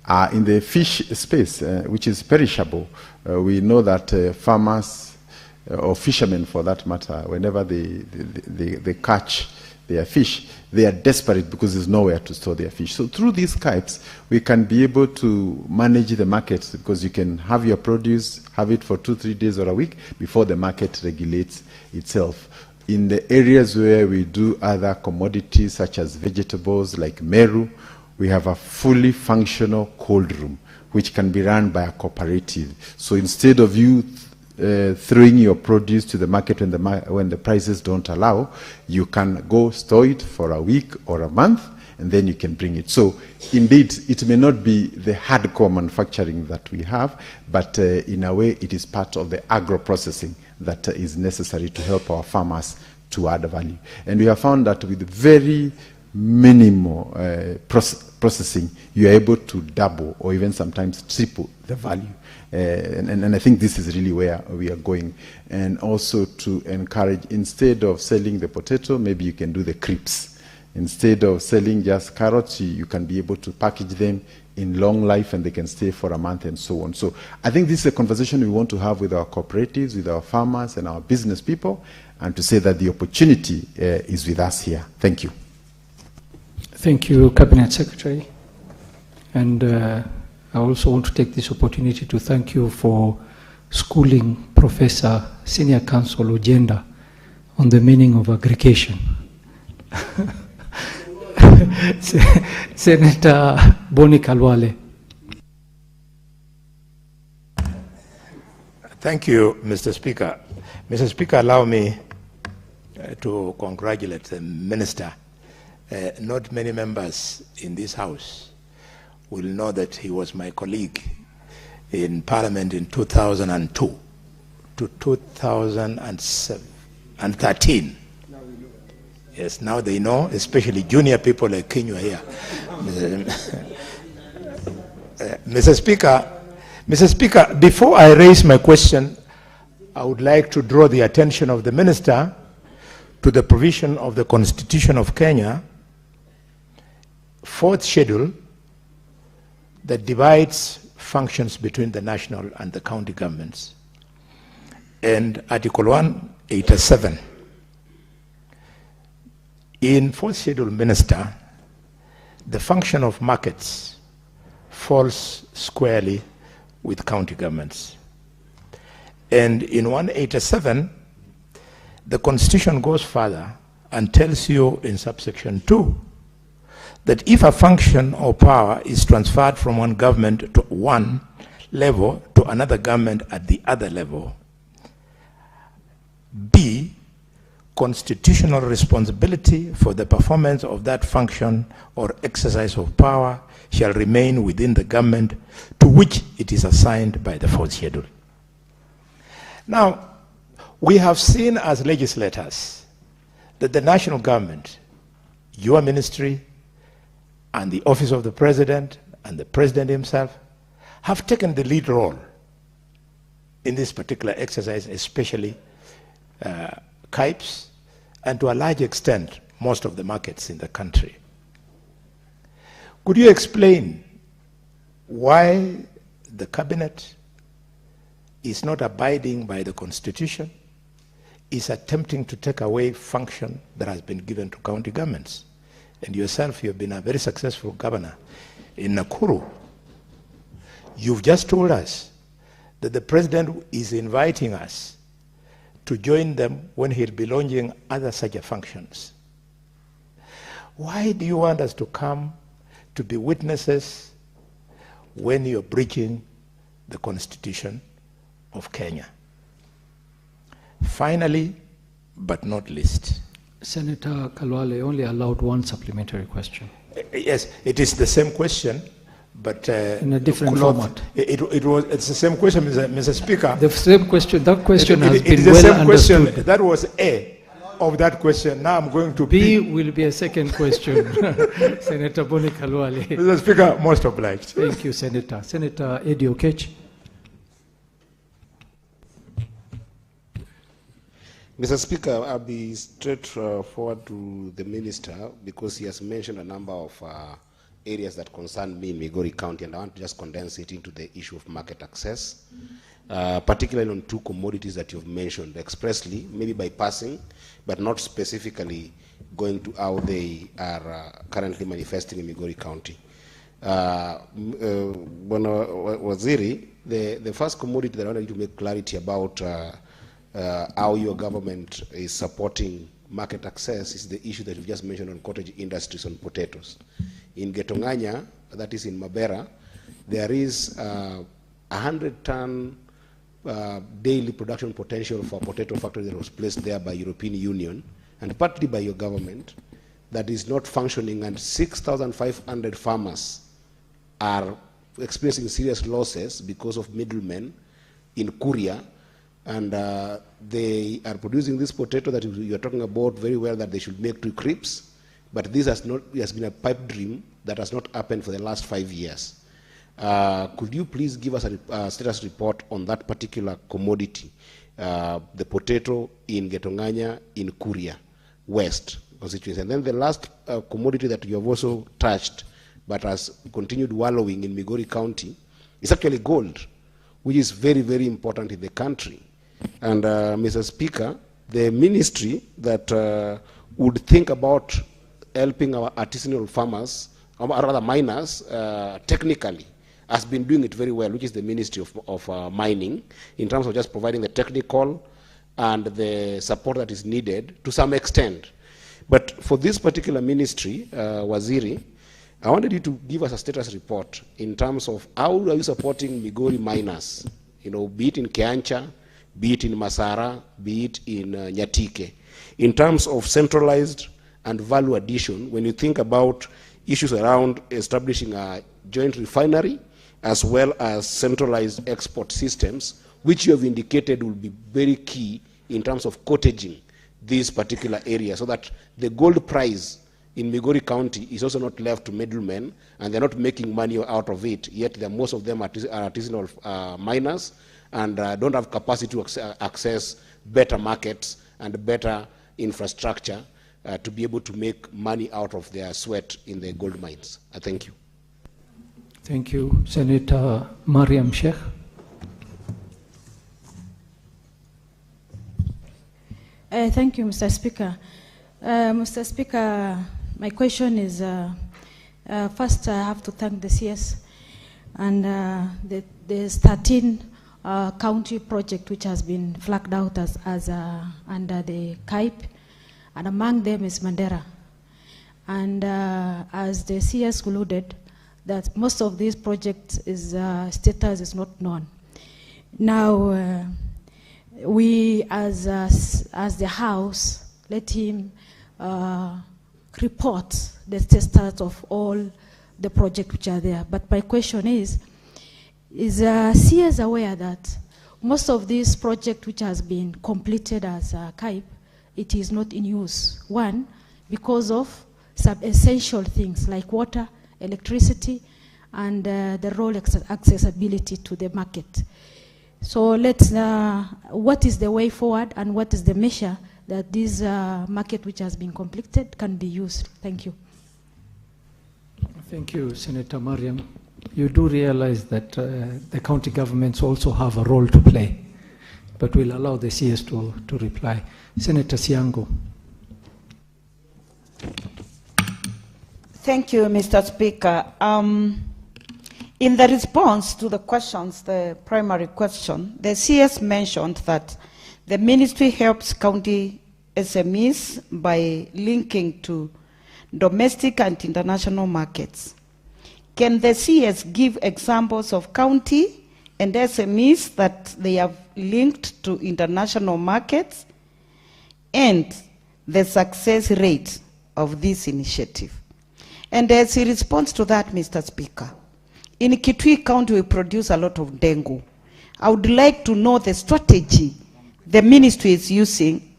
are in the fish space, which is perishable, we know that farmers or fishermen for that matter, whenever they catch their fish, they are desperate because there's nowhere to store their fish. So through these KIPES, we can be able to manage the market, because you can have your produce, have it for 2-3 days or a week before the market regulates itself. In the areas where we do other commodities such as vegetables like Meru, we have a fully functional cold room which can be run by a cooperative. So instead of you throwing your produce to the market when the prices don't allow, you can go store it for a week or a month, and then you can bring it. So indeed, it may not be the hardcore manufacturing that we have, but in a way, it is part of the agro-processing that is necessary to help our farmers to add value. And we have found that with very minimal processing, you are able to double or even sometimes triple the value. And I think this is really where we are going. And also to encourage, instead of selling the potato, maybe you can do the crisps. Instead of selling just carrots, you can be able to package them in long life and they can stay for a month and so on. So I think this is a conversation we want to have with our cooperatives, with our farmers and our business people, and to say that the opportunity is with us here. Thank you.
Thank you, Cabinet Secretary. And I also want to take this opportunity to thank you for schooling Professor Senior Counsel Ojenda on the meaning of aggregation. Senator Boni Kalwale.
Thank you, Mr. Speaker. Mr. Speaker, allow me to congratulate the Minister. Not many members in this House will know that he was my colleague in Parliament in 2002 to 2013. Yes, now they know, especially junior people like Kenyan here. Mr. Speaker, before I raise my question, I would like to draw the attention of the Minister to the provision of the Constitution of Kenya, 4th schedule, that divides functions between the national and the county governments. And Article 187. In 4th schedule, Minister, the function of markets falls squarely with county governments. And in 187, the Constitution goes further and tells you in subsection 2 that if a function or power is transferred from one government to one level to to another government at the other level. B, constitutional responsibility for the performance of that function or exercise of power shall remain within the government to which it is assigned by the fourth schedule. Now, we have seen as legislators that the national government, your ministry, and the office of the president, and the president himself, have taken the lead role in this particular exercise, especially CAIPS, and to a large extent, most of the markets in the country. Could you explain why the cabinet is not abiding by the Constitution, is attempting to take away function that has been given to county governments? And yourself, you've been a very successful governor in Nakuru. You've just told us that the president is inviting us to join them when he'll be launching other such functions. Why do you want us to come to be witnesses when you're breaching the Constitution of Kenya? Finally, but not least,
Senator Kalwale only allowed one supplementary question.
Yes, it is the same question, but
in a different format.
It's the same question, Mr. Speaker.
The same question. That question has been
the
well
same
understood.
Question. That was A of that question. Now I'm going to
B. Will be a second question. Senator Boni Kalwale.
Mr. Speaker, most obliged.
Thank you, Senator. Senator Eddie Okech.
Mr. Speaker, I'll be straightforward to the Minister because he has mentioned a number of areas that concern me in Migori County, and I want to just condense it into the issue of market access, particularly on two commodities that you've mentioned expressly, maybe by passing, but not specifically going to how they are currently manifesting in Migori County. Waziri, the first commodity that I wanted you to make clarity about how your government is supporting market access is the issue that you just mentioned on cottage industries on potatoes. In Getonganya, that is in Mabera, there is 100-ton daily production potential for a potato factory that was placed there by European Union and partly by your government that is not functioning, and 6,500 farmers are experiencing serious losses because of middlemen in Kuria. And they are producing this potato that you are talking about very well that they should make 2 crips, but this has been a pipe dream that has not happened for the last 5 years. Could you please give us a status report on that particular commodity, the potato in Getonganya in Kuria West constituency? And then the last commodity that you have also touched but has continued wallowing in Migori County is actually gold, which is very, very important in the country. And Mr. Speaker, the ministry that would think about helping our artisanal farmers, or rather miners, technically, has been doing it very well, which is the Ministry of Mining, in terms of just providing the technical and the support that is needed to some extent. But for this particular ministry, Waziri, I wanted you to give us a status report in terms of how are you supporting Migori miners, be it in Kiancha, be it in Masara, be it in Nyatike, in terms of centralized and value addition, when you think about issues around establishing a joint refinery as well as centralized export systems, which you have indicated will be very key in terms of cottaging this particular area, so that the gold price in Migori County is also not left to middlemen, and they're not making money out of it, yet most of them are artisanal miners, and don't have capacity to access better markets and better infrastructure to be able to make money out of their sweat in the gold mines. Thank you.
Thank you. Senator Mariam Sheikh.
Thank you, Mr. Speaker. Mr. Speaker, my question is, first I have to thank the CS and there's 13 county project which has been flagged out as under the CAIP, and among them is Mandera. And as the CS alluded, that most of these projects status is not known. Now, we as the House, let him report the status of all the projects which are there. But my question is CS aware that most of these projects which has been completed as KAIP, it is not in use? One, because of some essential things like water, electricity, and the role accessibility to the market. So what is the way forward and what is the measure that this market which has been completed can be used? Thank you.
Thank you, Senator Mariam. You do realize that the county governments also have a role to play, but we'll allow the CS to reply. Senator Siango.
Thank you, Mr. Speaker. In the response to the questions, the primary question, the CS mentioned that the ministry helps county SMEs by linking to domestic and international markets. Can the CS give examples of county and SMEs that they have linked to international markets and the success rate of this initiative? And as he responds to that, Mr. Speaker, in Kitui County we produce a lot of dengue. I would like to know the strategy the ministry is using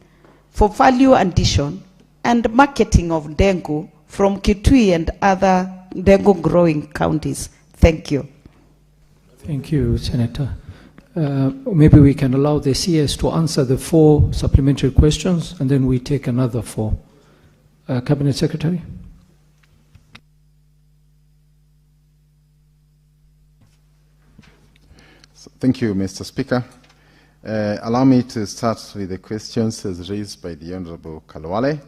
for value addition and marketing of dengue from Kitui and other dengue growing counties. Thank you.
Thank you, Senator. Maybe we can allow the CS to answer the 4 supplementary questions and then we take another 4. Cabinet Secretary.
Thank you, Mr. Speaker. Allow me to start with the questions as raised by the Honorable Kalwale,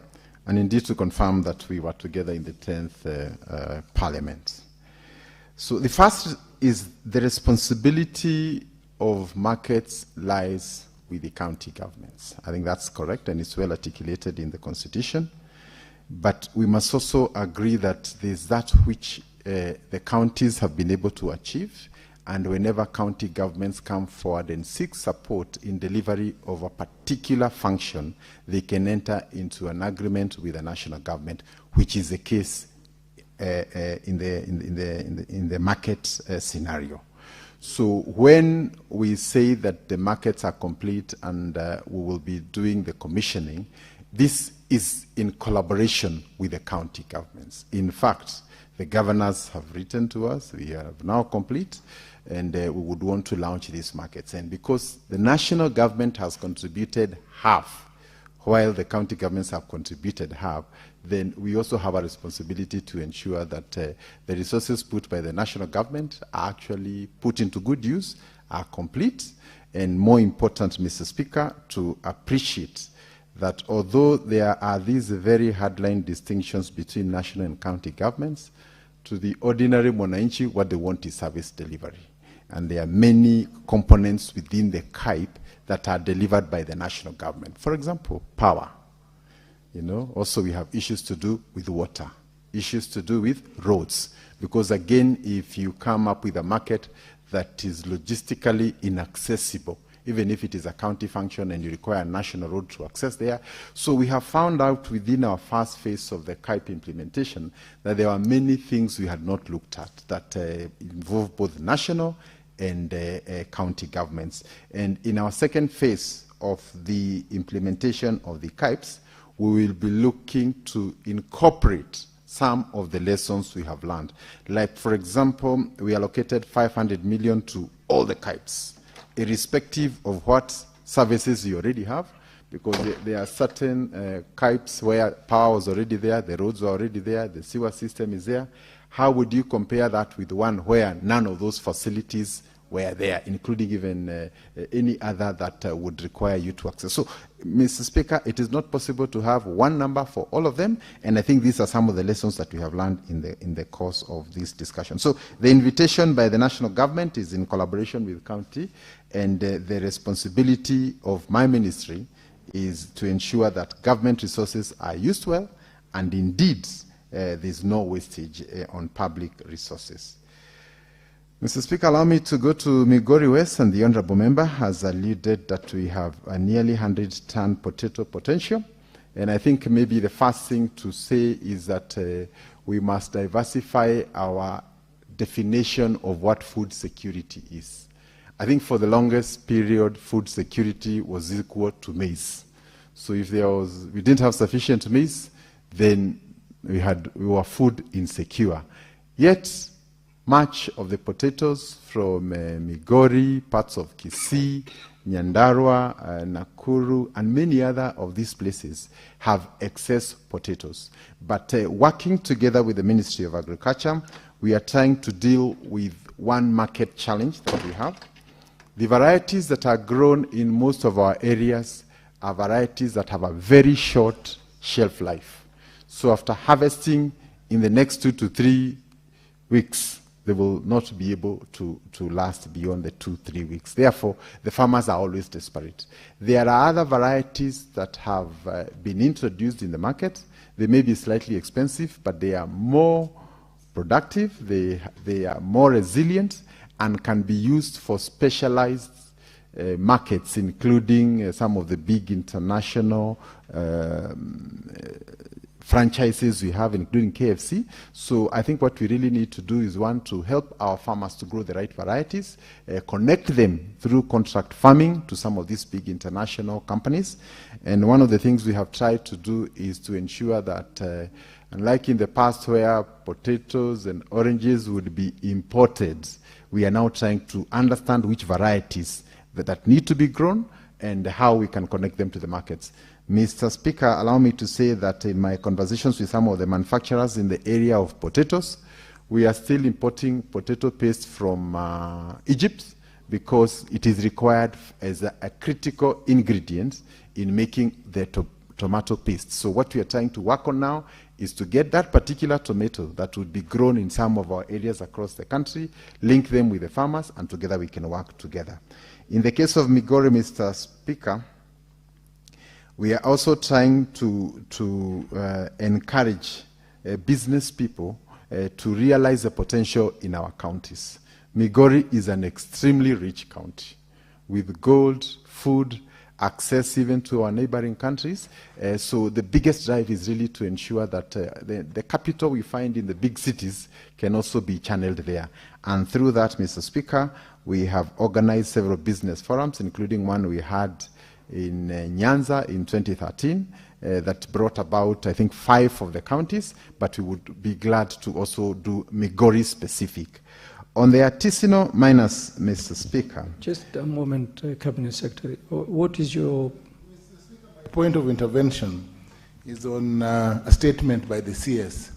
and indeed to confirm that we were together in the 10th Parliament. So the first is the responsibility of markets lies with the county governments. I think that's correct and it's well articulated in the Constitution. But we must also agree that there's that which the counties have been able to achieve, and whenever county governments come forward and seek support in delivery of a particular function, they can enter into an agreement with the national government, which is the case in the market scenario. So when we say that the markets are complete and we will be doing the commissioning, this is in collaboration with the county governments. In fact, the governors have written to us, we are now complete, and we would want to launch these markets. And because the national government has contributed half, while the county governments have contributed half, then we also have a responsibility to ensure that the resources put by the national government are actually put into good use, are complete, and more important, Mr. Speaker, to appreciate that although there are these very hardline distinctions between national and county governments, to the ordinary mwananchi, what they want is service delivery. And there are many components within the KAIP that are delivered by the national government. For example, power. You know, also we have issues to do with water, issues to do with roads. Because again, if you come up with a market that is logistically inaccessible, even if it is a county function and you require a national road to access there. So we have found out within our first phase of the KAIP implementation that there are many things we had not looked at that involve both national and county governments. And in our second phase of the implementation of the KAIPs, we will be looking to incorporate some of the lessons we have learned. Like, for example, we allocated 500 million to all the KAIPs, irrespective of what services you already have, because there are certain KAIPs where power was already there, the roads were already there, the sewer system is there. How would you compare that with one where none of those facilities were there, including even any other that would require you to access? So, Mr. Speaker, it is not possible to have one number for all of them, and I think these are some of the lessons that we have learned in the course of this discussion. So the invitation by the national government is in collaboration with county, and the responsibility of my ministry is to ensure that government resources are used well, and indeed there's no wastage on public resources. Mr. Speaker, allow me to go to Migori West, and the Honourable Member has alluded that we have a nearly 100-ton potato potential. And I think maybe the first thing to say is that we must diversify our definition of what food security is. I think for the longest period, food security was equal to maize. So if we didn't have sufficient maize, then we were food insecure. Yet, much of the potatoes from Migori, parts of Kisii, Nyandarua, Nakuru, and many other of these places have excess potatoes. But working together with the Ministry of Agriculture, we are trying to deal with one market challenge that we have. The varieties that are grown in most of our areas are varieties that have a very short shelf life. So after harvesting in the next 2 to 3 weeks, they will not be able to last beyond the 2-3 weeks. Therefore, the farmers are always desperate. There are other varieties that have been introduced in the market. They may be slightly expensive, but they are more productive, they are more resilient, and can be used for specialized markets, including some of the big international franchises we have, including KFC. So I think what we really need to do is, one, to help our farmers to grow the right varieties, connect them through contract farming to some of these big international companies. And one of the things we have tried to do is to ensure that, unlike in the past where potatoes and oranges would be imported, we are now trying to understand which varieties that need to be grown and how we can connect them to the markets. Mr. Speaker, allow me to say that in my conversations with some of the manufacturers in the area of potatoes, we are still importing potato paste from Egypt because it is required as a critical ingredient in making the tomato paste. So what we are trying to work on now is to get that particular tomato that would be grown in some of our areas across the country, link them with the farmers, and together we can work together. In the case of Migori, Mr. Speaker, we are also trying to encourage business people to realize the potential in our counties. Migori is an extremely rich county with gold, food, access even to our neighboring countries. So the biggest drive is really to ensure that the capital we find in the big cities can also be channeled there. And through that, Mr. Speaker, we have organized several business forums, including one we had in Nyanza in 2013 that brought about, I think, 5 of the counties, but we would be glad to also do Migori specific. On the artisanal miners, Mr. Speaker.
Just a moment, Cabinet Secretary. What is your
point of intervention? Is on a statement by the CS.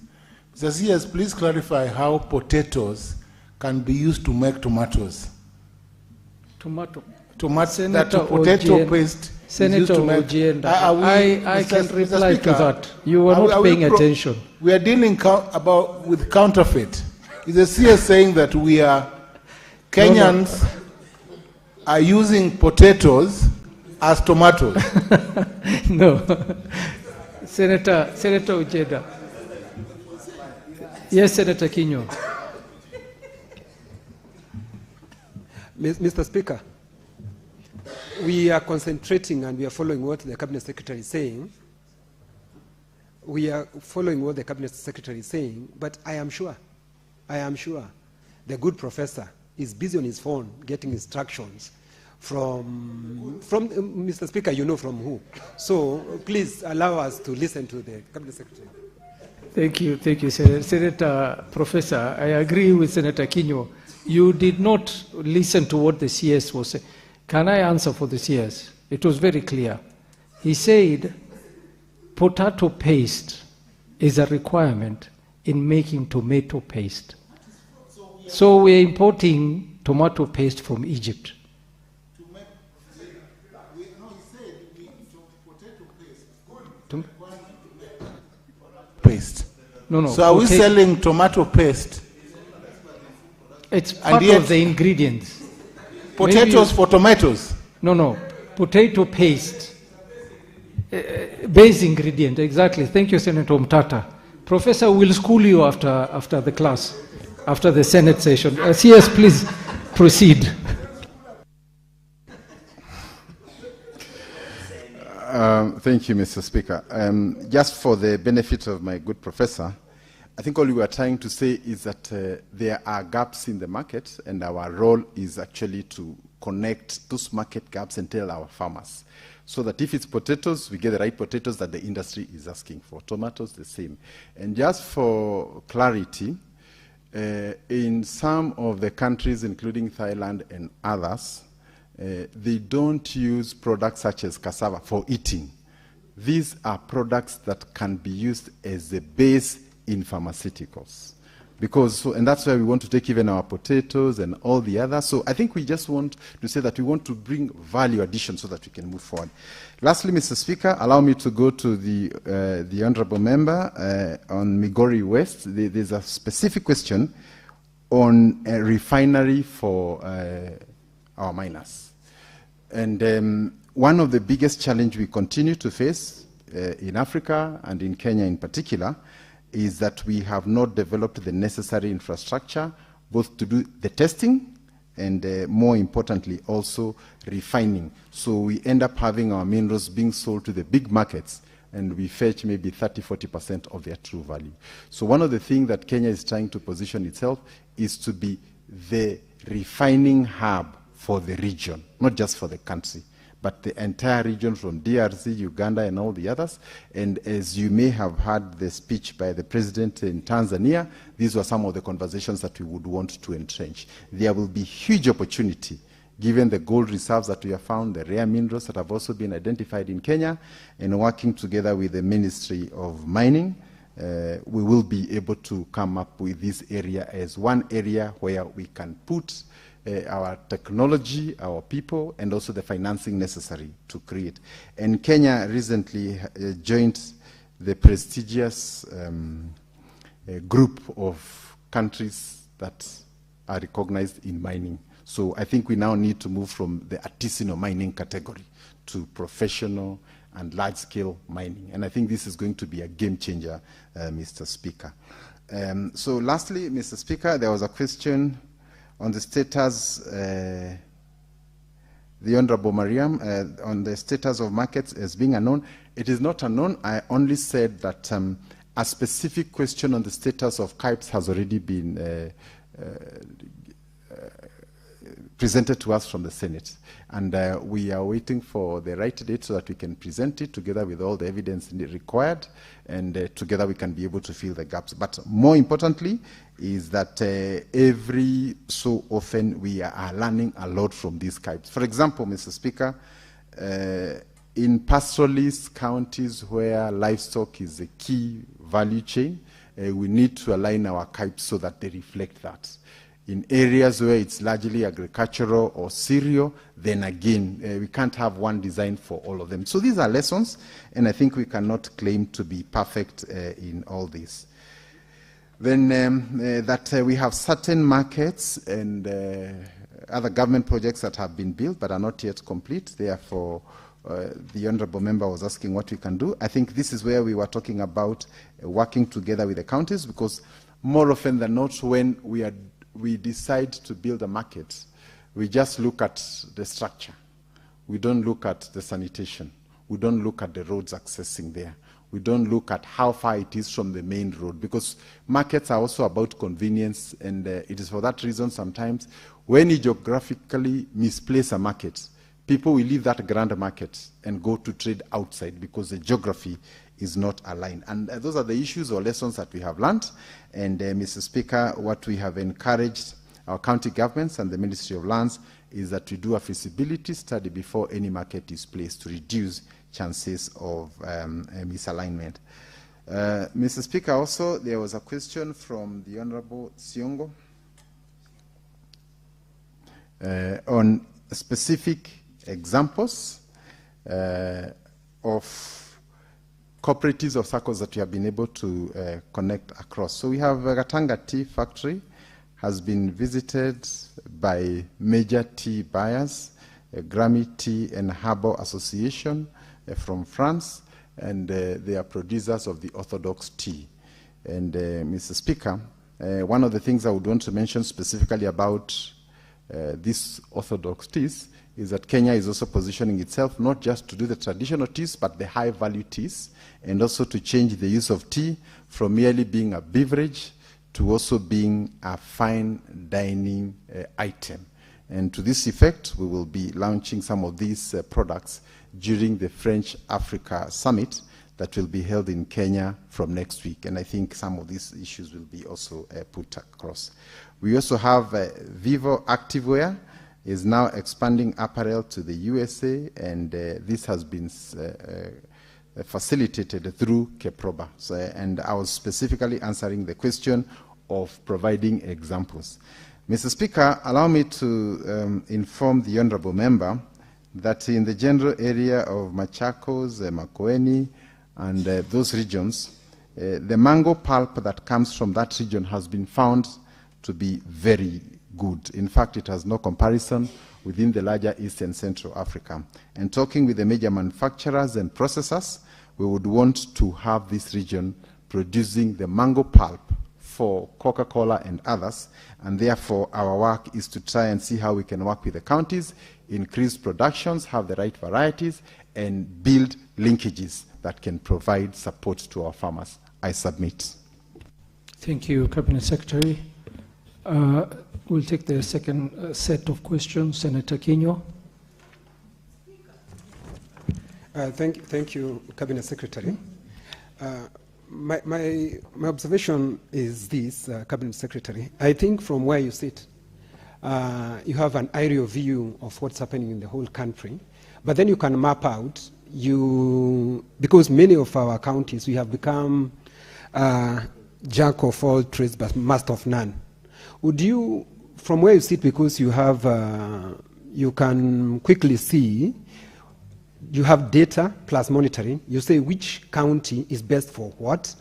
Mr. CS, please clarify how potatoes can be used to make tomatoes.
Tomato.
That potato paste.
Senator Ojienda, I can reply to that. You were not paying attention.
We are dealing with counterfeit. Is the CS saying that Kenyans are using potatoes as tomatoes?
No. Senator Ojienda. Yes, Senator Kinyo.
Mr. Speaker, we are concentrating and we are following what the Cabinet Secretary is saying. We are following what the Cabinet Secretary is saying, but I am sure the good professor is busy on his phone getting instructions from Mr. Speaker, you know from who. So please allow us to listen to the Cabinet Secretary.
Thank you, Senator Professor. I agree with Senator Kinyo. You did not listen to what the CS was saying. Can I answer for the CS? It was very clear. He said potato paste is a requirement in making tomato paste. So we're importing tomato paste from Egypt.
Paste.
No.
So are we selling tomato paste?
It's part of the ingredients.
Potatoes for tomatoes?
No. Potato paste. Base ingredient, exactly. Thank you, Senator Mtata. Professor will school you after the class. after the Senate session. CS, please proceed.
Thank you, Mr. Speaker. Just for the benefit of my good professor, I think all we are trying to say is that there are gaps in the market, and our role is actually to connect those market gaps and tell our farmers, so that if it's potatoes, we get the right potatoes that the industry is asking for. Tomatoes, the same. And just for clarity, in some of the countries, including Thailand and others, they don't use products such as cassava for eating. These are products that can be used as a base in pharmaceuticals. And that's why we want to take even our potatoes and all the others. So I think we just want to say that we want to bring value addition so that we can move forward. Lastly, Mr. Speaker, allow me to go to the Honorable Member on Migori West. There's a specific question on a refinery for our miners. And one of the biggest challenges we continue to face in Africa and in Kenya in particular is that we have not developed the necessary infrastructure, both to do the testing and more importantly also refining. So we end up having our minerals being sold to the big markets, and we fetch maybe 30–40% of their true value. So one of the things that Kenya is trying to position itself is to be the refining hub for the region, not just for the country, but the entire region from DRC, Uganda, and all the others. And as you may have heard the speech by the president in Tanzania, these were some of the conversations that we would want to entrench. There will be huge opportunity, given the gold reserves that we have found, the rare minerals that have also been identified in Kenya, and working together with the Ministry of Mining, we will be able to come up with this area as one area where we can put our technology, our people, and also the financing necessary to create. And Kenya recently joined the prestigious group of countries that are recognized in mining. So I think we now need to move from the artisanal mining category to professional and large-scale mining. And I think this is going to be a game changer, Mr. Speaker. So lastly, Mr. Speaker, there was a question on the status, the Honorable Mariam, on the status of markets as being unknown. It is not unknown. I only said that a specific question on the status of KIPES has already been presented to us from the Senate. And we are waiting for the right date so that we can present it together with all the evidence required, and together we can be able to fill the gaps. But more importantly is that every so often we are learning a lot from these KIPES. For example, Mr. Speaker, in pastoralist counties where livestock is a key value chain, we need to align our KIPES so that they reflect that. In areas where it's largely agricultural or cereal, then again, we can't have one design for all of them. So these are lessons, and I think we cannot claim to be perfect in all this. Then that we have certain markets and other government projects that have been built but are not yet complete. Therefore, the Honourable Member was asking what we can do. I think this is where we were talking about working together with the counties, because more often than not, when we decide to build a market, we just look at the structure. We don't look at the sanitation. We don't look at the roads accessing there. We don't look at how far it is from the main road, because markets are also about convenience, and it is for that reason sometimes when you geographically misplace a market, people will leave that grand market and go to trade outside because the geography is not aligned. And those are the issues or lessons that we have learned. And Mr. Speaker, what we have encouraged our county governments and the Ministry of Lands is that we do a feasibility study before any market is placed to reduce chances of misalignment. Mr. Speaker, also there was a question from the Honourable Siongo on specific examples of cooperatives or circles that we have been able to connect across. So we have Gatanga Tea Factory has been visited by major tea buyers, Grammy Tea and Herbal Association from France, and they are producers of the orthodox tea. And Mr. Speaker, One of the things I would want to mention specifically about these orthodox teas is that Kenya is also positioning itself not just to do the traditional teas, but the high-value teas, and also to change the use of tea from merely being a beverage to also being a fine dining item. And to this effect, we will be launching some of these products during the French Africa Summit that will be held in Kenya from next week. And I think some of these issues will be also put across. We also have Vivo Activewear is now expanding apparel to the USA, and this has been facilitated through Keproba. So, and I was specifically answering the question of providing examples. Mr. Speaker, allow me to inform the Honourable Member that in the general area of Machakos, Makueni, and those regions, the mango pulp that comes from that region has been found to be very good. In fact, it has no comparison within the larger East and Central Africa. And talking with the major manufacturers and processors, we would want to have this region producing the mango pulp for Coca-Cola and others, and therefore our work is to try and see how we can work with the counties, increase productions, have the right varieties, and build linkages that can provide support to our farmers. I submit.
Thank you, Cabinet Secretary. We'll take the second set of questions. Senator Kinyo.
Thank you, Cabinet Secretary. My observation is this, Cabinet Secretary. I think from where you sit, you have an aerial view of what's happening in the whole country, but then you can map out, because many of our counties, we have become jack of all trades but master of none. Would you, from where you sit, because you have, you can quickly see, you have data plus monitoring, you say which county is best for what.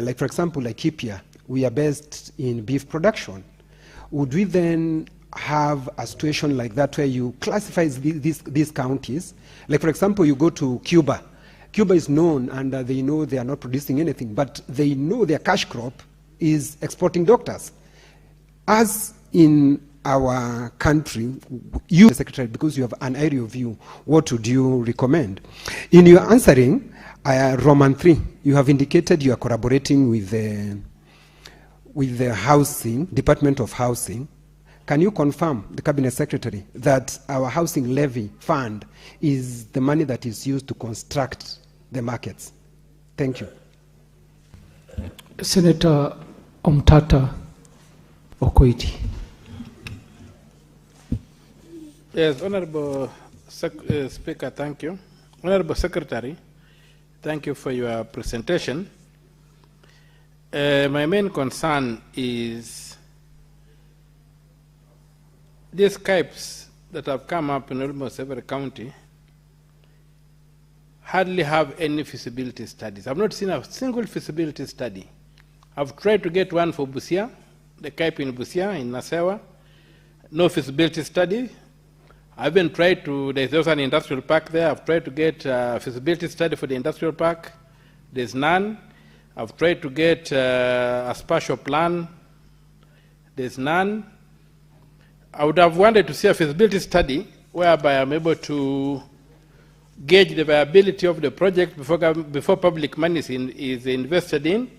Like for example, like Laikipia, we are best in beef production. Would we then have a situation like that where you classify these counties? Like for example, you go to Cuba. Cuba is known, and they know they are not producing anything, but they know their cash crop is exporting doctors. As in our country, you, Secretary, because you have an aerial view, what would you recommend? In your answering, Roman 3, you have indicated you are collaborating with the housing, Department of Housing. Can you confirm, the Cabinet Secretary, that our housing levy fund is the money that is used to construct the markets? Thank you.
Senator Omtata Okoiti.
Yes, Honorable Speaker, thank you. Honorable Secretary, thank you for your presentation. My main concern is these CAPES that have come up in almost every county hardly have any feasibility studies. I've not seen a single feasibility study. I've tried to get one for Busia, the CAPE in Busia, in Nasewa, no feasibility study. I've been tried to, there's also an industrial park there. I've tried to get a feasibility study for the industrial park. There's none. I've tried to get a spatial plan. There's none. I would have wanted to see a feasibility study whereby I'm able to gauge the viability of the project before public money is invested in.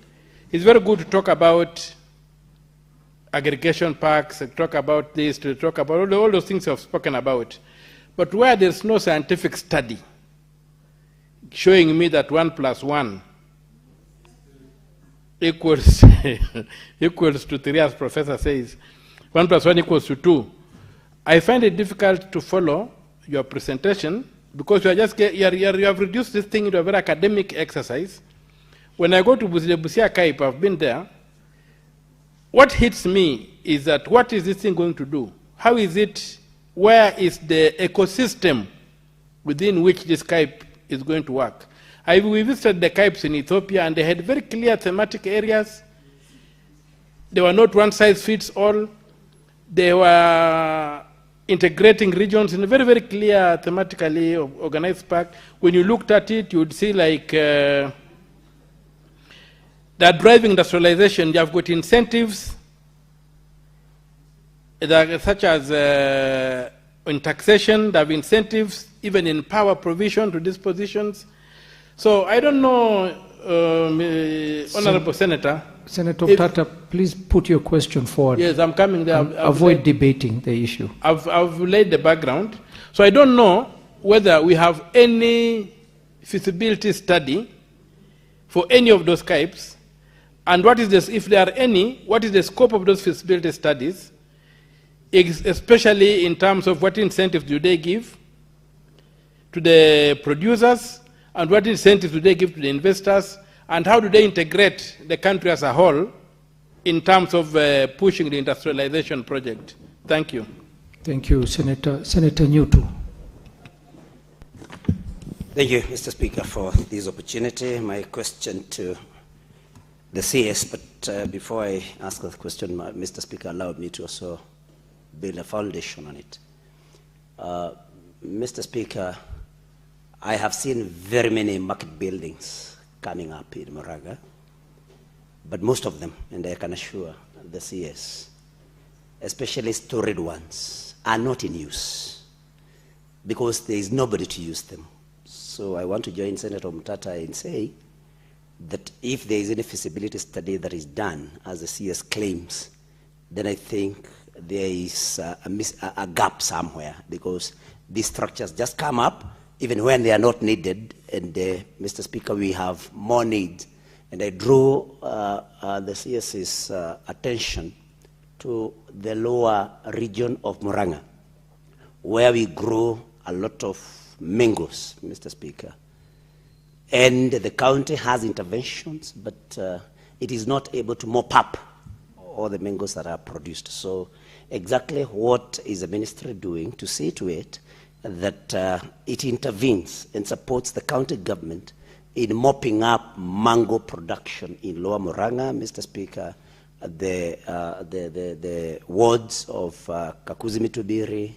It's very good to talk about aggregation parks, to talk about this, to talk about all those things I've spoken about. But where there's no scientific study showing me that 1 + 1 equals, equals to 3, as Professor says, 1 + 1 = 2, I find it difficult to follow your presentation because you have reduced this thing into a very academic exercise. When I go to Busia Kaip, I've been there. What hits me is that what is this thing going to do? How is it, where is the ecosystem within which this CAIP is going to work? We visited the CAIPs in Ethiopia and they had very clear thematic areas. They were not one size fits all. They were integrating regions in a very, very clear thematically organized park. When you looked at it, you would see like that are driving industrialization. You have got incentives that, such as in taxation, there have incentives, even in power provision to these positions. So I don't know, Honorable Senator.
Senator Tata, please put your question forward.
Yes, I'm coming there.
Avoid debating the issue.
I've laid the background. So I don't know whether we have any feasibility study for any of those types, and what is this, if there are any, what is the scope of those feasibility studies, especially in terms of what incentives do they give to the producers, and what incentives do they give to the investors, and how do they integrate the country as a whole in terms of pushing the industrialization project? Thank you.
Thank you, Senator. Senator Newton.
Thank you, Mr. Speaker, for this opportunity. My question to the CS, but before I ask the question, Mr. Speaker allowed me to also build a foundation on it. Mr. Speaker, I have seen very many market buildings coming up in Moraga, but most of them, and I can assure the CS, especially storage ones, are not in use because there is nobody to use them. So I want to join Senator Mtata in saying that if there is any feasibility study that is done, as the CS claims, then I think there is a gap somewhere, because these structures just come up even when they are not needed. And Mr. Speaker, we have more needs. And I draw the CS's attention to the lower region of Murang'a, where we grow a lot of mangoes, Mr. Speaker. And the county has interventions, but it is not able to mop up all the mangoes that are produced. So exactly what is the ministry doing to see to it that it intervenes and supports the county government in mopping up mango production in Lower Murang'a, Mr. Speaker, the wards of Kakuzi-Mitubiri,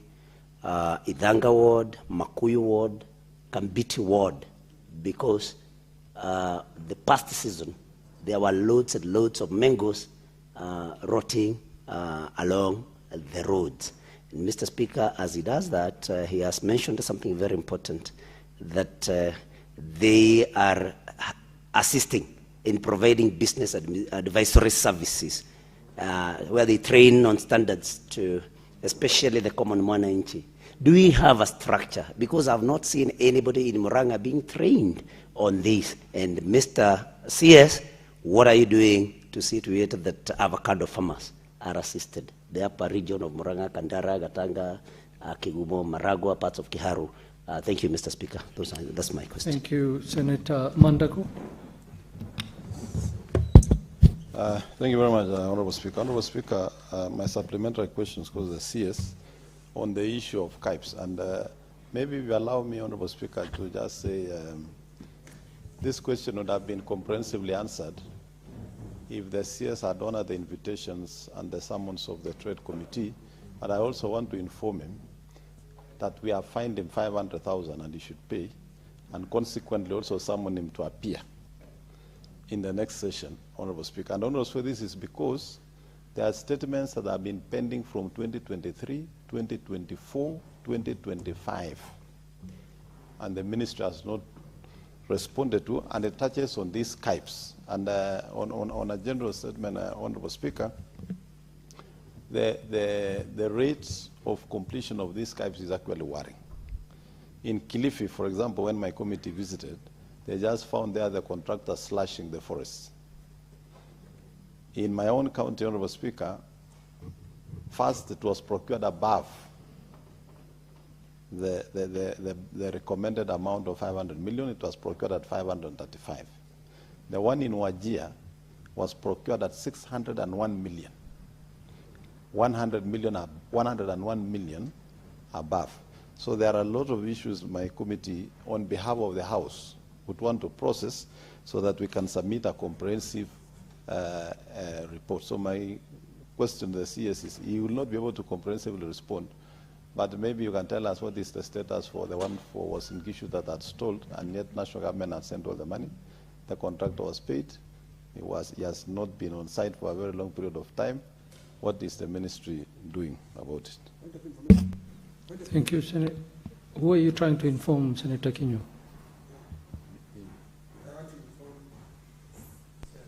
Idhanga Ward, Makuyu Ward, Kambiti Ward, because the past season there were loads and loads of mangoes rotting along the roads. And Mr. Speaker, as he does that, he has mentioned something very important, that they are assisting in providing business advisory services, where they train on standards to especially the common mwananchi. Do we have a structure? Because I've not seen anybody in Murang'a being trained on this. And Mr. CS, what are you doing to see to it that avocado farmers are assisted? The upper region of Murang'a, Kandara, Gatanga, Kigumo, Maragua, parts of Kiharu. Thank you, Mr. Speaker. That's my question.
Thank you, Senator Mandago.
Thank you very much, Honorable Speaker. Honorable Speaker, my supplementary questions goes to the CS on the issue of KIPES. And maybe you allow me, Honorable Speaker, to just say this question would have been comprehensively answered if the CS had honored the invitations and the summons of the Trade Committee. And I also want to inform him that we have fined him 500,000 and he should pay, and consequently also summon him to appear in the next session, Honorable Speaker. And Honorable Speaker, this is because there are statements that have been pending from 2023, 2024, 2025, and the ministry has not responded to, and it touches on these KIPES. And on a general statement, Honorable Speaker, the rates of completion of these KIPES is actually worrying. In Kilifi, for example, when my committee visited, they just found there the contractor slashing the forests. In my own county, Honorable Speaker, first it was procured above the recommended amount of 500 million. It was procured at 535. The one in Wajir was procured at 601 million. 101 million above. So there are a lot of issues my committee, on behalf of the House, would want to process so that we can submit a comprehensive report. So my question to the CS is, he will not be able to comprehensively respond, but maybe you can tell us what is the status for the one for was in issue that had stalled, and yet national government had sent all the money. The contractor was paid. He has not been on site for a very long period of time. What is the ministry doing about it?
Thank you, Senator. Who are you trying to inform, Senator Kinyo?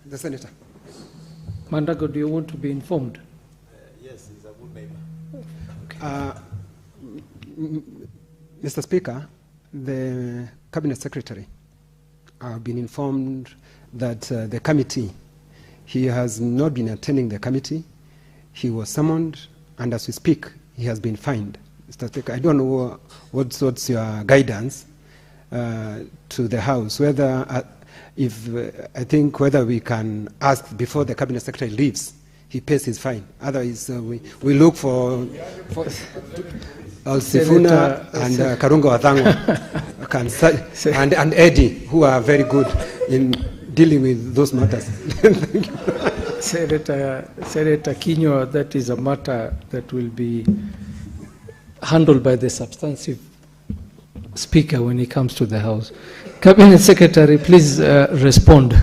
The Senator.
Mandago, do you want to be informed?
Yes, he's a good neighbor.
Mr. Speaker, the Cabinet Secretary have been informed that the committee, he has not been attending the committee. He was summoned, and as we speak, he has been fined. Mr. Speaker, I don't know what's your guidance to the House, whether I think whether we can ask before the Cabinet Secretary leaves, he pays his fine. Otherwise, we look for Al-Sifuna and Karunga Wathango and Eddie, who are very good in dealing with those matters. Thank you.
Senator Kinyo, that is a matter that will be handled by the substantive speaker when he comes to the House. Cabinet Secretary, please respond.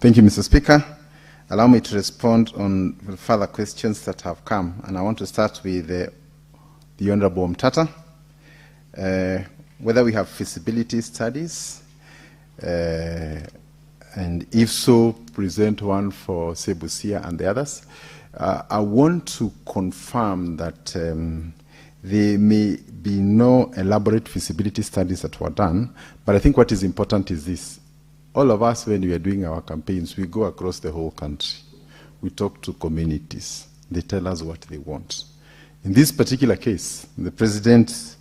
Thank you, Mr. Speaker. Allow me to respond on the further questions that have come. And I want to start with the Honorable Mtata. Whether we have feasibility studies, and if so, present one for Sebusia and the others. I want to confirm that there may be no elaborate feasibility studies that were done, but I think what is important is this. All of us, when we are doing our campaigns, we go across the whole country. We talk to communities. They tell us what they want. In this particular case, the president,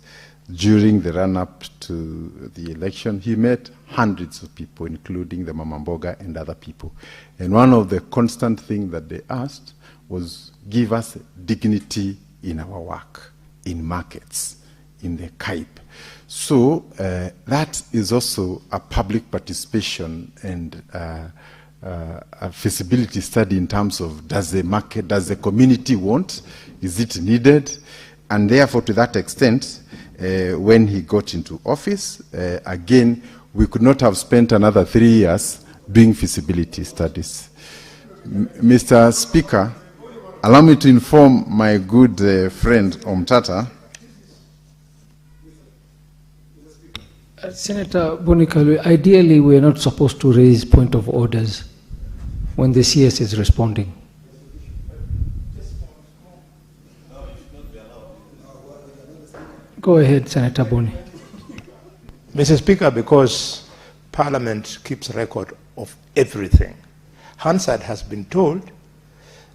during the run-up to the election, he met hundreds of people, including the Mamamboga and other people. And one of the constant things that they asked was, give us dignity in our work, in markets, in the CAIP. So that is also a public participation and a feasibility study in terms of, does the market, does the community want, is it needed? And therefore, to that extent, when he got into office, again, we could not have spent another 3 years doing feasibility studies. Mr. Speaker, allow me to inform my good friend Omtata.
Senator Bonikalu, ideally we're not supposed to raise point of orders when the CS is responding. Go ahead, Senator Boni.
Mr. Speaker, because Parliament keeps record of everything, Hansard has been told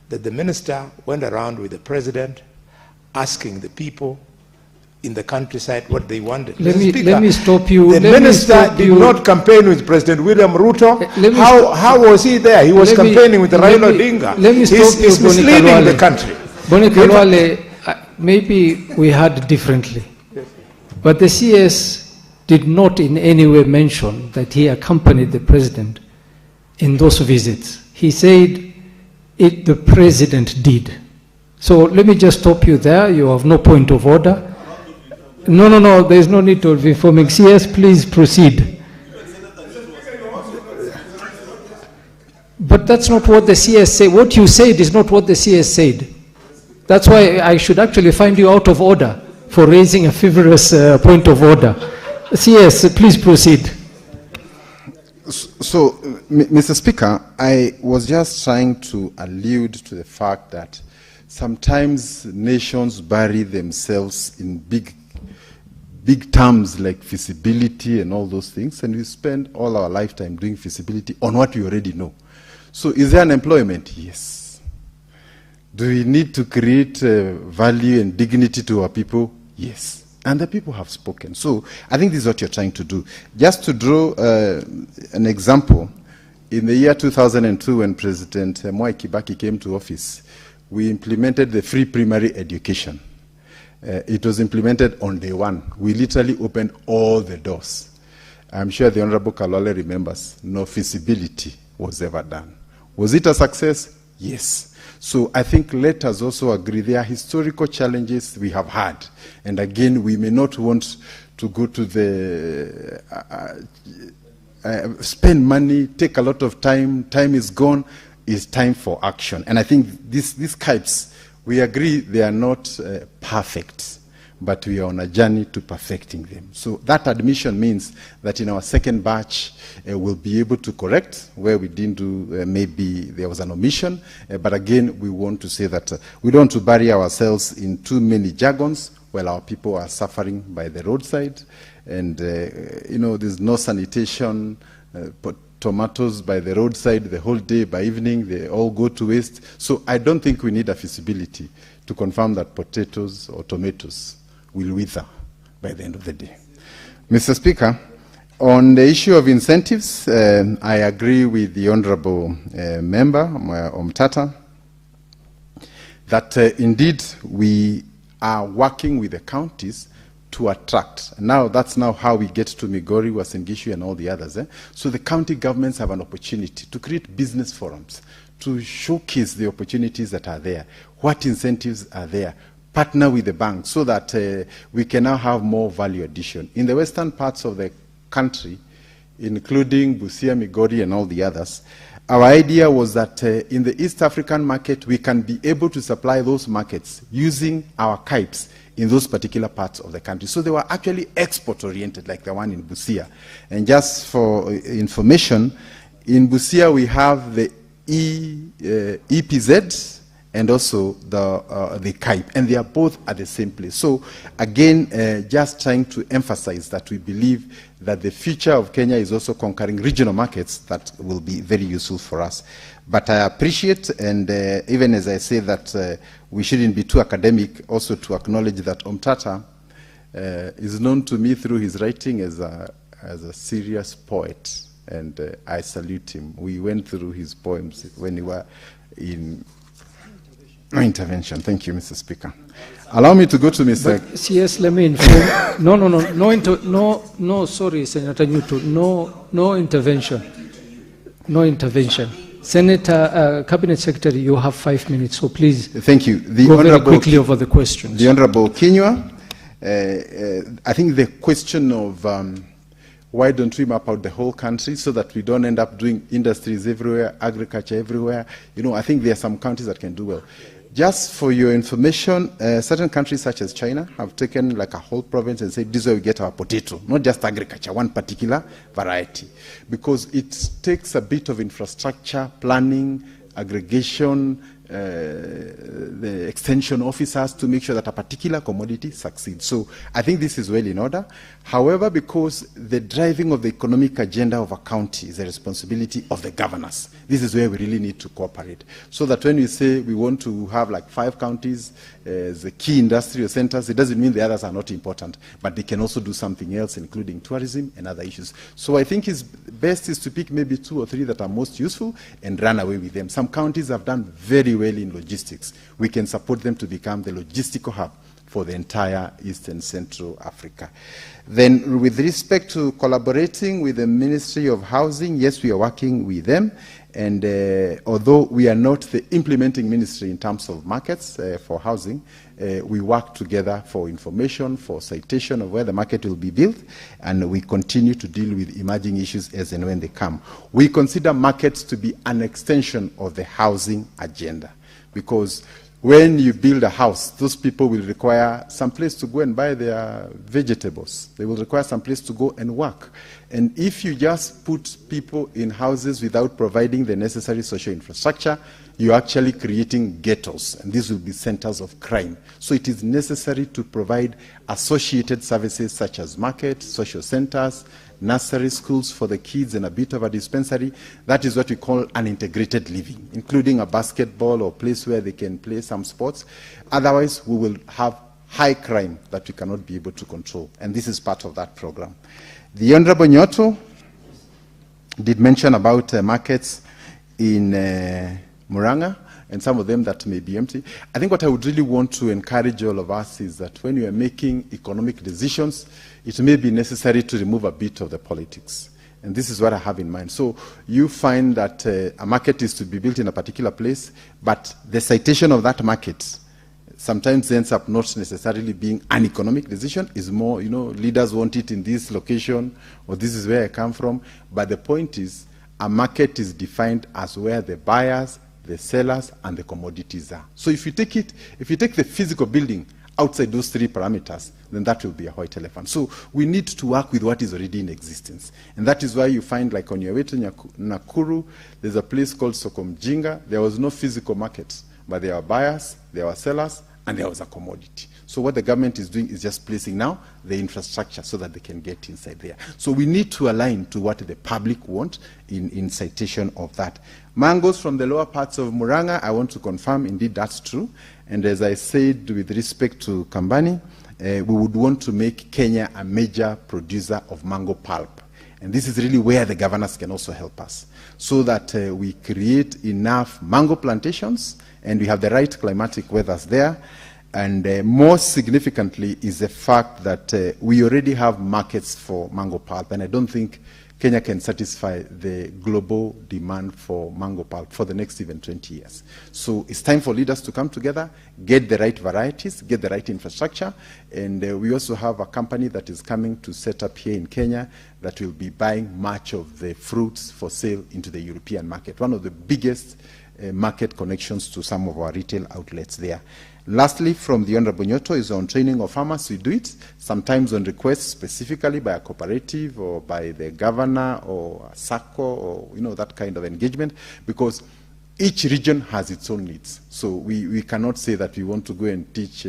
that the minister went around with the president asking the people in the countryside what they wanted.
Let me stop you.
The minister did not campaign with President William Ruto. How was he there? He was campaigning with Raila Odinga.
Let me stop you,
He's misleading the country.
Boni Kalwale, maybe we heard differently. But the CS did not in any way mention that he accompanied the president in those visits. He said the president did. So let me just stop you there. You have no point of order. No, there is no need to be informing. CS, please proceed. But that's not what the CS said. What you said is not what the CS said. That's why I should actually find you out of order for raising a frivolous point of order. CS, please proceed.
So, Mr. Speaker, I was just trying to allude to the fact that sometimes nations bury themselves in big terms like feasibility and all those things, and we spend all our lifetime doing feasibility on what we already know. So is there unemployment? Yes. Do we need to create value and dignity to our people? Yes. And the people have spoken. So I think this is what you're trying to do. Just to draw an example, in the year 2002 when President Mwai Kibaki came to office, we implemented the free primary education. It was implemented on day one. We literally opened all the doors. I'm sure the Honorable Kalole remembers, no feasibility was ever done. Was it a success? Yes. So I think let us also agree there are historical challenges we have had. And again, we may not want to go to the, spend money, take a lot of time is gone, it's time for action. And I think these KIPES, we agree they are not perfect, but we are on a journey to perfecting them. So that admission means that in our second batch, we'll be able to correct where we didn't do, maybe there was an omission. But again, we want to say that we don't want to bury ourselves in too many jargons while our people are suffering by the roadside. And, you know, there's no sanitation, tomatoes by the roadside the whole day, by evening, they all go to waste. So I don't think we need a feasibility to confirm that potatoes or tomatoes will wither by the end of the day. Mr. Speaker, on the issue of incentives, I agree with the Honorable Member, Omtata, that indeed we are working with the counties to attract. Now, that's now how we get to Migori, Uasin Gishu, and all the others. So the county governments have an opportunity to create business forums, to showcase the opportunities that are there, what incentives are there, partner with the bank so that we can now have more value addition. In the western parts of the country, including Busia, Migori, and all the others, our idea was that in the East African market, we can be able to supply those markets using our KIPES in those particular parts of the country. So they were actually export-oriented, like the one in Busia. And just for information, in Busia we have the EPZ and also the KIPE, and they are both at the same place. So again, just trying to emphasize that we believe that the future of Kenya is also conquering regional markets that will be very useful for us. But I appreciate, and even as I say that we shouldn't be too academic, also to acknowledge that Omtata is known to me through his writing as a serious poet, and I salute him. We went through his poems when we were in intervention. Thank you, Mr. Speaker. Allow me to go to Mr.
But CS, let me inform. No, sorry, Senator Newton, no intervention. No intervention. Senator, Cabinet Secretary, you have 5 minutes, so please.
Thank you.
Go very quickly over the questions.
The Honorable Kenyan, I think the question of why don't we map out the whole country so that we don't end up doing industries everywhere, agriculture everywhere. You know, I think there are some countries that can do well. Just for your information, certain countries such as China have taken like a whole province and said, this is where we get our potato, not just agriculture, one particular variety. Because it takes a bit of infrastructure, planning, aggregation, the extension officers to make sure that a particular commodity succeeds. So I think this is well in order. However, because the driving of the economic agenda of a county is a responsibility of the governors, this is where we really need to cooperate. So that when we say we want to have like 5 counties as the key industrial centers, it doesn't mean the others are not important, but they can also do something else, including tourism and other issues. So I think it's best is to pick maybe 2 or 3 that are most useful and run away with them. Some counties have done very well in logistics. We can support them to become the logistical hub for the entire East and Central Africa. Then with respect to collaborating with the Ministry of Housing, yes, we are working with them. And although we are not the implementing ministry in terms of markets for housing, we work together for information, for citation of where the market will be built, and we continue to deal with emerging issues as and when they come. We consider markets to be an extension of the housing agenda, because when you build a house, those people will require some place to go and buy their vegetables. They will require some place to go and work. And if you just put people in houses without providing the necessary social infrastructure, you're actually creating ghettos, and these will be centers of crime. So it is necessary to provide associated services such as markets, social centers, nursery schools for the kids, and a bit of a dispensary. That is what we call an integrated living, including a basketball or place where they can play some sports. Otherwise, we will have high crime that we cannot be able to control, and this is part of that program. The Honorable Nyoto did mention about markets in Muranga. and some of them that may be empty. I think what I would really want to encourage all of us is that when you are making economic decisions, it may be necessary to remove a bit of the politics. And this is what I have in mind. So you find that a market is to be built in a particular place, but the citation of that market sometimes ends up not necessarily being an economic decision. It's more, leaders want it in this location, or this is where I come from. But the point is, a market is defined as where the buyers, the sellers, and the commodities are. So if you take the physical building outside those three parameters, then that will be a white elephant. So we need to work with what is already in existence. And that is why you find, like on your way to Nakuru, there's a place called Sokomjinga. There was no physical market, but there are buyers, there are sellers, and there was a commodity. So what the government is doing is just placing now the infrastructure so that they can get inside there. So we need to align to what the public want in citation of that. Mangoes from the lower parts of Muranga, I want to confirm indeed that's true. And as I said with respect to Kambani, we would want to make Kenya a major producer of mango pulp. And this is really where the governors can also help us, so that we create enough mango plantations and we have the right climatic weathers there. And more significantly is the fact that we already have markets for mango pulp, and I don't think Kenya can satisfy the global demand for mango pulp for the next even 20 years. So it's time for leaders to come together, get the right varieties, get the right infrastructure, and we also have a company that is coming to set up here in Kenya that will be buying much of the fruits for sale into the European market, one of the biggest market connections to some of our retail outlets there. Lastly, from the Honorable Nyoto is on training of farmers. We do it sometimes on request specifically by a cooperative or by the governor or a SACCO or that kind of engagement, because each region has its own needs. So we cannot say that we want to go and teach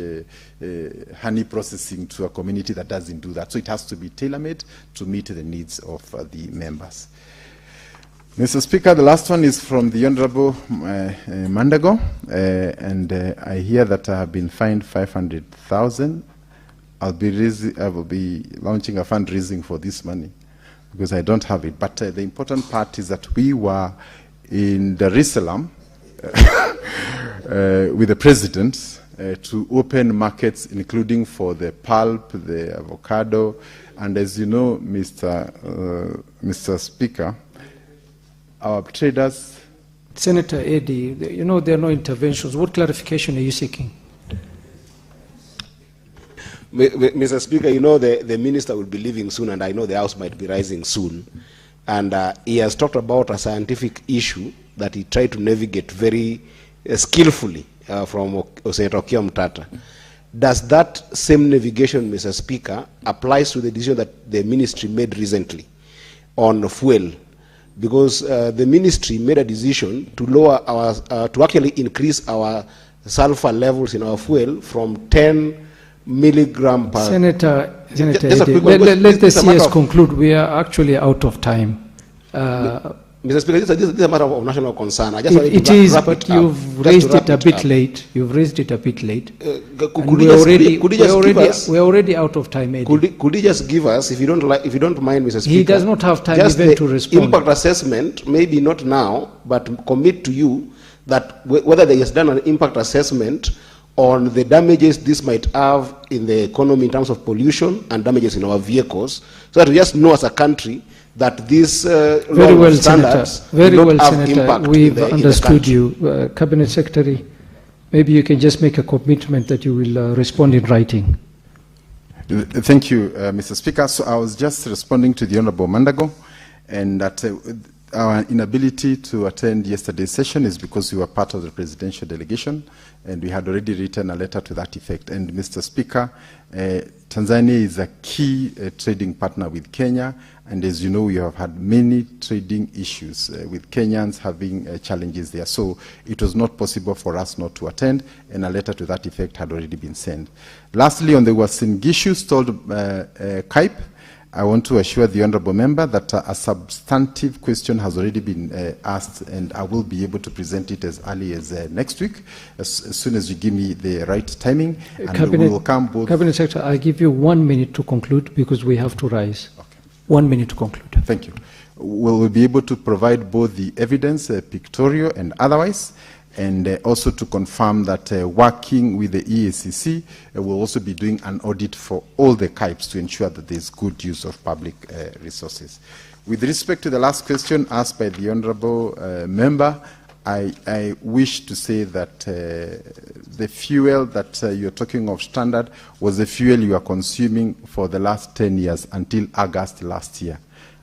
honey processing to a community that doesn't do that. So it has to be tailor-made to meet the needs of the members. Mr. Speaker, the last one is from the Honorable Mandago, and I hear that I have been fined 500,000. I will be launching a fundraising for this money because I don't have it. But the important part is that we were in Dar es Salaam with the President to open markets, including for the pulp, the avocado, and as you know, Mr. Speaker, our traders.
Senator Eddy, there are no interventions. What clarification are you seeking?
Mr. Speaker, the minister will be leaving soon, and I know the House might be rising soon. And he has talked about a scientific issue that he tried to navigate very skillfully from Senator Okiya Mtata. Does that same navigation, Mr. Speaker, applies to the decision that the ministry made recently on fuel? Because the ministry made a decision to lower our, to actually increase our sulfur levels in our fuel from 10 milligram per...
Senator Eddy, let the CS conclude. We are actually out of time.
Mr. Speaker, this is a matter of national concern. I just
it is, but you've raised it a bit late. You've raised it a bit late. We're already out of time, Eddie.
Could you just give us, if you don't mind, Mr. Speaker,
he does not have time
just
even to respond.
Impact assessment, maybe not now, but commit to you that whether there is done an impact assessment on the damages this might have in the economy in terms of pollution and damages in our vehicles, so that we just know as a country that these
very well,
standards
Senator. Very well,
have
Senator.
impact
We've understood
you.
Cabinet Secretary, maybe you can just make a commitment that you will respond in writing.
Thank you, Mr. Speaker. So I was just responding to the Honorable Mandago, and that our inability to attend yesterday's session is because we were part of the presidential delegation, and we had already written a letter to that effect. And Mr. Speaker, Tanzania is a key trading partner with Kenya, and as you know, we have had many trading issues with Kenyans having challenges there. So it was not possible for us not to attend, and a letter to that effect had already been sent. Lastly, on the Uasin-Gishu stalled CAIP, I want to assure the Honourable Member that a substantive question has already been asked, and I will be able to present it as early as next week, as soon as you give me the right timing. And we will come both.
Cabinet Secretary, I give you 1 minute to conclude because we have to rise. Okay. 1 minute to conclude.
Thank you. We'll be able to provide both the evidence, pictorial and otherwise. and also to confirm that working with the EACC, we'll also be doing an audit for all the KIPES to ensure that there's good use of public resources. With respect to the last question asked by the Honourable Member, I wish to say that the fuel that you're talking of, standard, was the fuel you are consuming for the last 10 years until August last year.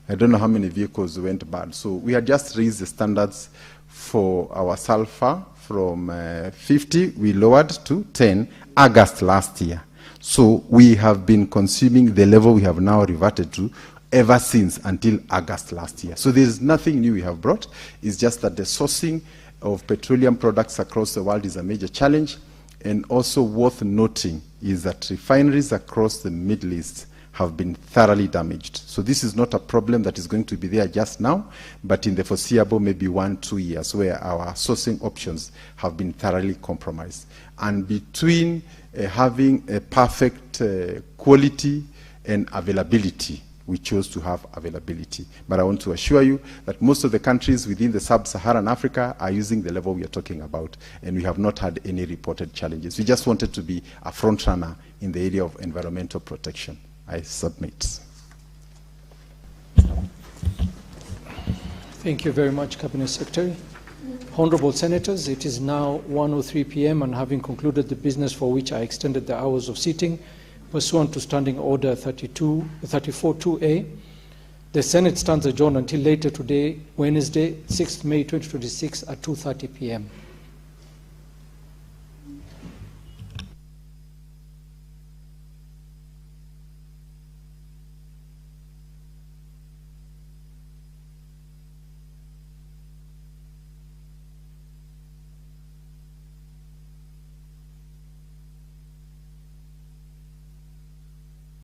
I don't know how many vehicles went bad. So we had just raised the standards for our sulfur from 50, we lowered to 10 August last year. So we have been consuming the level we have now reverted to ever since until August last year. So there's nothing new we have brought. It's just that the sourcing of petroleum products across the world is a major challenge. And also worth noting is that refineries across the Middle East have been thoroughly damaged. So this is not a problem that is going to be there just now, but in the foreseeable maybe 1-2 years, where our sourcing options have been thoroughly compromised. And between having a perfect quality and availability, we chose to have availability. But I want to assure you that most of the countries within the sub-Saharan Africa are using the level we are talking about, and we have not had any reported challenges. We just wanted to be a front runner in the area of environmental protection. I submit.
Thank you very much, Cabinet Secretary. Honorable Senators, it is now 1:03 p.m. and having concluded the business for which I extended the hours of sitting, pursuant to Standing Order 34.2a, the Senate stands adjourned until later today, Wednesday, 6th May 2026 at 2:30 p.m.